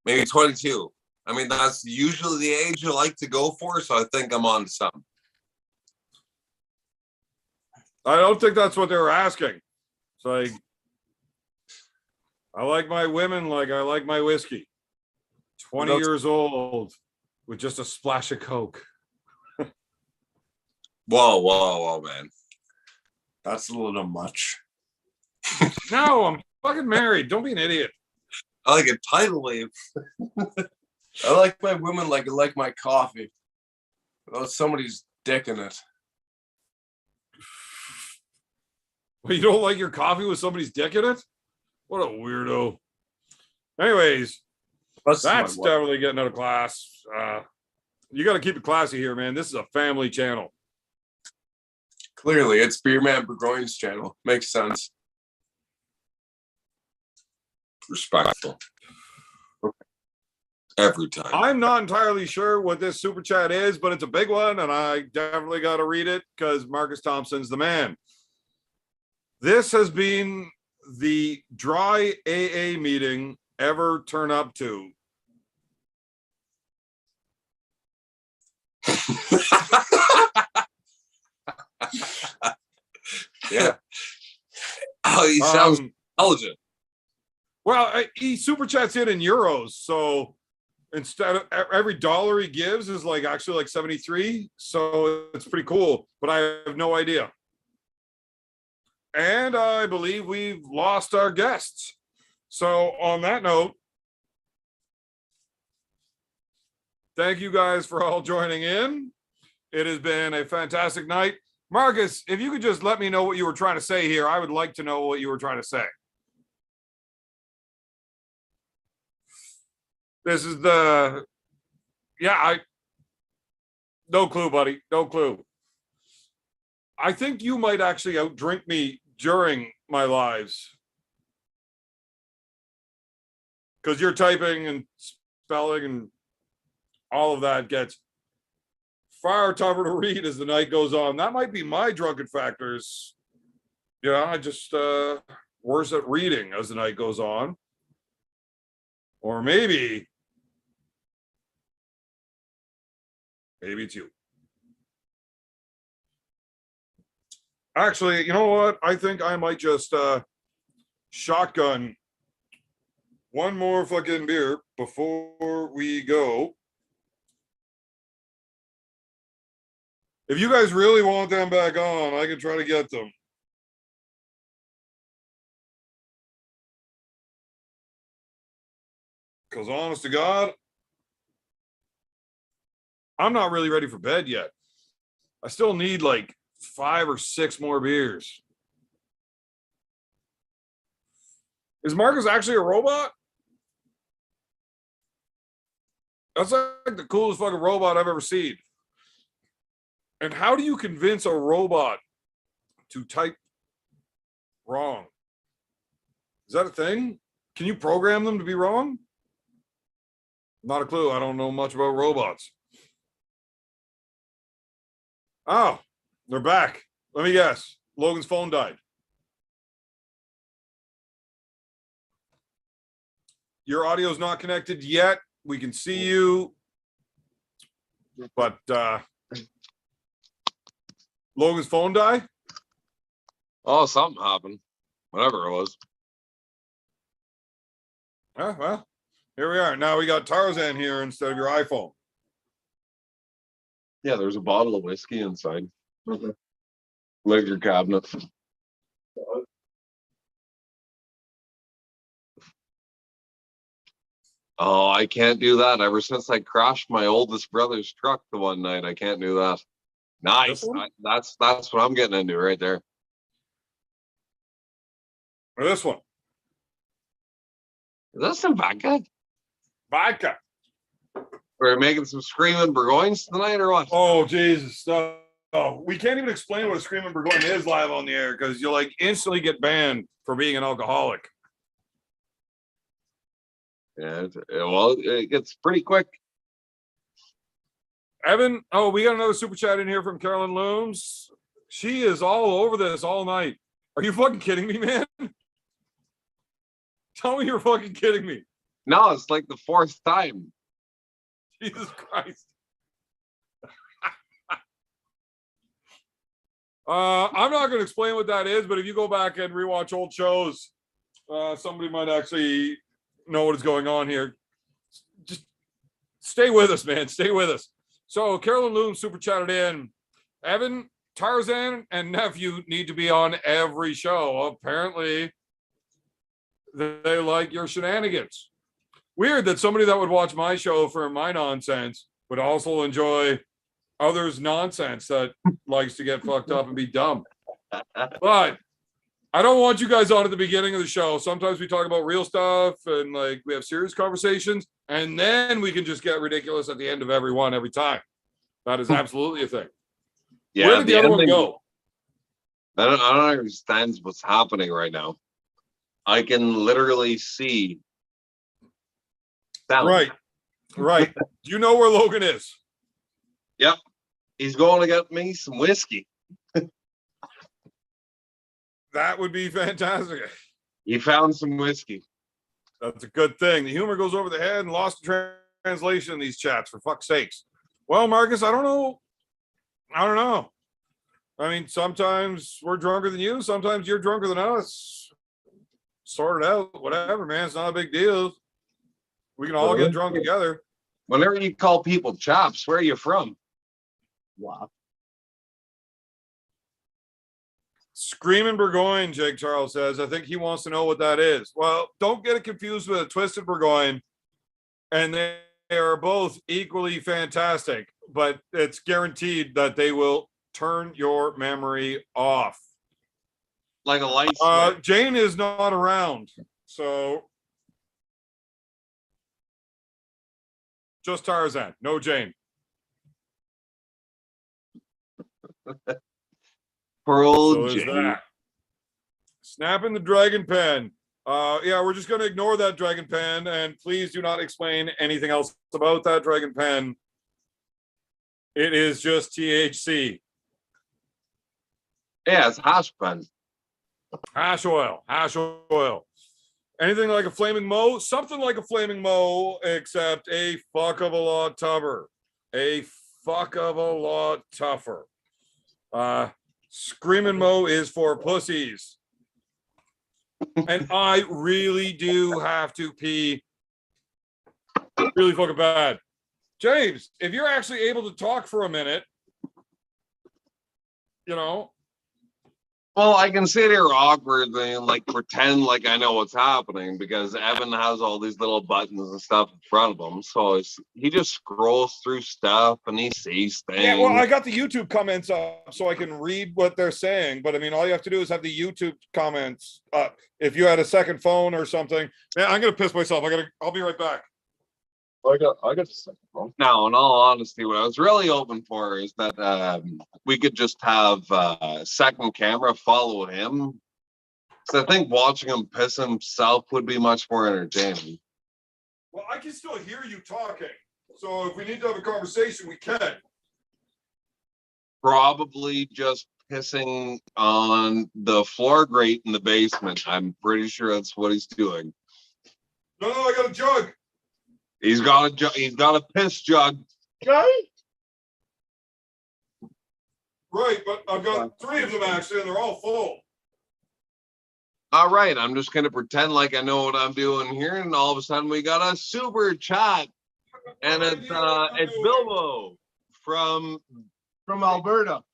maybe 22. I mean, that's usually the age you like to go for, so I think I'm on to something. I don't think that's what they were asking. It's like, I like my women like I like my whiskey. 20 years old with just a splash of Coke. Whoa, man. That's a little much. No, I'm fucking married. Don't be an idiot. I like a tidal wave. I like my women like I like my coffee. Without somebody's dick in it. Well, you don't like your coffee with somebody's dick in it? What a weirdo. Anyways, that's definitely getting out of class. You got to keep it classy here, man. This is a family channel. Clearly, it's Beerman Burgoyne's channel. Makes sense. Respectful. Every time. I'm not entirely sure what this super chat is, but it's a big one, and I definitely got to read it because Marcus Thompson's the man. This has been the dry AA meeting ever turn up to. Yeah. Oh, he sounds intelligent. Well, he super chats in euros, so instead of every dollar he gives is like actually like 73, so it's pretty cool, but I have no idea. And I believe we've lost our guests. So on that note, thank you guys for all joining in. It has been a fantastic night. Marcus, if you could just let me know what you were trying to say here, I would like to know what you were trying to say. This is the, no clue, buddy. No clue. I think you might actually outdrink me during my lives. Because you're typing and spelling and all of that gets far tougher to read as the night goes on. That might be my drunken factors. Yeah, I just worse at reading as the night goes on. Or maybe it's you. Actually, you know what? I think I might just shotgun one more fucking beer before we go. If you guys really want them back on, I can try to get them. Because honest to God, I'm not really ready for bed yet. I still need like 5 or 6 more beers. Is Marcus actually a robot? That's like the coolest fucking robot I've ever seen. And how do you convince a robot to type wrong? Is that a thing? Can you program them to be wrong? Not a clue. I don't know much about robots. Oh, they're back. Let me guess. Logan's phone died. Your audio's not connected yet. We can see you. But Logan's phone died? Oh, something happened. Whatever it was. Yeah, well, here we are. Now we got Tarzan here instead of your iPhone. Yeah, there's a bottle of whiskey inside. Liquor cabinet. Oh, I can't do that. Ever since I crashed my oldest brother's truck the one night, I can't do that. Nice. That's what I'm getting into right there. Or this one. Is that some vodka? Vodka. We're making some screaming Burgoynes tonight or what? Oh, Jesus. Oh, we can't even explain what a screaming Burgoyne is live on the air because you'll like instantly get banned for being an alcoholic. Yeah, well, it gets pretty quick. Evan, oh, we got another super chat in here from Carolyn Looms. She is all over this all night. Are you fucking kidding me, man? Tell me you're fucking kidding me. No, it's like the 4th time. Jesus Christ. I'm not going to explain what that is, but if you go back and rewatch old shows, somebody might actually know what is going on here. Just stay with us, man. Stay with us. So Carolyn Loom super chatted in. Evan, Tarzan, and nephew need to be on every show. Apparently, they like your shenanigans. Weird that somebody that would watch my show for my nonsense would also enjoy others' nonsense that likes to get fucked up and be dumb. But I don't want you guys on at the beginning of the show. Sometimes we talk about real stuff and like we have serious conversations, and then we can just get ridiculous at the end of every one every time. That is absolutely a thing. Yeah, Where did the other one go? I don't understand what's happening right now. I can literally see sound. Right. Do you know where Logan is? Yep. He's going to get me some whiskey. That would be fantastic. He found some whiskey. That's a good thing. The humor goes over the head and lost in translation in these chats, for fuck's sakes. Well, Marcus, I don't know. I mean, sometimes we're drunker than you. Sometimes you're drunker than us. Sort it out. Whatever, man. It's not a big deal. We can all get drunk together. Whenever you call people chaps, where are you from? Wow. Screaming Burgoyne, Jake Charles says. I think he wants to know what that is. Well, don't get it confused with a twisted Burgoyne. And they are both equally fantastic, but it's guaranteed that they will turn your memory off. Like a light switch. Jane is not around, so just Tarzan, no Jane. For old So Jane. that. Snapping the dragon pen. Yeah, we're just going to ignore that dragon pen, and please do not explain anything else about that dragon pen. It is just THC. Yeah, it's hash pen. Hash oil. Anything like a flaming Moe? Something like a flaming Moe, except a fuck of a lot tougher. Screaming Moe is for pussies. And I really do have to pee really fucking bad. James, if you're actually able to talk for a minute, you know. Well, I can sit here awkwardly and like pretend like I know what's happening because Evan has all these little buttons and stuff in front of him. So he just scrolls through stuff and he sees things. Yeah, well, I got the YouTube comments up so I can read what they're saying. But I mean, all you have to do is have the YouTube comments. If you had a second phone or something, man, I'm gonna piss myself. I'll be right back. I got the second phone. Now, in all honesty, what I was really hoping for is that we could just have second camera follow him. Because I think watching him piss himself would be much more entertaining. Well, I can still hear you talking. So if we need to have a conversation, we can. Probably just pissing on the floor grate in the basement. I'm pretty sure that's what he's doing. No, I got a jug. He's got a piss jug. Right? Right, but I've got 3 of them actually, and they're all full. All right, I'm just gonna pretend like I know what I'm doing here, and all of a sudden we got a super chat, and it's Bilbo from Alberta.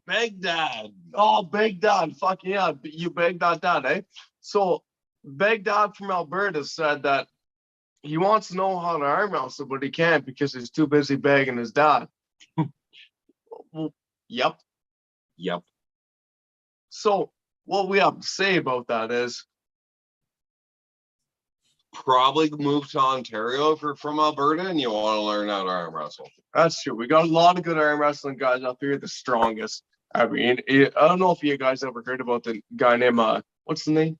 Baghdad. Oh, Baghdad. Fuck yeah. You Baghdad dad, eh? So Baghdad from Alberta said that he wants to know how to arm wrestle, but he can't because he's too busy begging his dad. Well, yep. So what we have to say about that is Probably moved to Ontario if you're from Alberta and you want to learn how to arm wrestle. that's true. We got a lot of good arm wrestling guys up here, the strongest. I mean, I don't know if you guys ever heard about the guy named what's the name?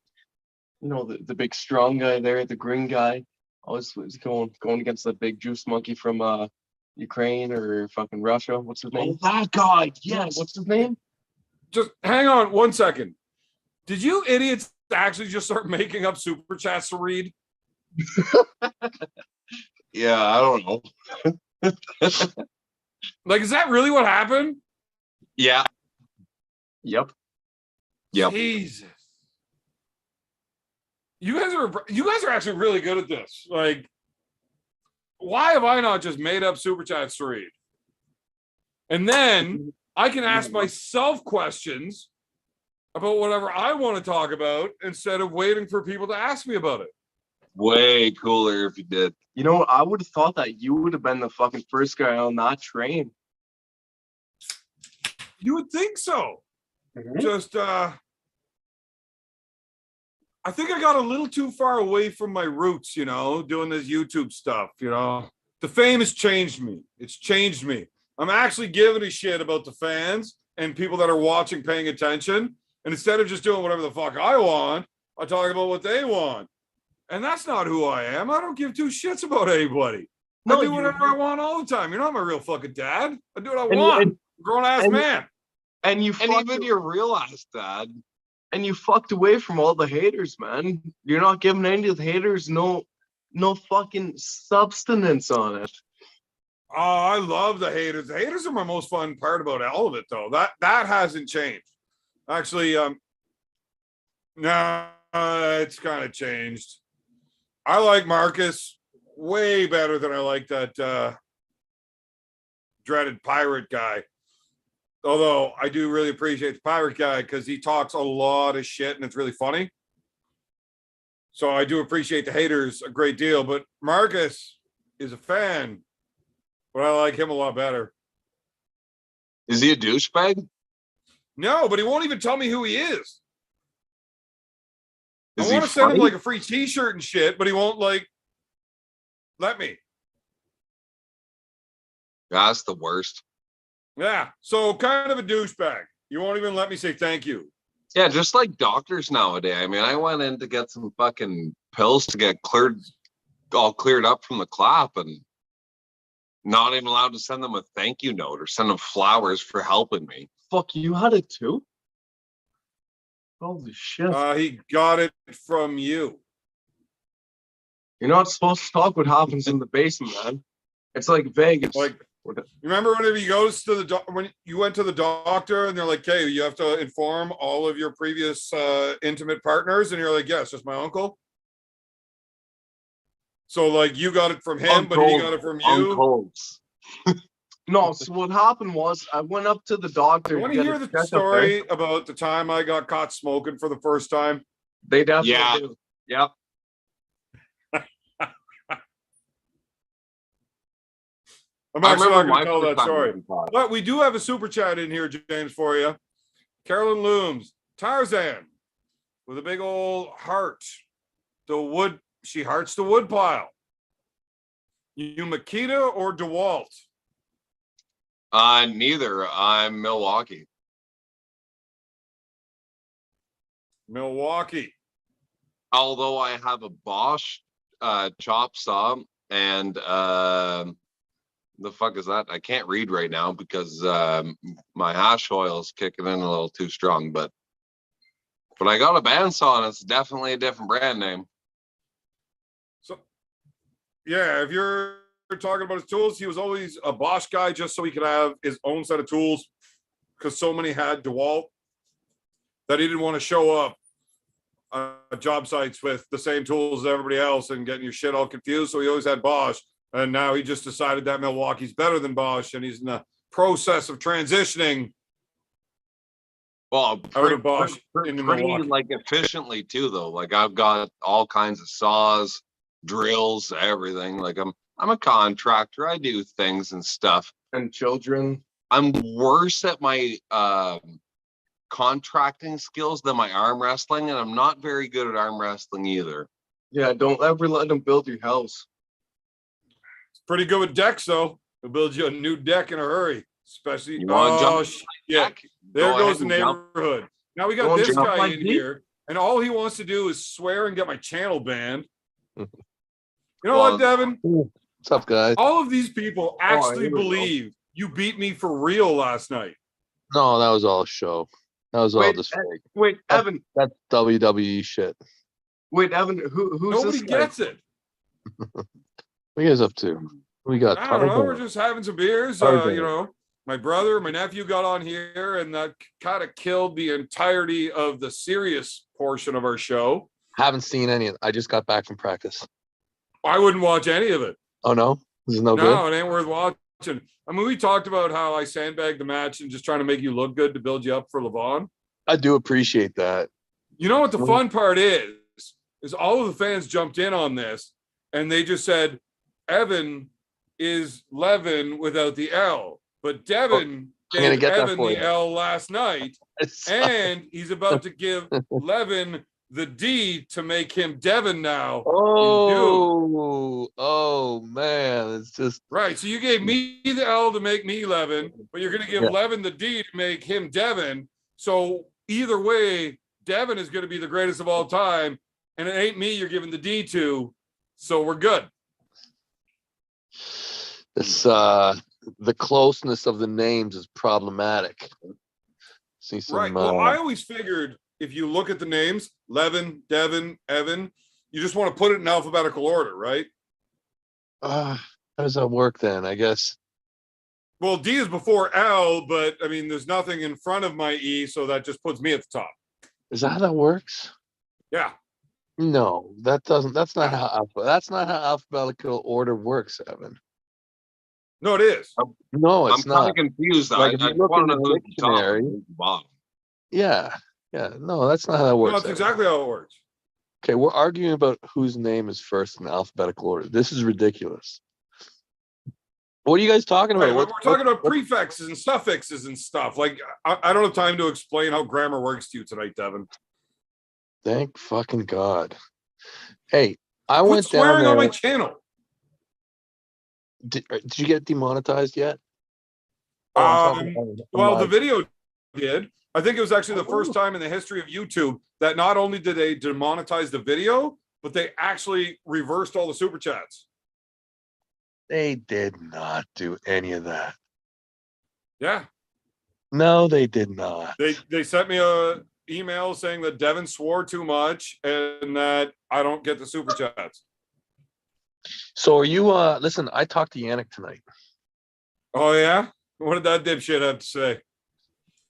You know, the big strong guy there, the green guy. Always was going against the big juice monkey from Ukraine or fucking Russia. What's his name? Oh, that guy. Yeah, Yes. what's his name? Just hang on 1 second. Did you idiots actually just start making up super chats to read? Yeah, I don't know. Like, is that really what happened? Yeah. Yep. Jesus. You guys are actually really good at this. Like, why have I not just made up super chats to read? And then I can ask myself questions about whatever I want to talk about instead of waiting for people to ask me about it. Way cooler if you did. You know, I would have thought that you would have been the fucking first guy on that train. You would think so. Just I think I got a little too far away from my roots, you know, doing this YouTube stuff, you know. The fame has changed me. It's changed me. I'm actually giving a shit about the fans and people that are watching, paying attention. And instead of just doing whatever the fuck I want, I talk about what they want. And that's not who I am. I don't give 2 shits about anybody. I do whatever I want all the time. You're not my real fucking dad. I do what I want. Grown ass man. And even your real ass dad. And you fucked away from all the haters, man. You're not giving any of the haters no fucking substance on it. Oh, I love the haters. The haters are my most fun part about all of it, though. That hasn't changed. Actually, no, it's kind of changed. I like Marcus way better than I like that dreaded pirate guy. Although I do really appreciate the pirate guy because he talks a lot of shit and it's really funny. So I do appreciate the haters a great deal. But Marcus is a fan, but I like him a lot better. Is he a douchebag? No, but he won't even tell me who he is. Is I want to send him like a free t-shirt and shit, but he won't like let me. That's the worst. Yeah, so kind of a douchebag. You won't even let me say thank you. Yeah, just like doctors nowadays. I mean, I went in to get some fucking pills to get all cleared up from the clap, and not even allowed to send them a thank you note or send them flowers for helping me. Fuck, you had it too? Holy shit. He got it from you. You're not supposed to talk what happens in the basement, man. It's like Vegas. Like, you remember whenever he goes to when you went to the doctor and they're like, "Hey, you have to inform all of your previous intimate partners," and you're like, "Yes, just my uncle." So like you got it from him, but he got it from you. Uncles. No, so what happened was I went up to the doctor. You want to hear the story about the time I got caught smoking for the first time? They definitely Yeah. do. Yep. I'm actually not going to tell first that time story. getting caught. But we do have a super chat in here, James, for you. Carolyn Looms, Tarzan, with a big old heart. She hearts the wood pile. You Makita or DeWalt? Neither. I'm Milwaukee. Milwaukee. Although I have a Bosch chop saw and the fuck is that? I can't read right now because my hash oil is kicking in a little too strong, but I got a bandsaw and it's definitely a different brand name. So yeah, if you're talking about his tools, he was always a Bosch guy just so he could have his own set of tools, because so many had DeWalt that he didn't want to show up job sites with the same tools as everybody else and getting your shit all confused. So he always had Bosch, and now he just decided that Milwaukee's better than Bosch, and he's in the process of transitioning Well, out of Bosch into pretty Milwaukee. like efficiently too, though. Like I've got all kinds of saws, drills, everything. Like I'm a contractor. I do things and stuff. And children. I'm worse at my contracting skills than my arm wrestling, and I'm not very good at arm wrestling either. Yeah, don't ever let them build your house. It's pretty good with decks, though. He'll build you a new deck in a hurry, especially. You want to jump? Yeah. There Go goes the ahead and jump. neighborhood. Now we got Don't this jump guy like in me. here, and all he wants to do is swear and get my channel banned. You know Well, what, Devin? What's up, guys? All of these people actually here we go. believe you beat me for real last night. No, that was all a show. That was all Wait, just fake. Wait, Evan. That's WWE shit. Wait, Evan. Who's Nobody this guy? gets it. What are you guys up to? We got I don't know. We're Tarzan. just having some beers. Tarzan. You know, my brother, my nephew got on here, and that kind of killed the entirety of the serious portion of our show. Haven't seen any of it. I just got back from practice. I wouldn't watch any of it. Oh no? This is no good? No, it ain't worth watching. I mean, we talked about how I sandbagged the match and just trying to make you look good to build you up for Levon. I do appreciate that. You know what the fun part is all of the fans jumped in on this and they just said, Evan is Levin without the L, but Devin gonna gave get that Evan for the you. L last night, It's, and he's about to give Levin the D to make him Devin now. oh man, it's just Right. So you gave me the L to make me Levin, but you're going to give Yeah. Levin the D to make him Devin. So either way, Devin is going to be the greatest of all time. And it ain't me you're giving the D to. So we're good. this the closeness of the names is problematic. See some Right. Well, I always figured if you look at the names, Levin, Devin, Evan, you just want to put it in alphabetical order, right? how does that work then? I guess Well, D is before L, but I mean, there's nothing in front of my E, so that just puts me at the top. is that how that works? Yeah. No, that doesn't. That's not how alphabetical order works, Evan. No, it is. No, I'm it's kind not. of confused. Like, if I you look want in to the know who's the top dictionary- and who's the bottom. Yeah, no, that's not how that No, works. that's Evan. exactly how it works. Okay, we're arguing about whose name is first in alphabetical order. This is ridiculous. What are you guys talking Right, about? we're talking about prefixes and suffixes and stuff. Like, I don't have time to explain how grammar works to you tonight, Devin. Thank fucking God. Hey, I Quit went down swearing on there. my channel. Did you get demonetized yet? I'm talking on Well, my- the video did. I think it was actually the first time in the history of YouTube that not only did they demonetize the video, but they actually reversed all the super chats. They did not do any of that. Yeah, No, they did not. they sent me a email saying that Devin swore too much and that I don't get the super chats. So are you listen, I talked to Yannick tonight. Oh yeah, what did that dipshit have to say?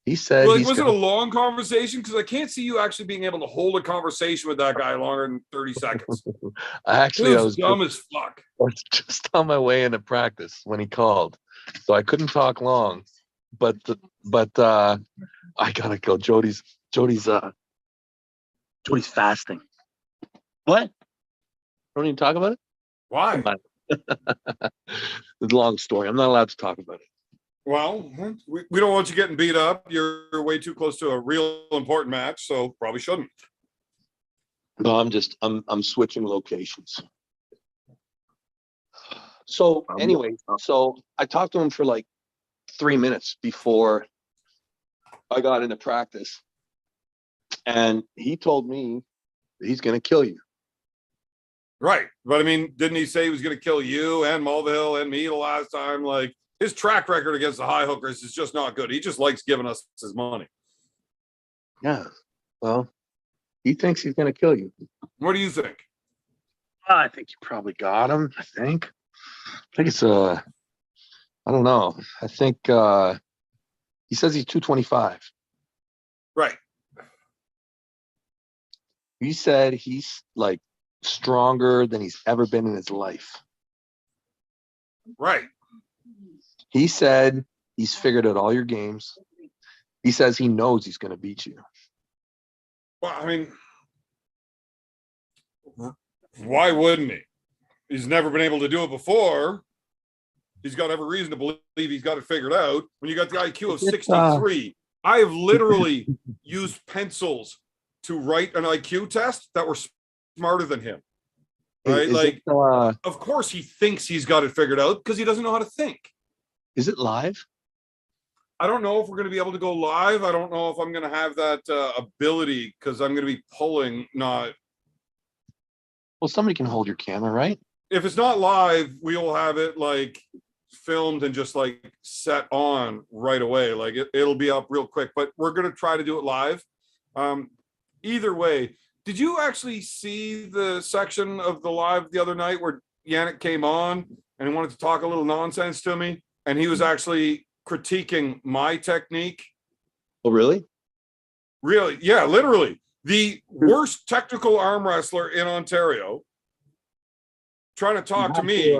He said Well, he's was it a gonna, long conversation? Because I can't see you actually being able to hold a conversation with that guy longer than 30 seconds. actually It I was was dumb as fuck. just on my way into practice when he called. so I couldn't talk long. But I gotta go. Jody's fasting. What? Don't even talk about it. Why? Come on. It's a long story. I'm not allowed to talk about it. Well, we don't want you getting beat up. You're way too close to a real important match, so probably shouldn't. No, I'm switching locations. So anyway, so I talked to him for like 3 minutes before I got into practice, and he told me that he's going to kill you. Right. But I mean, didn't he say he was going to kill you and Mulvihill and me the last time? Like, his track record against the high hookers is just not good. He just likes giving us his money. Yeah. Well, he thinks he's going to kill you. What do you think? I think you probably got him. I think it's I don't know. I think he says he's 225. Right. He said he's like stronger than he's ever been in his life. Right. He said he's figured out all your games. He says he knows he's going to beat you. Well, I mean, why wouldn't he? He's never been able to do it before. He's got every reason to believe he's got it figured out. When you got the IQ of 63, I have literally used pencils to write an IQ test that were smarter than him. Right? Like, of course he thinks he's got it figured out because he doesn't know how to think. Is it live? I don't know if we're going to be able to go live. I don't know if I'm going to have that ability because I'm going to be pulling, not. Well, somebody can hold your camera, right? If it's not live, we'll have it like filmed and just like set on right away. Like it'll be up real quick, but we're going to try to do it live. Either way, did you actually see the section of the live the other night where Yannick came on and he wanted to talk a little nonsense to me? And he was actually critiquing my technique. Oh, really? Really? Yeah, literally. The worst technical arm wrestler in Ontario trying to talk to me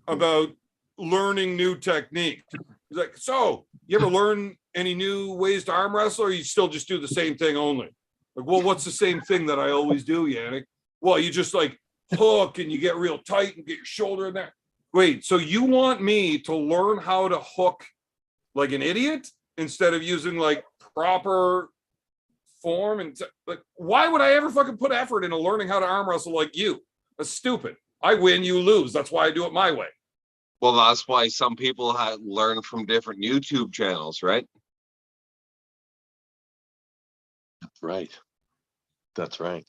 about learning new technique. He's like, so you ever learn any new ways to arm wrestle, or you still just do the same thing only? Like, well, what's the same thing that I always do, Yannick? Well, you just like hook and you get real tight and get your shoulder in there. Wait, so you want me to learn how to hook like an idiot instead of using like proper form? And like, why would I ever fucking put effort into learning how to arm wrestle like you? That's stupid. I win, you lose. That's why I do it my way. Well, that's why some people have learned from different YouTube channels, right? That's right. That's right.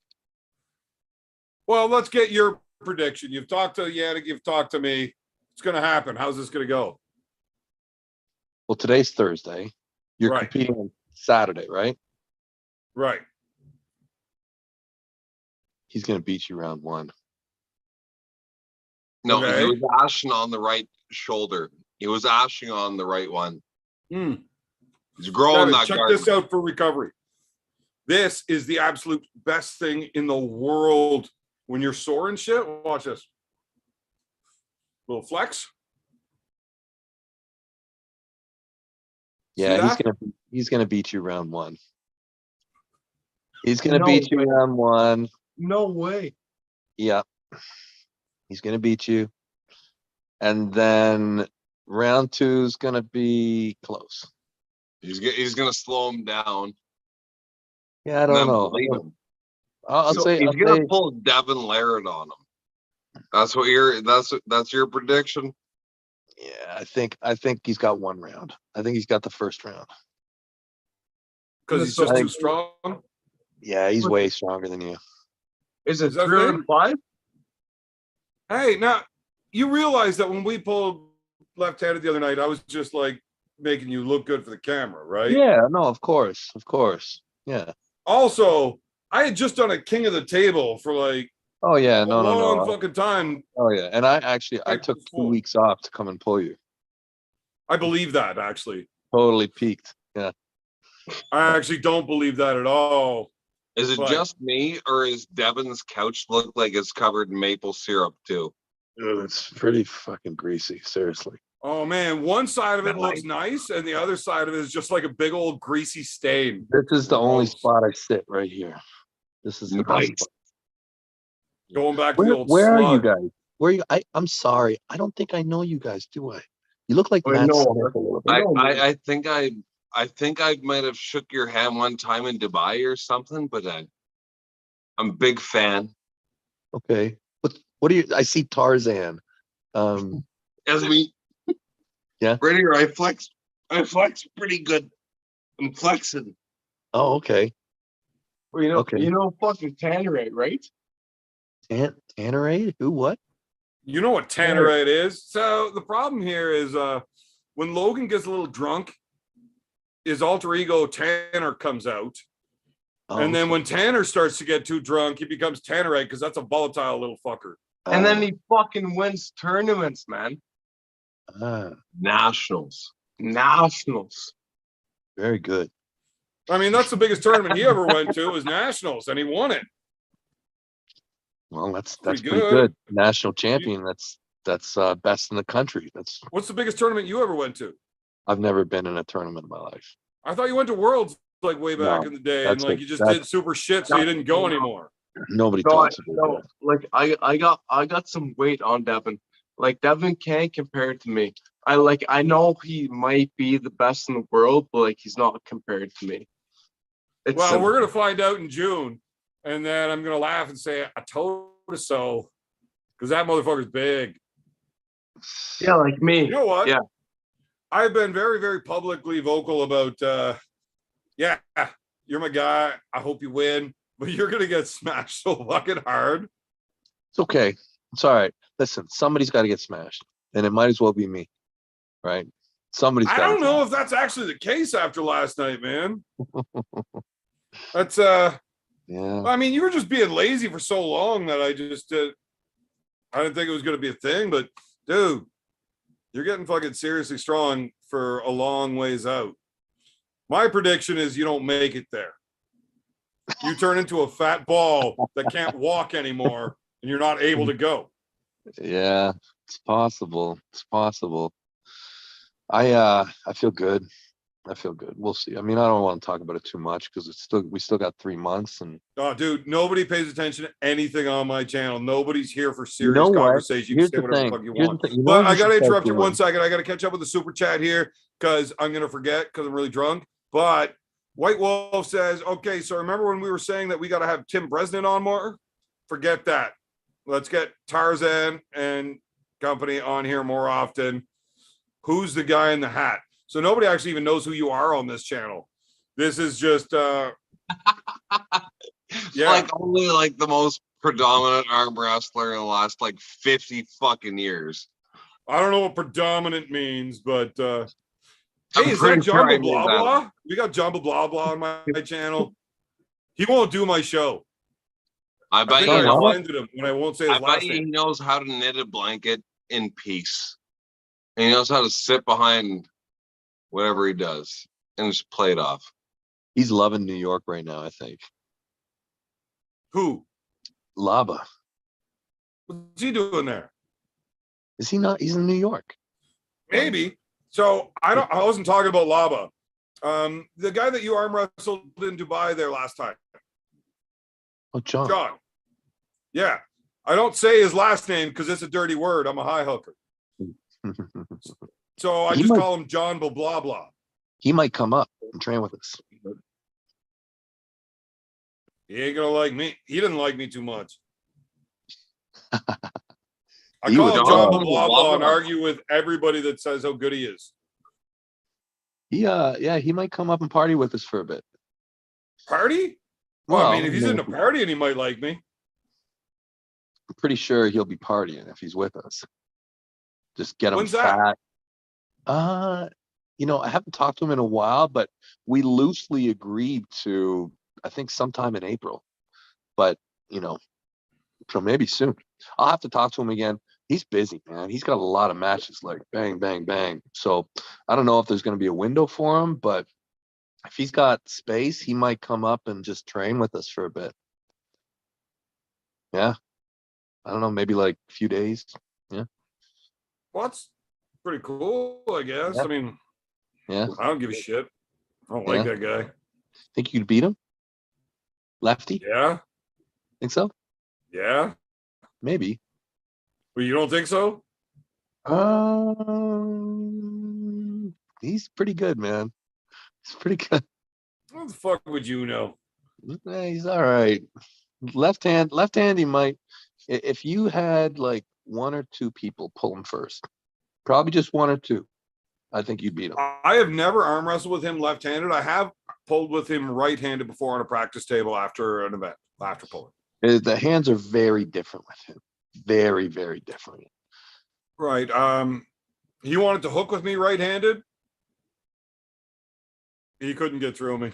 Well, let's get your prediction. You've talked to Yannick, you've talked to me. It's going to happen. How's this going to go? Well, today's Thursday. You're Right. competing on Saturday, right? Right. He's going to beat you round one. No, Okay. he was ashing on the right shoulder. He was ashing on the right one. He's growing that check guard. this out for recovery. This is the absolute best thing in the world when you're sore and shit. Watch this. Little flex. Yeah, See he's gonna beat you round one. He's gonna No beat you way. round one. No way. Yeah. He's gonna beat you. And then round two is gonna be close. He's gonna slow him down. Yeah, I and don't then know. bleed him. I'll say He's gonna pull Devin Laird on him. That's your prediction. yeah, I think he's got one round. I think he's got the first round. because he's just too strong. Yeah, he's way stronger than you. Is it Is that 305? Hey, now you realize that when we pulled left-handed the other night, I was just like making you look good for the camera, right? Yeah, no, of course. Yeah. Also, I had just done a king of the table for like Oh yeah, a no. long fucking time. Oh yeah, and I took 2 before. weeks off to come and pull you. I believe that actually. Totally peaked. Yeah. I actually don't believe that at all. Is it But- just me, or is Devin's couch look like it's covered in maple syrup too? It's pretty fucking greasy, seriously. Oh man, one side of it looks nice, and the other side of it is just like a big old greasy stain. This is the only Gross. spot I sit right here. This is the best Nice. spot. Going back to the old Where are you slug. guys? Where are you? I'm sorry. I don't think I know you guys, do I? You look like I Matt know. Smith a little bit. I think I might have shook your hand one time in Dubai or something, but I'm a big fan. Okay. What do you? I see Tarzan. As we, Yeah. right here, I flex pretty good. I'm flexing. Oh, okay. Well, you know, Okay. you know, fucking Tannerite, right? Tannerade? Who? What? You know what Tannerite is? So the problem here is when Logan gets a little drunk, his alter ego Tanner comes out. Oh, And then okay. when Tanner starts to get too drunk, he becomes Tannerite because that's a volatile little fucker. And then he fucking wins tournaments, man. Nationals. Nationals. Very good. I mean, that's the biggest tournament he ever went to was Nationals, and he won it. Well, that's Pretty pretty good. good. National champion. That's best in the country. What's the biggest tournament you ever went to? I've never been in a tournament in my life. I thought you went to Worlds like way back No, in the day, and that's like a- you just that's- did super shit, so you didn't go anymore. Nobody No, talks about no, that. like I got some weight on Devin. Like Devin can't compare to me. I know he might be the best in the world, but like he's not compared to me. It's Well, simple. we're gonna find out in June, and then I'm gonna laugh and say I told you so, because that motherfucker's big. Yeah, like me. You know what? Yeah. I've been very, very publicly vocal about yeah, you're my guy. I hope you win, but you're gonna get smashed so fucking hard. It's okay. It's all right. Listen, somebody's got to get smashed, and it might as well be me, right? Somebody's I got. don't know if that's actually the case after last night, man. That's Yeah. I mean, you were just being lazy for so long that I just I didn't think it was gonna be a thing, but dude, you're getting fucking seriously strong for a long ways out. My prediction is you don't make it there. You turn into a fat ball that can't walk anymore, and you're not able to go. Yeah, it's possible. It's possible. I feel good. I feel good. We'll see. I mean, I don't want to talk about it too much because we still got 3 months, and Oh, dude, nobody pays attention to anything on my channel. Nobody's here for you serious know what? conversation. You Here's can say the whatever the thing. fuck you Here's the want. thing. You know But what I you got to should start interrupt you doing? 1 second. I got to catch up with the super chat here because I'm going to forget because I'm really drunk. But White Wolf says, okay, so remember when we were saying that we got to have Tim Bresnan on more? Forget that. Let's get Tarzan and company on here more often. Who's the guy in the hat? So nobody actually even knows who you are on this channel. This is just yeah. Like only like the most predominant arm wrestler in the last like 50 fucking years. I don't know what predominant means, but I'm hey, is that pretty sure Jumbo I knew Blah that. Blah? We got Jumbo Blah Blah on my channel. He won't do my show. I I bet think you I know what? offended him when I won't say I his bet last you he name. knows how to knit a blanket in peace. And he knows how to sit behind whatever he does and just play it off. he's loving New York right now. I think Who? Lava. What's he doing there? Is he not? He's in New York. Maybe. So I wasn't talking about Lava. The guy that you arm wrestled in Dubai there last time. Oh, John. John. Yeah. I don't say his last name because it's a dirty word. I'm a high hooker. So I He just might- call him John blah blah. He might come up and train with us. He ain't gonna like me. He didn't like me too much. I He call would him John love blah him. blah and argue with everybody that says how good he is. Yeah, he might come up and party with us for a bit. Party? Well, I mean, if he's into partying, he might like me. I'm pretty sure he'll be partying if he's with us. Just get him When's that? fat. I haven't talked to him in a while, but we loosely agreed to, I think, sometime in April. But, so maybe soon. I'll have to talk to him again. He's busy, man. He's got a lot of matches, like bang, bang, bang. So I don't know if there's going to be a window for him, but if he's got space, he might come up and just train with us for a bit. Yeah. I don't know, maybe like a few days. What's pretty cool, I guess. Yeah. I mean, Yeah. I don't give a shit. I don't like Yeah. that guy. Think you could beat him? Lefty? Yeah, Think so? yeah. Maybe. But you don't think so? He's pretty good, man. He's pretty good. What the fuck would you know? He's all right. Left hand, he might. If you had like one or two people pull him first, probably just one or two, I think you'd beat him. I have never arm wrestled with him left-handed. I have pulled with him right-handed before on a practice table after an event, after pulling. The hands are very different with him. Very, very different. Right. He wanted to hook with me right-handed. He couldn't get through me.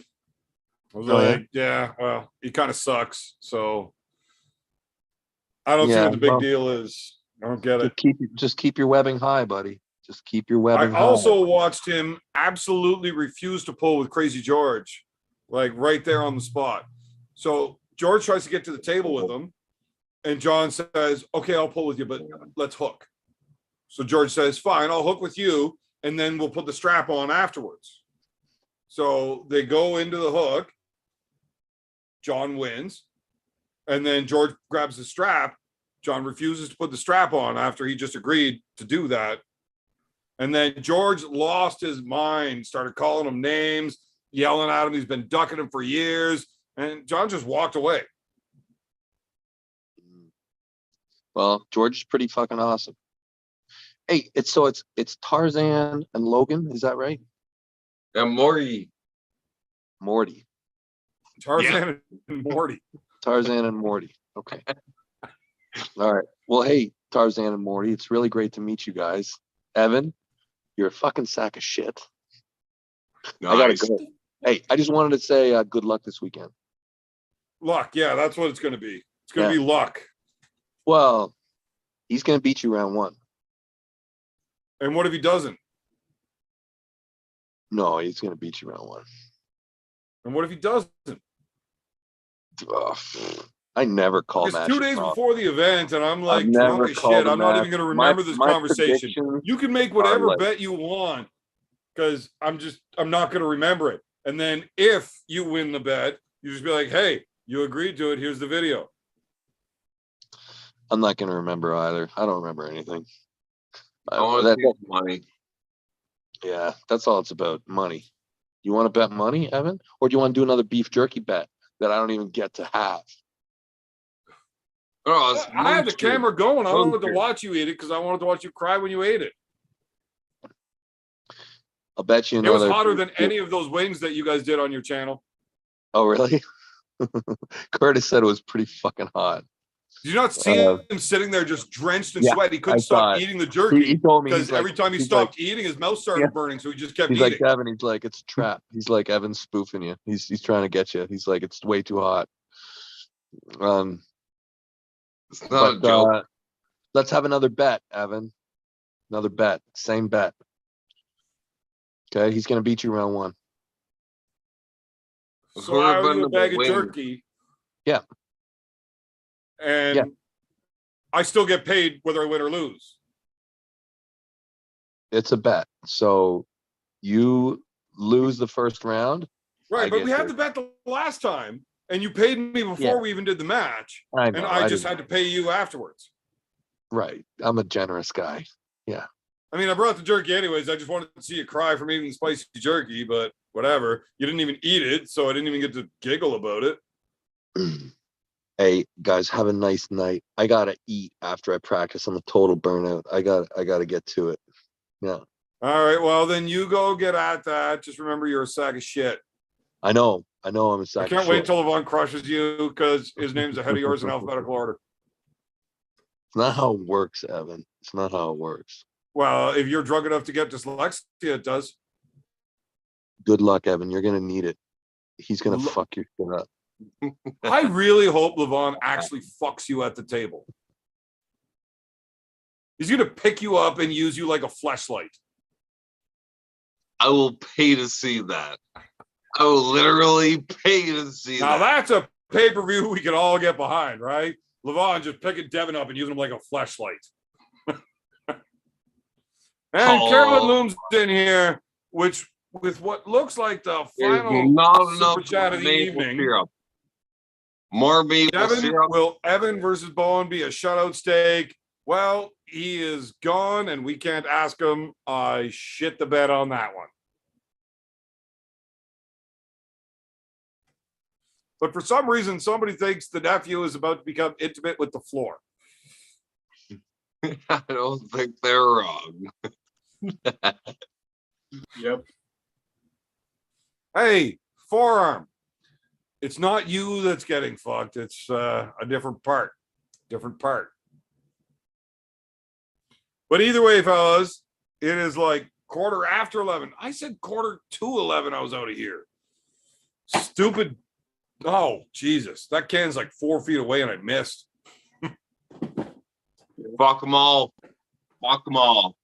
I was like, yeah, well, he kind of sucks. So I don't see what the big deal is. I don't get it. Just keep your webbing high, buddy. Just keep your webbing I high. also watched him absolutely refuse to pull with Crazy George, like right there on the spot. So George tries to get to the table with him, and John says, okay, I'll pull with you, but let's hook. So George says, fine, I'll hook with you, and then we'll put the strap on afterwards. So they go into the hook. John wins. And then George grabs the strap. John refuses to put the strap on after he just agreed to do that. And then George lost his mind, started calling him names, yelling at him. He's been ducking him for years. And John just walked away. Well, George is pretty fucking awesome. Hey, it's Tarzan and Logan, is that right? And Morty. Tarzan and Morty. Tarzan and Morty. Okay. All right. Well, hey, Tarzan and Morty, it's really great to meet you guys. Evan, you're a fucking sack of shit. Nice. I gotta go. Hey, I just wanted to say good luck this weekend. Luck. Yeah, that's what it's going to be. It's going to be luck. Well, he's going to beat you round one. And what if he doesn't? No, he's going to beat you round one. And what if he doesn't? Ugh, I never call It's matches 2 days wrong. before the event, and I'm like, never drunk as called shit. a I'm not match. even going to remember this conversation. predictions You can make whatever like- bet you want, because I'm not going to remember it. And then if you win the bet, you just be like, hey, you agreed to it. Here's the video. I'm not going to remember either. I don't remember anything. I want to see money. Yeah, that's all it's about. Money. You want to bet money, Evan? Or do you want to do another beef jerky bet that I don't even get to have? Oh, I had the camera going. I wanted to Monster. watch you eat it because I wanted to watch you cry when you ate it. I'll bet you It another. was hotter than any of those wings that you guys did on your channel. Oh, really? Curtis said it was pretty fucking hot. Did you not see him sitting there just drenched in yeah, sweat? He couldn't I saw stop it. eating the He jerky told me because he's like- every time he he's stopped like- eating, his mouth started Yeah. burning. So he just kept He's eating. like, Evan, he's like, it's a trap. He's like, Evan's spoofing you. He's trying to get you. He's like, it's way too hot. It's not a joke. Let's have another bet, Evan. Another bet. Same bet. Okay, he's gonna beat you round one. So I owe you a Whoever bag of wins. jerky. Yeah. And Yeah. I still get paid whether I win or lose. It's a bet. So you lose the first round. Right, I but get we had you. the bet the last time, and you paid me before Yeah. we even did the match, I and know. I just didn't- had to pay you afterwards. Right. I'm a generous guy. I mean, I brought the jerky anyways. I just wanted to see you cry from eating spicy jerky, but whatever. You didn't even eat it, so I didn't even get to giggle about it. Hey guys, have a nice night. I gotta eat after I practice. I'm a total burnout. I gotta get to it. Yeah. All right, well, then you go get at that. Just remember you're a sack of shit. I know I'm a I sack of can't wait shit. till Levon crushes you because his name's ahead of yours in alphabetical order. It's not how it works, Evan. It's not how it works. Well, if you're drunk enough to get dyslexia, it does. Good luck, Evan. You're gonna need it. He's gonna Lo- fuck your shit up. I really hope Levon actually fucks you at the table. He's going to pick you up and use you like a fleshlight. I will pay to see that. I will literally pay to see Now, that. that's a pay-per-view we can all get behind, right? Levon just picking Devin up and using him like a fleshlight. And Carolyn Oh. Looms in here, which with what looks like the There's final not super enough chat of the maple evening. syrup. More maple syrup. Will Evan versus Bowen be a shutout stake? Well, he is gone and we can't ask him. I shit the bed on that one. But for some reason, somebody thinks the nephew is about to become intimate with the floor. I don't think they're wrong. Yep. Hey, forearm. It's not you that's getting fucked. It's a different part. Different part. But either way, fellas, it is like 11:15. I said 11:45. I was out of here. Stupid. Oh, Jesus. That can's like 4 feet away and I missed. Fuck them all. Fuck them all.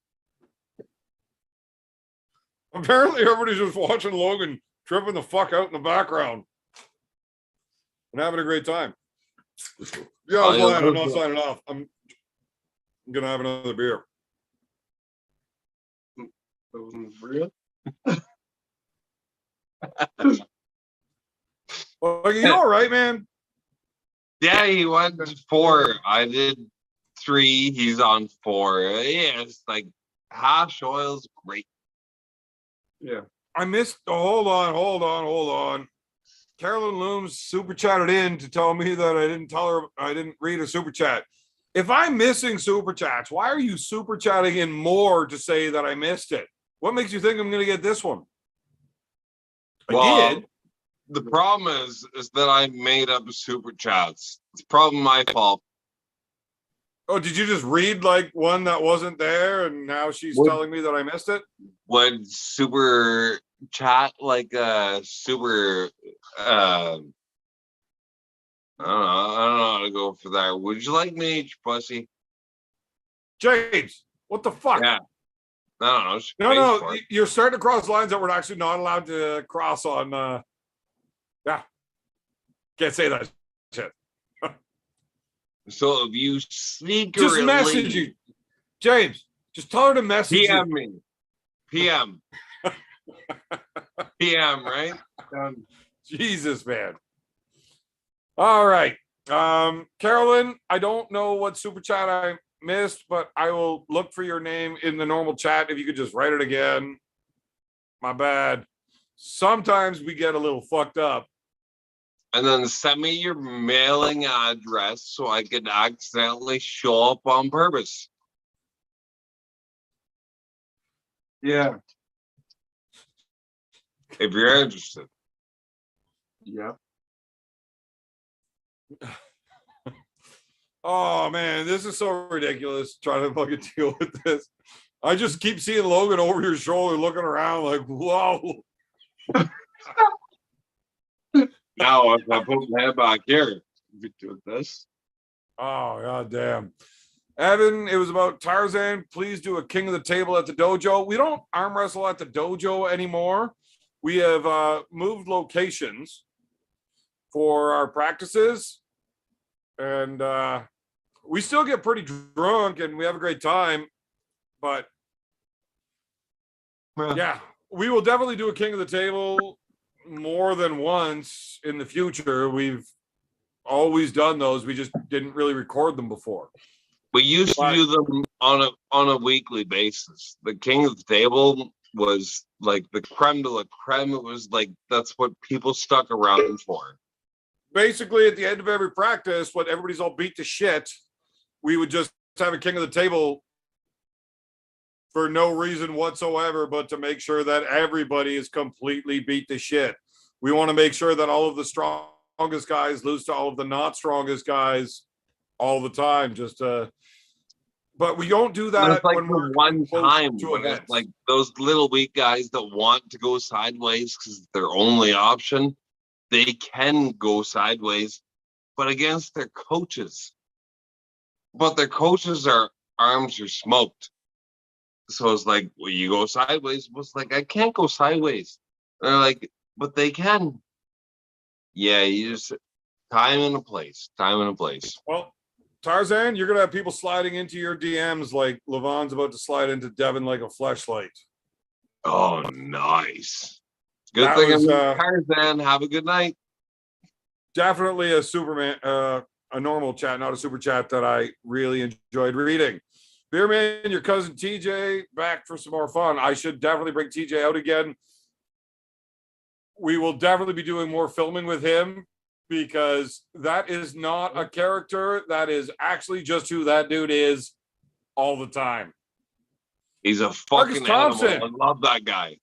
Apparently, everybody's just watching Logan tripping the fuck out in the background and having a great time. Yeah, I was lying. I'm not signing off. I'm going to have another beer. Real? Well, you all right, man? Yeah, he went 4. I did 3. He's on 4. Yeah, it's like hash oil's great. Yeah. I missed. Oh, hold on. Carolyn Looms super chatted in to tell me that I didn't read a super chat. If I'm missing super chats, why are you super chatting in more to say that I missed it? What makes you think I'm going to get this one? I did. The problem is that I made up super chats. It's probably my fault. Oh, did you just read like one that wasn't there and now she's telling me that I missed it? Would super chat like super I don't know how to go for that. Would you like me, pussy? James, what the fuck? Yeah. I don't know. No, you're starting to cross lines that we're actually not allowed to cross on. Yeah, can't say that shit. So if you secretly Just message you, James. Just tell her to message PM you. me. PM. PM, right? Jesus, man. All right. Carolyn, I don't know what super chat I missed, but I will look for your name in the normal chat. If you could just write it again. My bad. Sometimes we get a little fucked up. And then send me your mailing address so I can accidentally show up on purpose. Yeah. If you're interested. Yeah. Oh man, this is so ridiculous trying to fucking deal with this. I just keep seeing Logan over your shoulder looking around like, whoa. Now if I put my head back here, we do this. Oh god damn. Evan, it was about Tarzan. Please do a king of the table at the dojo. We don't arm wrestle at the dojo anymore. We have moved locations for our practices. And we still get pretty drunk and we have a great time. But yeah, we will definitely do a king of the table more than once in the future. We've always done those. We just didn't really record them before. We used to do them on a weekly basis. The king of the table was like the creme de la creme. It was like that's what people stuck around for. Basically, at the end of every practice, when everybody's all beat to shit, we would just have a king of the table for no reason whatsoever, but to make sure that everybody is completely beat to shit. We want to make sure that all of the strongest guys lose to all of the not strongest guys all the time. But we don't do that. It's like when we're one time to when events. it's like those little weak guys that want to go sideways because it's their only option. They can go sideways, but against their coaches. But their coaches' arms are smoked. So it's like, well, you go sideways. It's like, I can't go sideways. And they're like, but they can. Yeah, you just time and a place. Well, Tarzan, you're gonna have people sliding into your DMs like Levon's about to slide into Devin like a fleshlight. Oh, nice. Good That thing was, I'm Tarzan. Have a good night. Definitely a Superman, a normal chat, not a super chat that I really enjoyed reading. Beerman, your cousin TJ, back for some more fun. I should definitely bring TJ out again. We will definitely be doing more filming with him because that is not a character. That is actually just who that dude is all the time. He's a Marcus fucking Thompson. animal. I love that guy.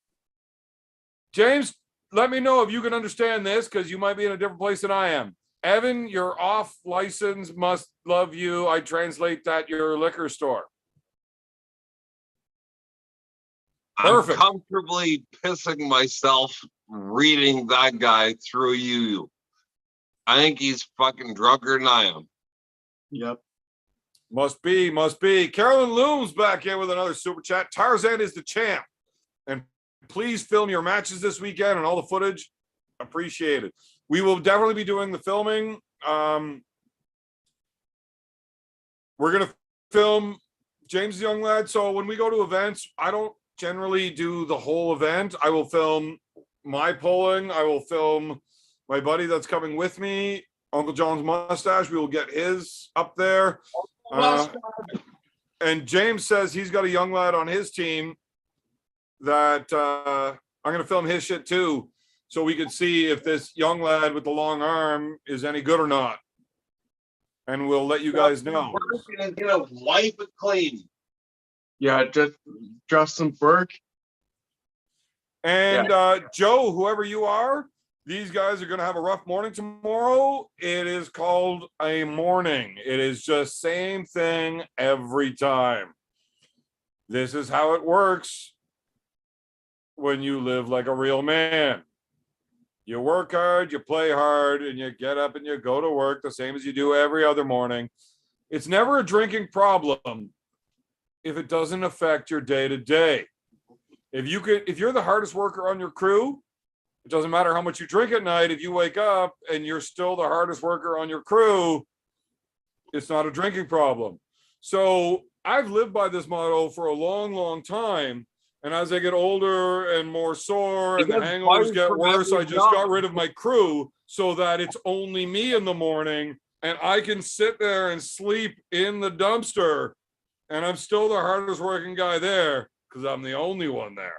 James, let me know if you can understand this because you might be in a different place than I am. Evan, your off license must love you. I translate that your liquor store. Perfect. I'm comfortably pissing myself reading that guy through you. I think he's fucking drunker than I am. Yep. Must be, must be. Carolyn Looms back in with another super chat. Tarzan is the champ. And please film your matches this weekend and all the footage. Appreciate it. We will definitely be doing the filming. We're going to film James Young Lad. So when we go to events, I don't generally do the whole event. I will film my polling. I will film my buddy that's coming with me, Uncle John's mustache. We will get his up there. And James says he's got a young lad on his team that I'm going to film his shit too, so we could see if this young lad with the long arm is any good or not. And we'll let you guys know. He's gonna wipe it clean. Yeah, just Justin Burke. And Joe, whoever you are, these guys are going to have a rough morning tomorrow. It is called a morning. It is just same thing every time. This is how it works when you live like a real man. You work hard, you play hard, and you get up and you go to work the same as you do every other morning. It's never a drinking problem if it doesn't affect your day to day. If you're the hardest worker on your crew, it doesn't matter how much you drink at night. If you wake up and you're still the hardest worker on your crew, it's not a drinking problem. So I've lived by this motto for a long, long time. And as I get older and more sore and the hangovers get worse, I just got rid of my crew so that it's only me in the morning and I can sit there and sleep in the dumpster and I'm still the hardest working guy there because I'm the only one there.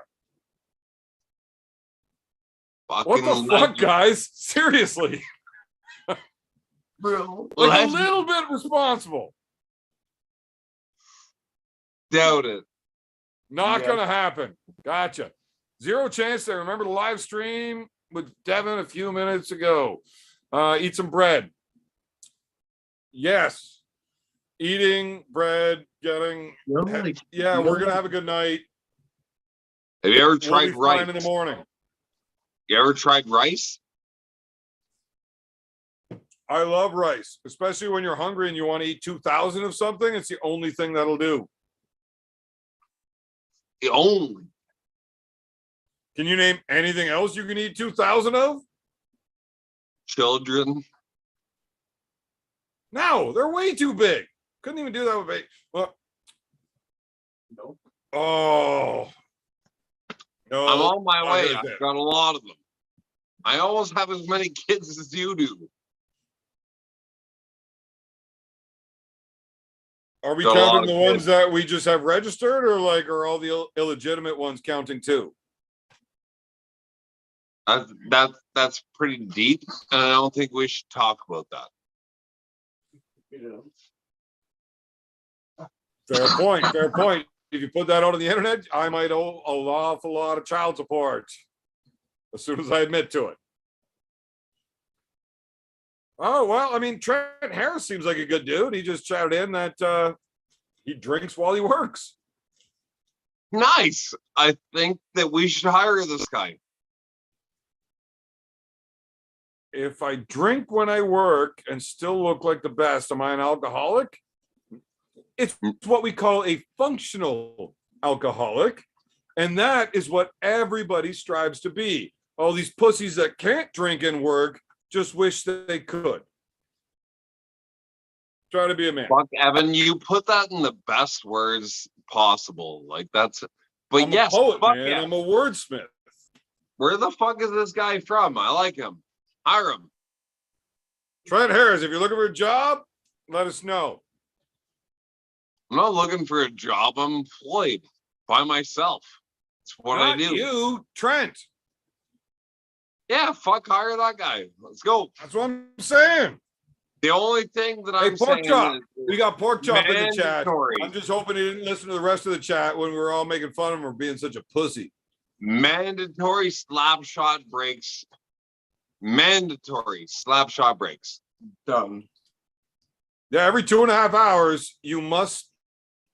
What the fuck, guys? Seriously. Bro. Like a little bit responsible. Doubt it. Not gonna happen. Gotcha. Zero chance. I remember the live stream with Devin a few minutes ago. Eat some bread. Yes. Eating bread, getting yeah, we're gonna have a good night. Have you ever tried rice? In the morning. You ever tried rice? I love rice, especially when you're hungry and you want to eat 2,000 of something. It's the only thing that'll do. The only. Can you name anything else you can eat 2,000 of? Children. No, they're way too big. Couldn't even do that with bacon. Well, Nope. Oh. No, I'm on my way. I've I've got a lot of them. I almost have as many kids as you do. Are we counting the ones that we just have registered, or like are all the illegitimate ones counting too? That's pretty deep, and I don't think we should talk about that. Fair point. Fair point. If you put that out on the internet, I might owe an awful lot of child support as soon as I admit to it. Oh, well, I mean, Trent Harris seems like a good dude. He just chatted in that he drinks while he works. Nice. I think that we should hire this guy. If I drink when I work and still look like the best, am I an alcoholic? It's what we call a functional alcoholic. And that is what everybody strives to be. All these pussies that can't drink and work just wish that they could. Try to be a man. Fuck, Evan, you put that in the best words possible. Like that's, but I'm yes, a poet, fuck man. yeah. I'm a wordsmith. Where the fuck is this guy from? I like him. Hire him. Trent Harris, if you're looking for a job, let us know. I'm not looking for a job. I'm employed by myself. It's what I Not do. you, Trent. Yeah, fuck, hire that guy. Let's go. That's what I'm saying. The only thing that Hey, I'm pork saying chop. is We got pork chop in the chat. mandatory. I'm just hoping he didn't listen to the rest of the chat when we were all making fun of him for being such a pussy. Mandatory slap shot breaks. Mandatory slap shot breaks. Done. Yeah, every 2.5 hours, you must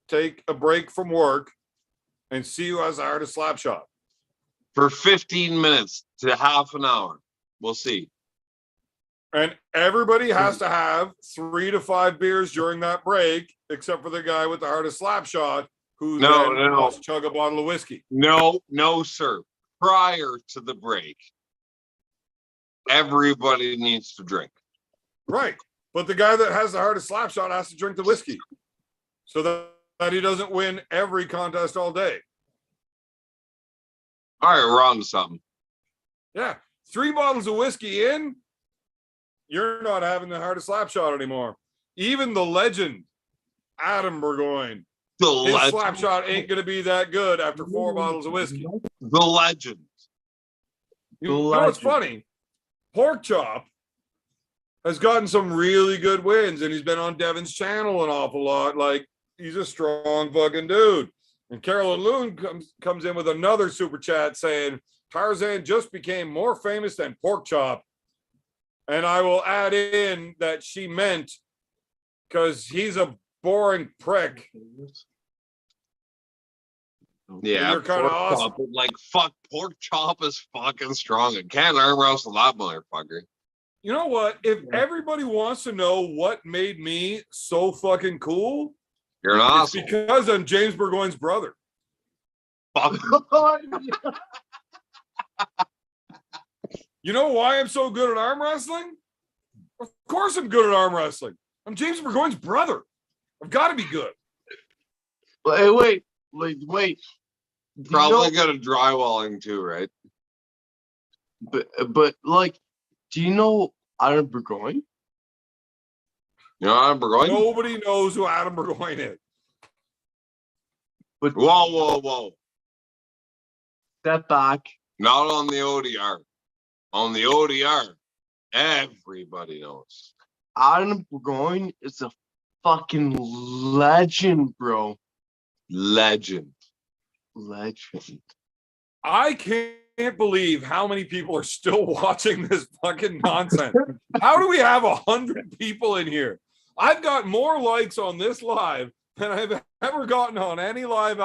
take a break from work and see who has the hardest slap shot. For 15 minutes to half an hour. We'll see. And everybody has to have 3 to 5 beers during that break, except for the guy with the hardest slap shot, who No, then no. must chug a bottle of whiskey. No, no, sir. Prior to the break, everybody needs to drink. Right. But the guy that has the hardest slap shot has to drink the whiskey so that he doesn't win every contest all day. All right, we're on to something. Yeah. 3 bottles of whiskey in, you're not having the hardest slap shot anymore. Even the legend, Adam Burgoyne, his slap shot ain't going to be that good after 4 bottles of whiskey. The legend. You know what's funny? Pork Chop has gotten some really good wins, and he's been on Devin's channel an awful lot. Like, he's a strong fucking dude. And Carolyn Loon comes in with another super chat saying, Tarzan just became more famous than Pork Chop. And I will add in that she meant because he's a boring prick. Yeah, you're kind of pork awesome. chop, but like, fuck, pork chop is fucking strong. It can't arm wrestle that motherfucker. You know what? If everybody wants to know what made me so fucking cool, You're an it's asshole. because I'm James Burgoyne's brother. Fuck. You know why I'm so good at arm wrestling? Of course I'm good at arm wrestling. I'm James Burgoyne's brother. I've got to be good. Wait. Probably good at drywalling too, right? But like, do you know Adam Burgoyne? You know Adam Burgoyne? Nobody knows who Adam Burgoyne is. But Whoa. step back. Not on the ODR. On the ODR, everybody knows. Adam Burgoyne is a fucking legend, bro. Legend. I can't believe how many people are still watching this fucking nonsense. How do we have 100 people in here? I've got more likes on this live than I've ever gotten on any live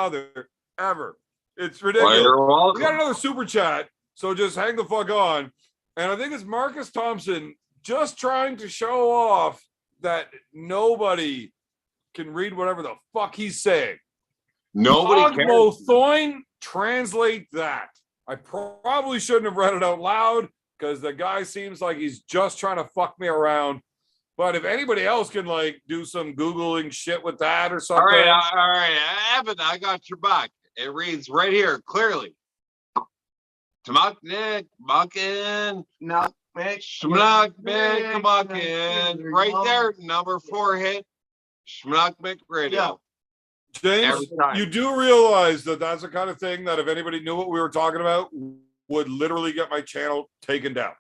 ever. It's ridiculous. Well, you're welcome. We got another super chat, so just hang the fuck on. And I think it's Marcus Thompson just trying to show off that nobody can read whatever the fuck he's saying. Nobody cares. Ogmothoin, translate that. I probably shouldn't have read it out loud because the guy seems like he's just trying to fuck me around. But if anybody else can like do some Googling shit with that or something. All right, Evan, I got your back. It reads right here clearly. Tamaknik, Makin, Shmnaknik, Kamakin. Right there, number 4 hit. Shmnaknik radio. James, you do realize that that's the kind of thing that if anybody knew what we were talking about, would literally get my channel taken down.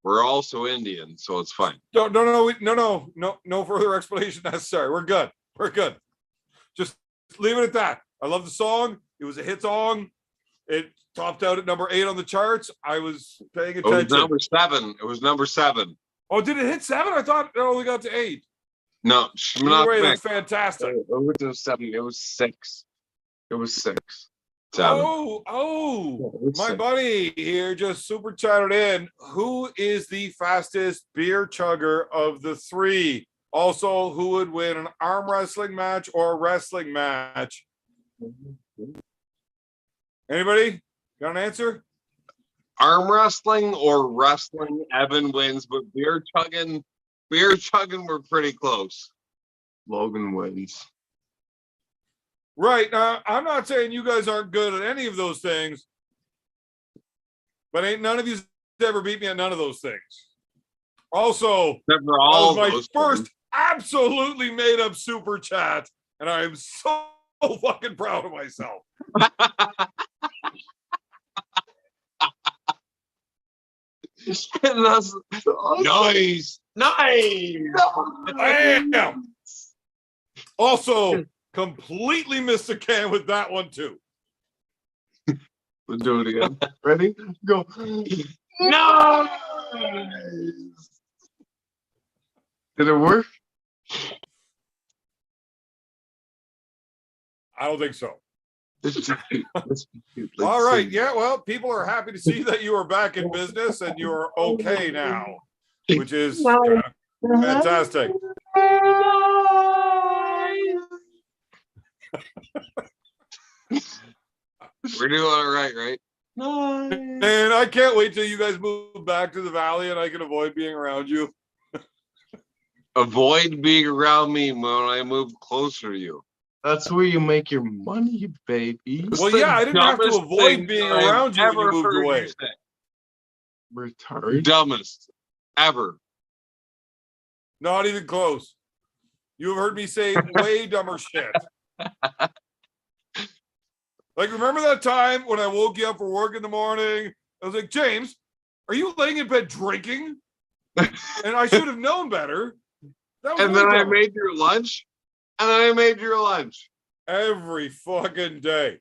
We're also Indian, so it's fine. No further explanation necessary. We're good. Just leave it at that. I love the song. It was a hit song. It topped out at number 8 on the charts. I was paying attention. It was number 7. Oh, did it hit 7? I thought it only got to 8. No, Either way, that's fantastic. It was 7. It was 6. It was 6. 7. My buddy here just super chatted in. Who is the fastest beer chugger of the 3? Also, who would win an arm wrestling match or a wrestling match? Anybody got an answer? Arm wrestling or wrestling, Evan wins, but beer chugging, we're pretty close. Logan wins. Right. Now, I'm not saying you guys aren't good at any of those things, but ain't none of you ever beat me at none of those things. Also, Except for that all was my those first things. absolutely made up super chat, and I am so fucking proud of myself. And that's nice. Nice. I am. Also, completely missed the can with that one too. We'll do it again. Ready? Go. No. Did it work? I don't think so. Let's be cute. Let's be cute. Let's All right. see. Yeah. Well, people are happy to see that you are back in business and you're okay now, which is fantastic. We're doing all right, right? And I can't wait till you guys move back to the valley and I can avoid being around you. Avoid being around me when I move closer to you. That's where you make your money, baby. Well, yeah, I didn't have to Dumbest avoid thing being I've around you when you ever moved heard away. you say. Retarded. Dumbest ever. Not even close. You have heard me say way dumber shit. Like, remember that time when I woke you up for work in the morning? I was like, James, are you laying in bed drinking? And I should have known better. That was And way then I dumber. made your lunch. And then I made your lunch. Every fucking day.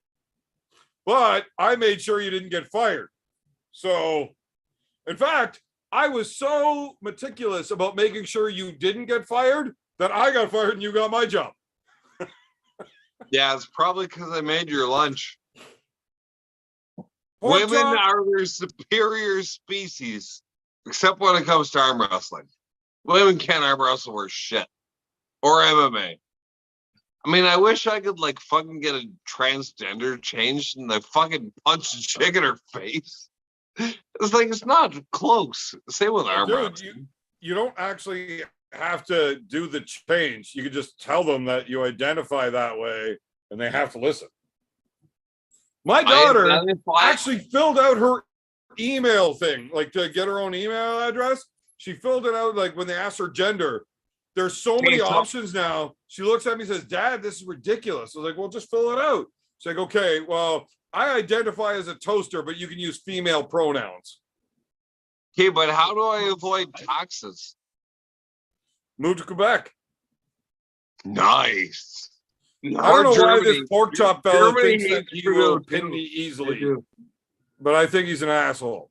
But I made sure you didn't get fired. So, in fact, I was so meticulous about making sure you didn't get fired that I got fired and you got my job. Yeah, it's probably because I made your lunch. Pork Women chop, are their superior species, except when it comes to arm wrestling. Women can't arm wrestle worth shit. Or MMA. I mean, I wish I could like fucking get a transgender changed and I fucking punch a chick in her face. It's like it's not close. Same with arm dude, wrestling. you don't actually have to do the change. You can just tell them that you identify that way and they have to listen. My daughter actually filled out her email thing, like to get her own email address. She filled it out like when they asked her gender. There's so many options now. She looks at me and says, Dad, this is ridiculous. I was like, well, just fill it out. She's like, okay, well, I identify as a toaster, but you can use female pronouns. Okay, but how do I avoid taxes? Move to Quebec. Nice. I don't know why Germany. this pork chop fella Germany thinks that hates he will Trudeau, pin too. me They easily, do. but I think he's an asshole.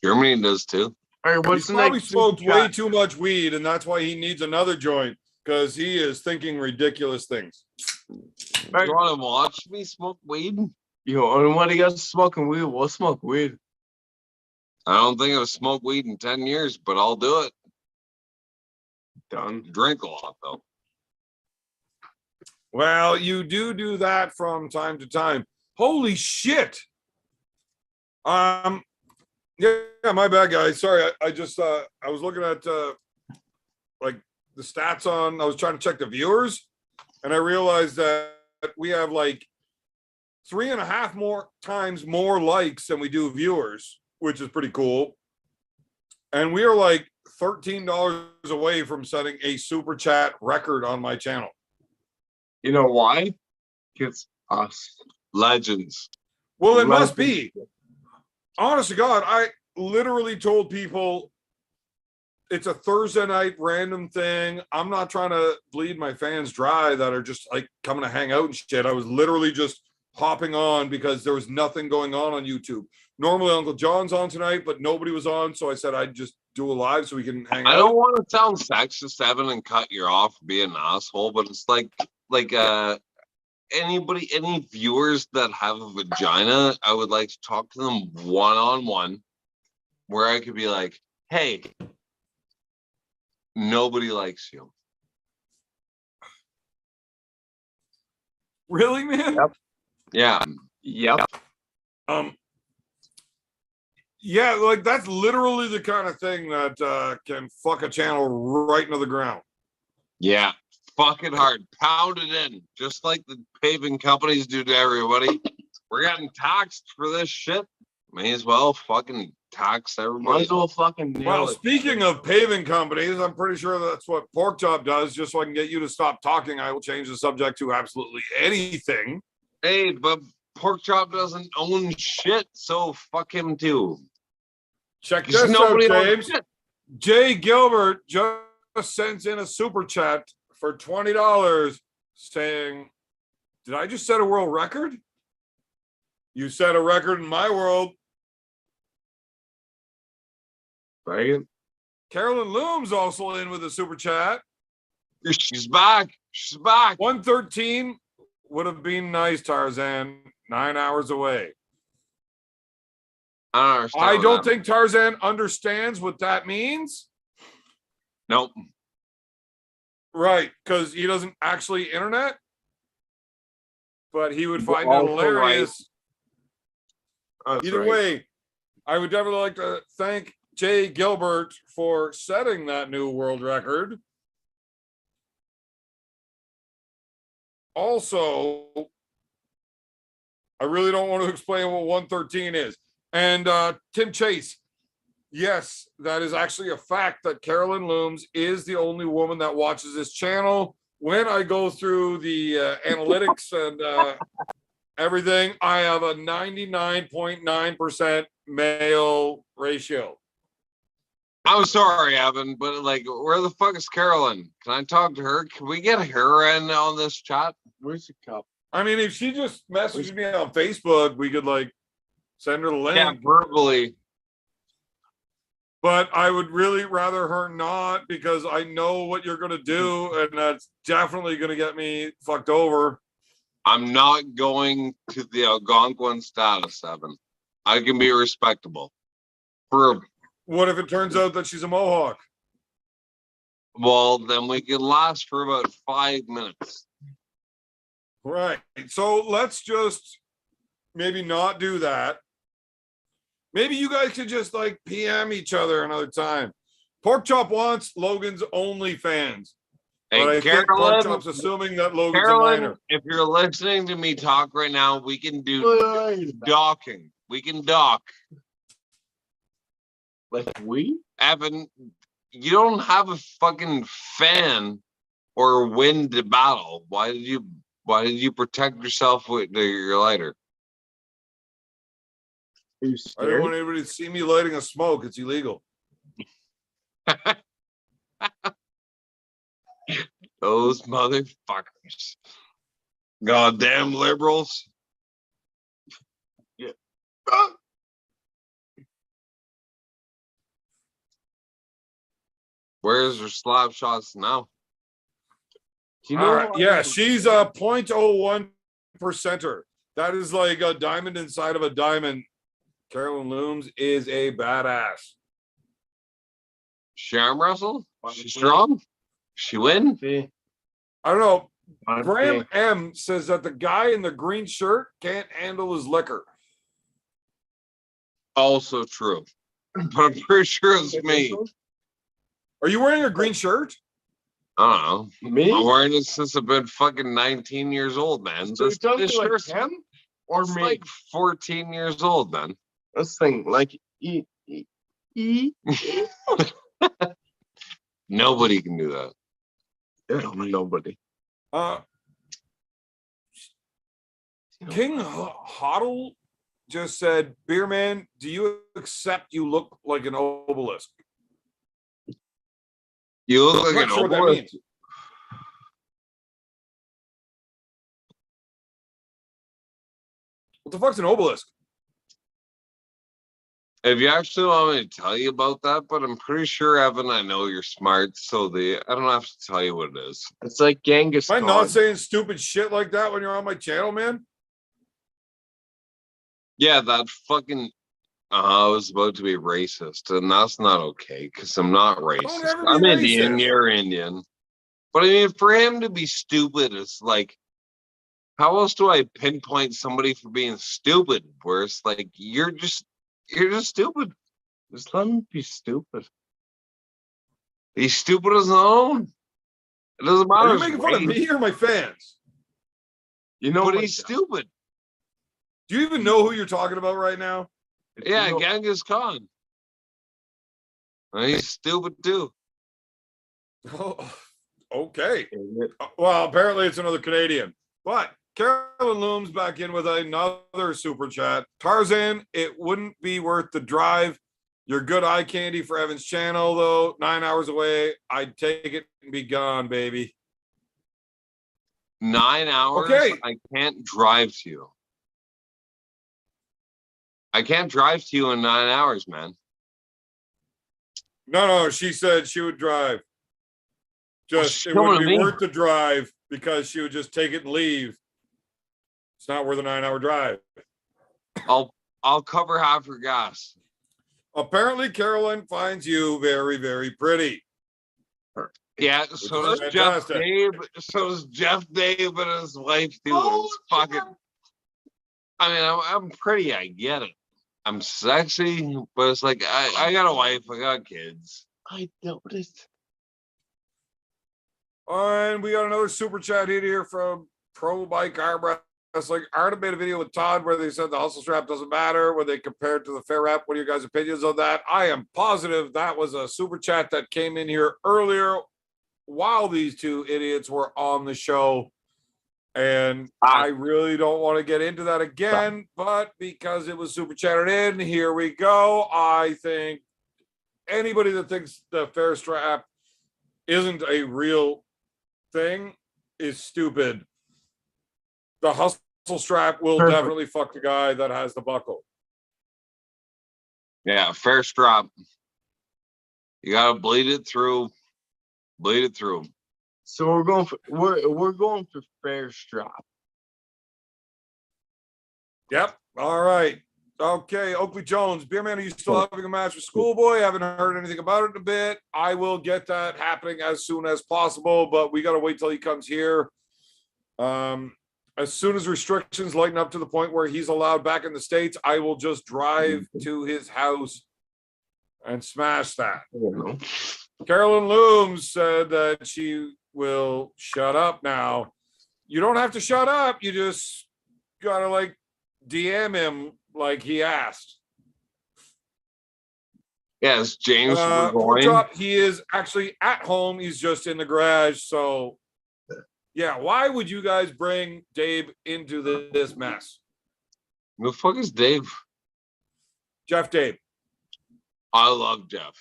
Germany does too. All right, what's He's the probably next smoked super way chat? too much weed, and that's why he needs another joint because he is thinking ridiculous things. Right. You want to watch me smoke weed? Yo, and when he gets smoking weed, we'll smoke weed. I don't think I've smoked weed in 10 years, but I'll do it. Done. Drink a lot though. Well, you do that from time to time. Holy shit. Yeah, my bad, guys. Sorry, I just I was looking at like the stats on. I was trying to check the viewers, and I realized that we have like 3.5 more times more likes than we do viewers, which is pretty cool. And we are like $13 away from setting a super chat record on my channel. You know why? It's us. Legends. Well, it must be. Honest to God, I literally told people it's a Thursday night random thing. I'm not trying to bleed my fans dry that are just like coming to hang out and shit. I was literally just hopping on because there was nothing going on YouTube. Normally Uncle John's on tonight, but nobody was on. So I said I'd just do a live so we can hang out. I don't want to sound sexist, Evan, and cut you off for being an asshole, but it's like any viewers that have a vagina, I would like to talk to them one-on-one where I could be like, hey, nobody likes you. Really, man? Yep. Yeah. Yep. Yeah, like that's literally the kind of thing that can fuck a channel right into the ground. Yeah. fucking hard. Pound it in, just like the paving companies do to everybody. We're getting taxed for this shit. May as well fucking tax Might everybody. as well fucking nail Well, it. speaking of paving companies, I'm pretty sure that's what Pork Chop does. Just so I can get you to stop talking, I will change the subject to absolutely anything. Hey, but Pork Chop doesn't own shit, so fuck him too. Check Because this out, nobody owns James. shit. Jay Gilbert just sends in a super chat for $20 saying, did I just set a world record? You set a record in my world. Right? Carolyn Looms also in with a super chat. She's back. She's back. 113 would have been nice, Tarzan. 9 hours away. I don't understand. I what don't that think Tarzan understands what that means. Nope. Right, because he doesn't actually internet. But he would find it Also hilarious. That's Either right. way, I would definitely like to thank Jay Gilbert for setting that new world record. Also, I really don't want to explain what 113 is. And Tim Chase, yes, that is actually a fact that Carolyn Looms is the only woman that watches this channel. When I go through the analytics and everything, I have a 99.9% male ratio. I'm sorry, Evan, but like, where the fuck is Carolyn? Can I talk to her? Can we get her in on this chat? Where's the cup? I mean, if she just messaged me on Facebook, we could like send her the link. Yeah, verbally. But I would really rather her not, because I know what you're going to do, and that's definitely going to get me fucked over. I'm not going to the Algonquin status, Evan. I can be respectable. What if it turns out that she's a Mohawk? Well, then we can last for about 5 minutes. Right. So let's just maybe not do that. Maybe you guys could just like PM each other another time. Pork Chop wants Logan's OnlyFans. Hey, But I think Pork Chop's assuming that Logan's a minor. if you're listening to me talk right now, we can do docking. We can dock. Like we? Evan, you don't have a fucking fan or win the battle. Why did you protect yourself with your lighter? Are you I don't want anybody to see me lighting a smoke. It's illegal. Those motherfuckers. Goddamn liberals. Yeah. Where's her slap shots now? Do you All know? right. Yeah, she's a 0.01 percenter. That is like a diamond inside of a diamond. Carolyn Looms is a badass. She arm wrestle? She strong? She win? I don't know. Graham M says that the guy in the green shirt can't handle his liquor. Also true. But I'm pretty sure it's me. Are you wearing a green shirt? I don't know. Me? I'm wearing it since I've been fucking 19 years old, man. So you're talking this like shirt's him or it's me? like 14 years old, man. This thing, like Nobody can do that. nobody. King Hoddle just said, Beer Man, do you accept you look like an obelisk? You look I'm like not an sure what that obelisk. means. What the fuck's an obelisk? If you actually want me to tell you about that, but I'm pretty sure, Evan, I know you're smart, so I don't have to tell you what it is. It's like Genghis Am I Khan. not saying stupid shit like that when you're on my channel, man? Yeah, that fucking. I was about to be racist, and that's not okay because I'm not racist. ever be I'm Indian. racist. You're Indian. But I mean, for him to be stupid, it's like, how else do I pinpoint somebody for being stupid? Where it's like you're just stupid. Just let him be stupid. He's stupid as his own. It doesn't Are matter. you It's making fun of rain. me or my fans? You know, But my he's dad- stupid. Do you even know who you're talking about right now? Yeah, you know- Genghis Khan. And he's stupid too. Oh, okay. Well, apparently it's another Canadian. But Carolyn Looms back in with another super chat. Tarzan, it wouldn't be worth the drive. You're good eye candy for Evan's channel, though. 9 hours away. I'd take it and be gone, baby. 9 hours. Okay. I can't drive to you. I can't drive to you in 9 hours, man. No, she said she would drive. Just she's it wouldn't coming be to me. worth the drive because she would just take it and leave. It's not worth a 9 hour drive. I'll cover half your gas. Apparently, Carolyn finds you very, very pretty. Yeah, Which so is does Jeff fantastic. Dave. So does Jeff Dave and his wife too. Oh, It's fucking. I mean, I'm pretty. I get it. I'm sexy, but it's like I got a wife. I got kids. I noticed. And we got another super chat here from Pro Bike Arm Wrestling. Arda made a video with Todd where they said the hustle strap doesn't matter when they compared to the fair rep. What are your guys' opinions on that? I am positive that was a super chat that came in here earlier while these two idiots were on the show. And I really don't want to get into that again, but because it was super chatted in, here we go. I think anybody that thinks the fair strap isn't a real thing is stupid. The hustle strap will definitely fuck the guy that has the buckle. Yeah, fair strap. You gotta bleed it through. Bleed it through. So we're going for fair strap. Yep. All right. Okay. Oakley Jones, Beer Man, are you still having a match with Schoolboy? Haven't heard anything about it in a bit. I will get that happening as soon as possible, but we got to wait till he comes here. As soon as restrictions lighten up to the point where he's allowed back in the States, I will just drive to his house and smash that. Carolyn Looms said that she will shut up now. You don't have to shut up. You just gotta like DM him like he asked. Yes, James Pork Burgoyne. chop, he is actually at home. He's just in the garage. So yeah, why would you guys bring Dave into this mess? Who the fuck is Dave? Jeff Dave. I love Jeff.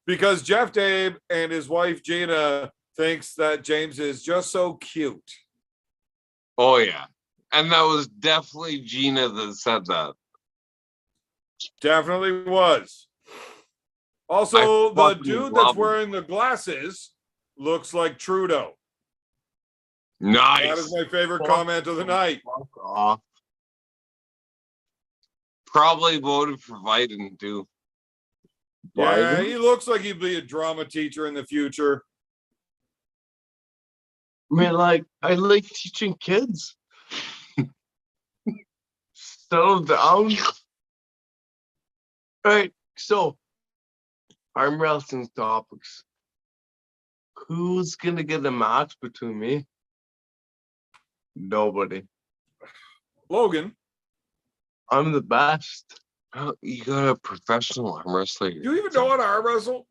Because Jeff Dave and his wife Gina thinks that James is just so cute. Oh yeah. And that was definitely Gina that said that. Definitely was. Also, the fucking dude love that's him. wearing the glasses looks like Trudeau. Nice. That is my favorite comment of the night. Fuck off. Probably voted for Biden too. Yeah, he looks like he'd be a drama teacher in the future. I mean, like, I like teaching kids. Settle down. All right, so arm wrestling topics. Who's gonna get a match between me? Nobody. Logan, I'm the best. Oh, you got a professional arm wrestler. do you even know how to arm wrestle?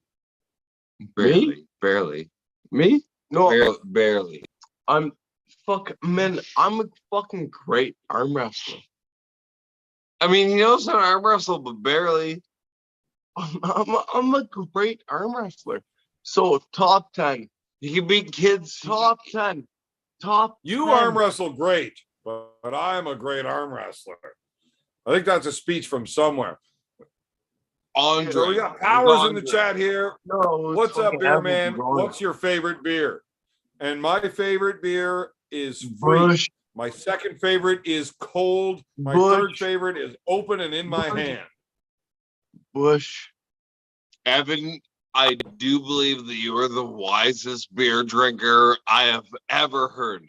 Barely. Barely. Me? No, Barely. I'm I'm a fucking great arm wrestler. I mean, he knows how to arm wrestle, but barely. I'm a great arm wrestler. So top 10. He can beat kids. Top 10. Top You 10. arm wrestle great, but I'm a great arm wrestler. I think that's a speech from somewhere. Andre. So we got Powers in the Andre. chat here. No, it's What's up, fucking beer Evan man? Gorman. What's your favorite beer? And my favorite beer is free. Bush? My second favorite is cold. My Bush. third favorite is open and in my Bush. hand. Bush. Evan, I do believe that you are the wisest beer drinker I have ever heard.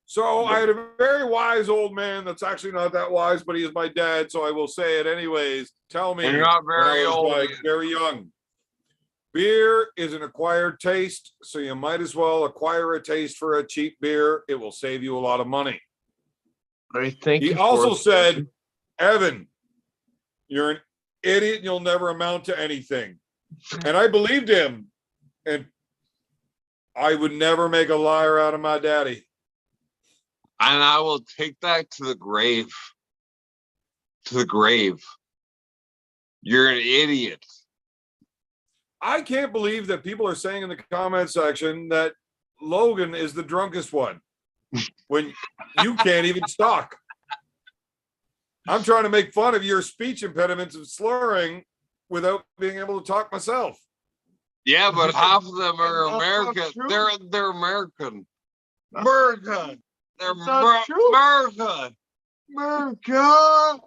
So I had a very wise old man that's actually not that wise, but he is my dad, so I will say it anyways. Tell me You're not when I very was old like yet. very young. beer is an acquired taste, so you might as well acquire a taste for a cheap beer. It will save you a lot of money. I think He also said, Evan, you're an idiot and you'll never amount to anything. And I believed him. And I would never make a liar out of my daddy. And I will take that to the grave. To the grave. You're an idiot. I can't believe that people are saying in the comment section that Logan is the drunkest one when you can't even talk. I'm trying to make fun of your speech impediments of slurring without being able to talk myself. Yeah, but half of them are That's not American. true. They're American. American. They're not true. American. America.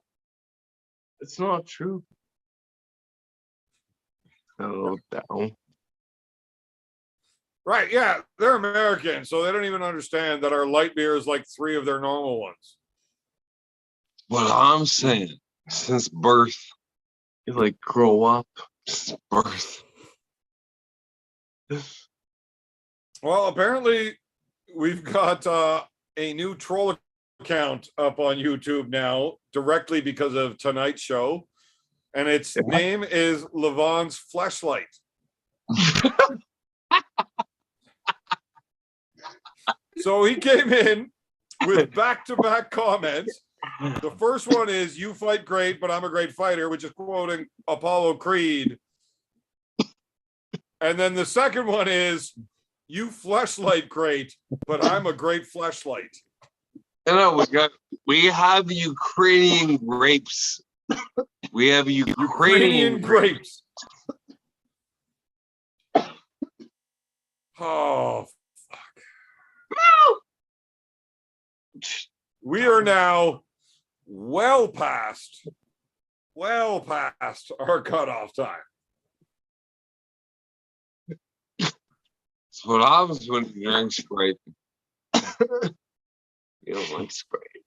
It's not true. Settle down. Right, yeah, they're American, so they don't even understand that our light beer is like 3 of their normal ones. What I'm saying, since birth, You like grow up. since birth. Well, apparently we've got a new troll account up on YouTube now, directly because of tonight's show. And its name is Levon's Fleshlight. So he came in with back-to-back comments. The first one is, "You fight great, but I'm a great fighter," which is quoting Apollo Creed. And then the second one is, "You fleshlight great, but I'm a great fleshlight." No, we have Ukrainian grapes. We have Ukrainian grapes. Oh, fuck. We are now well past our cutoff time. That's what happens when you drink Sprite. You don't like Sprite.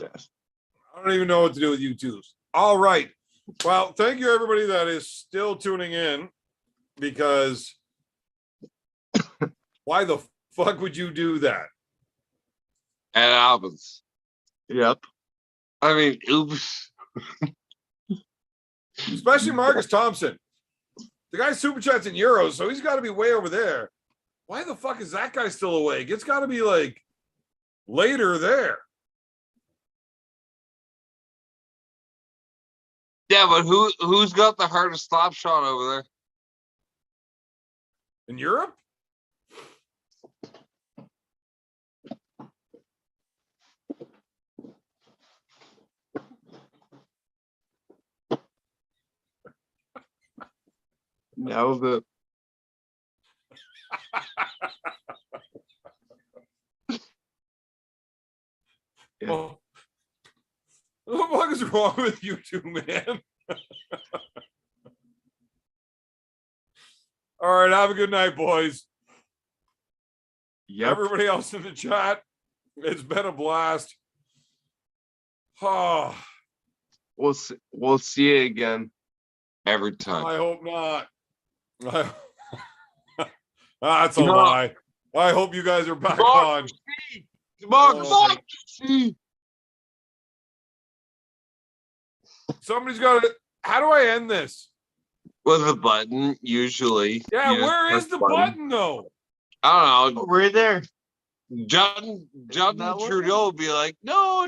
I don't even know what to do with you twos. All right. Well, thank you everybody that is still tuning in, because why the fuck would you do that? It happens. Yep. I mean, oops. Especially Marcus Thompson. The guy's super chats in euros, so he's got to be way over there. Why the fuck is that guy still awake? It's got to be like later there. Yeah, but who's got the hardest slap shot over there? In Europe? Now the Yeah. Oh. What the fuck is wrong with you two, man? All right, have a good night, boys. Yep. Everybody else in the chat, it's been a blast. Oh, We'll see you again. Every time. I hope not. That's a No. lie. I hope you guys are back on. Mark, Somebody's got to. How do I end this? with a button, usually. Yeah, You just where press is the button though? I don't know. Right there. Justin That one? Trudeau would be like, no.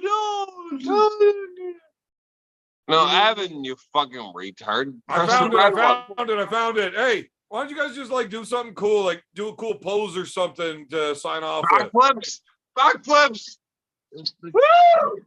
No, Evan, you fucking retard. I Press the found it. red I one. found it. I found it. Hey, why don't you guys just like do something cool, like do a cool pose or something to sign off with? Backflips. Backflips. Woo!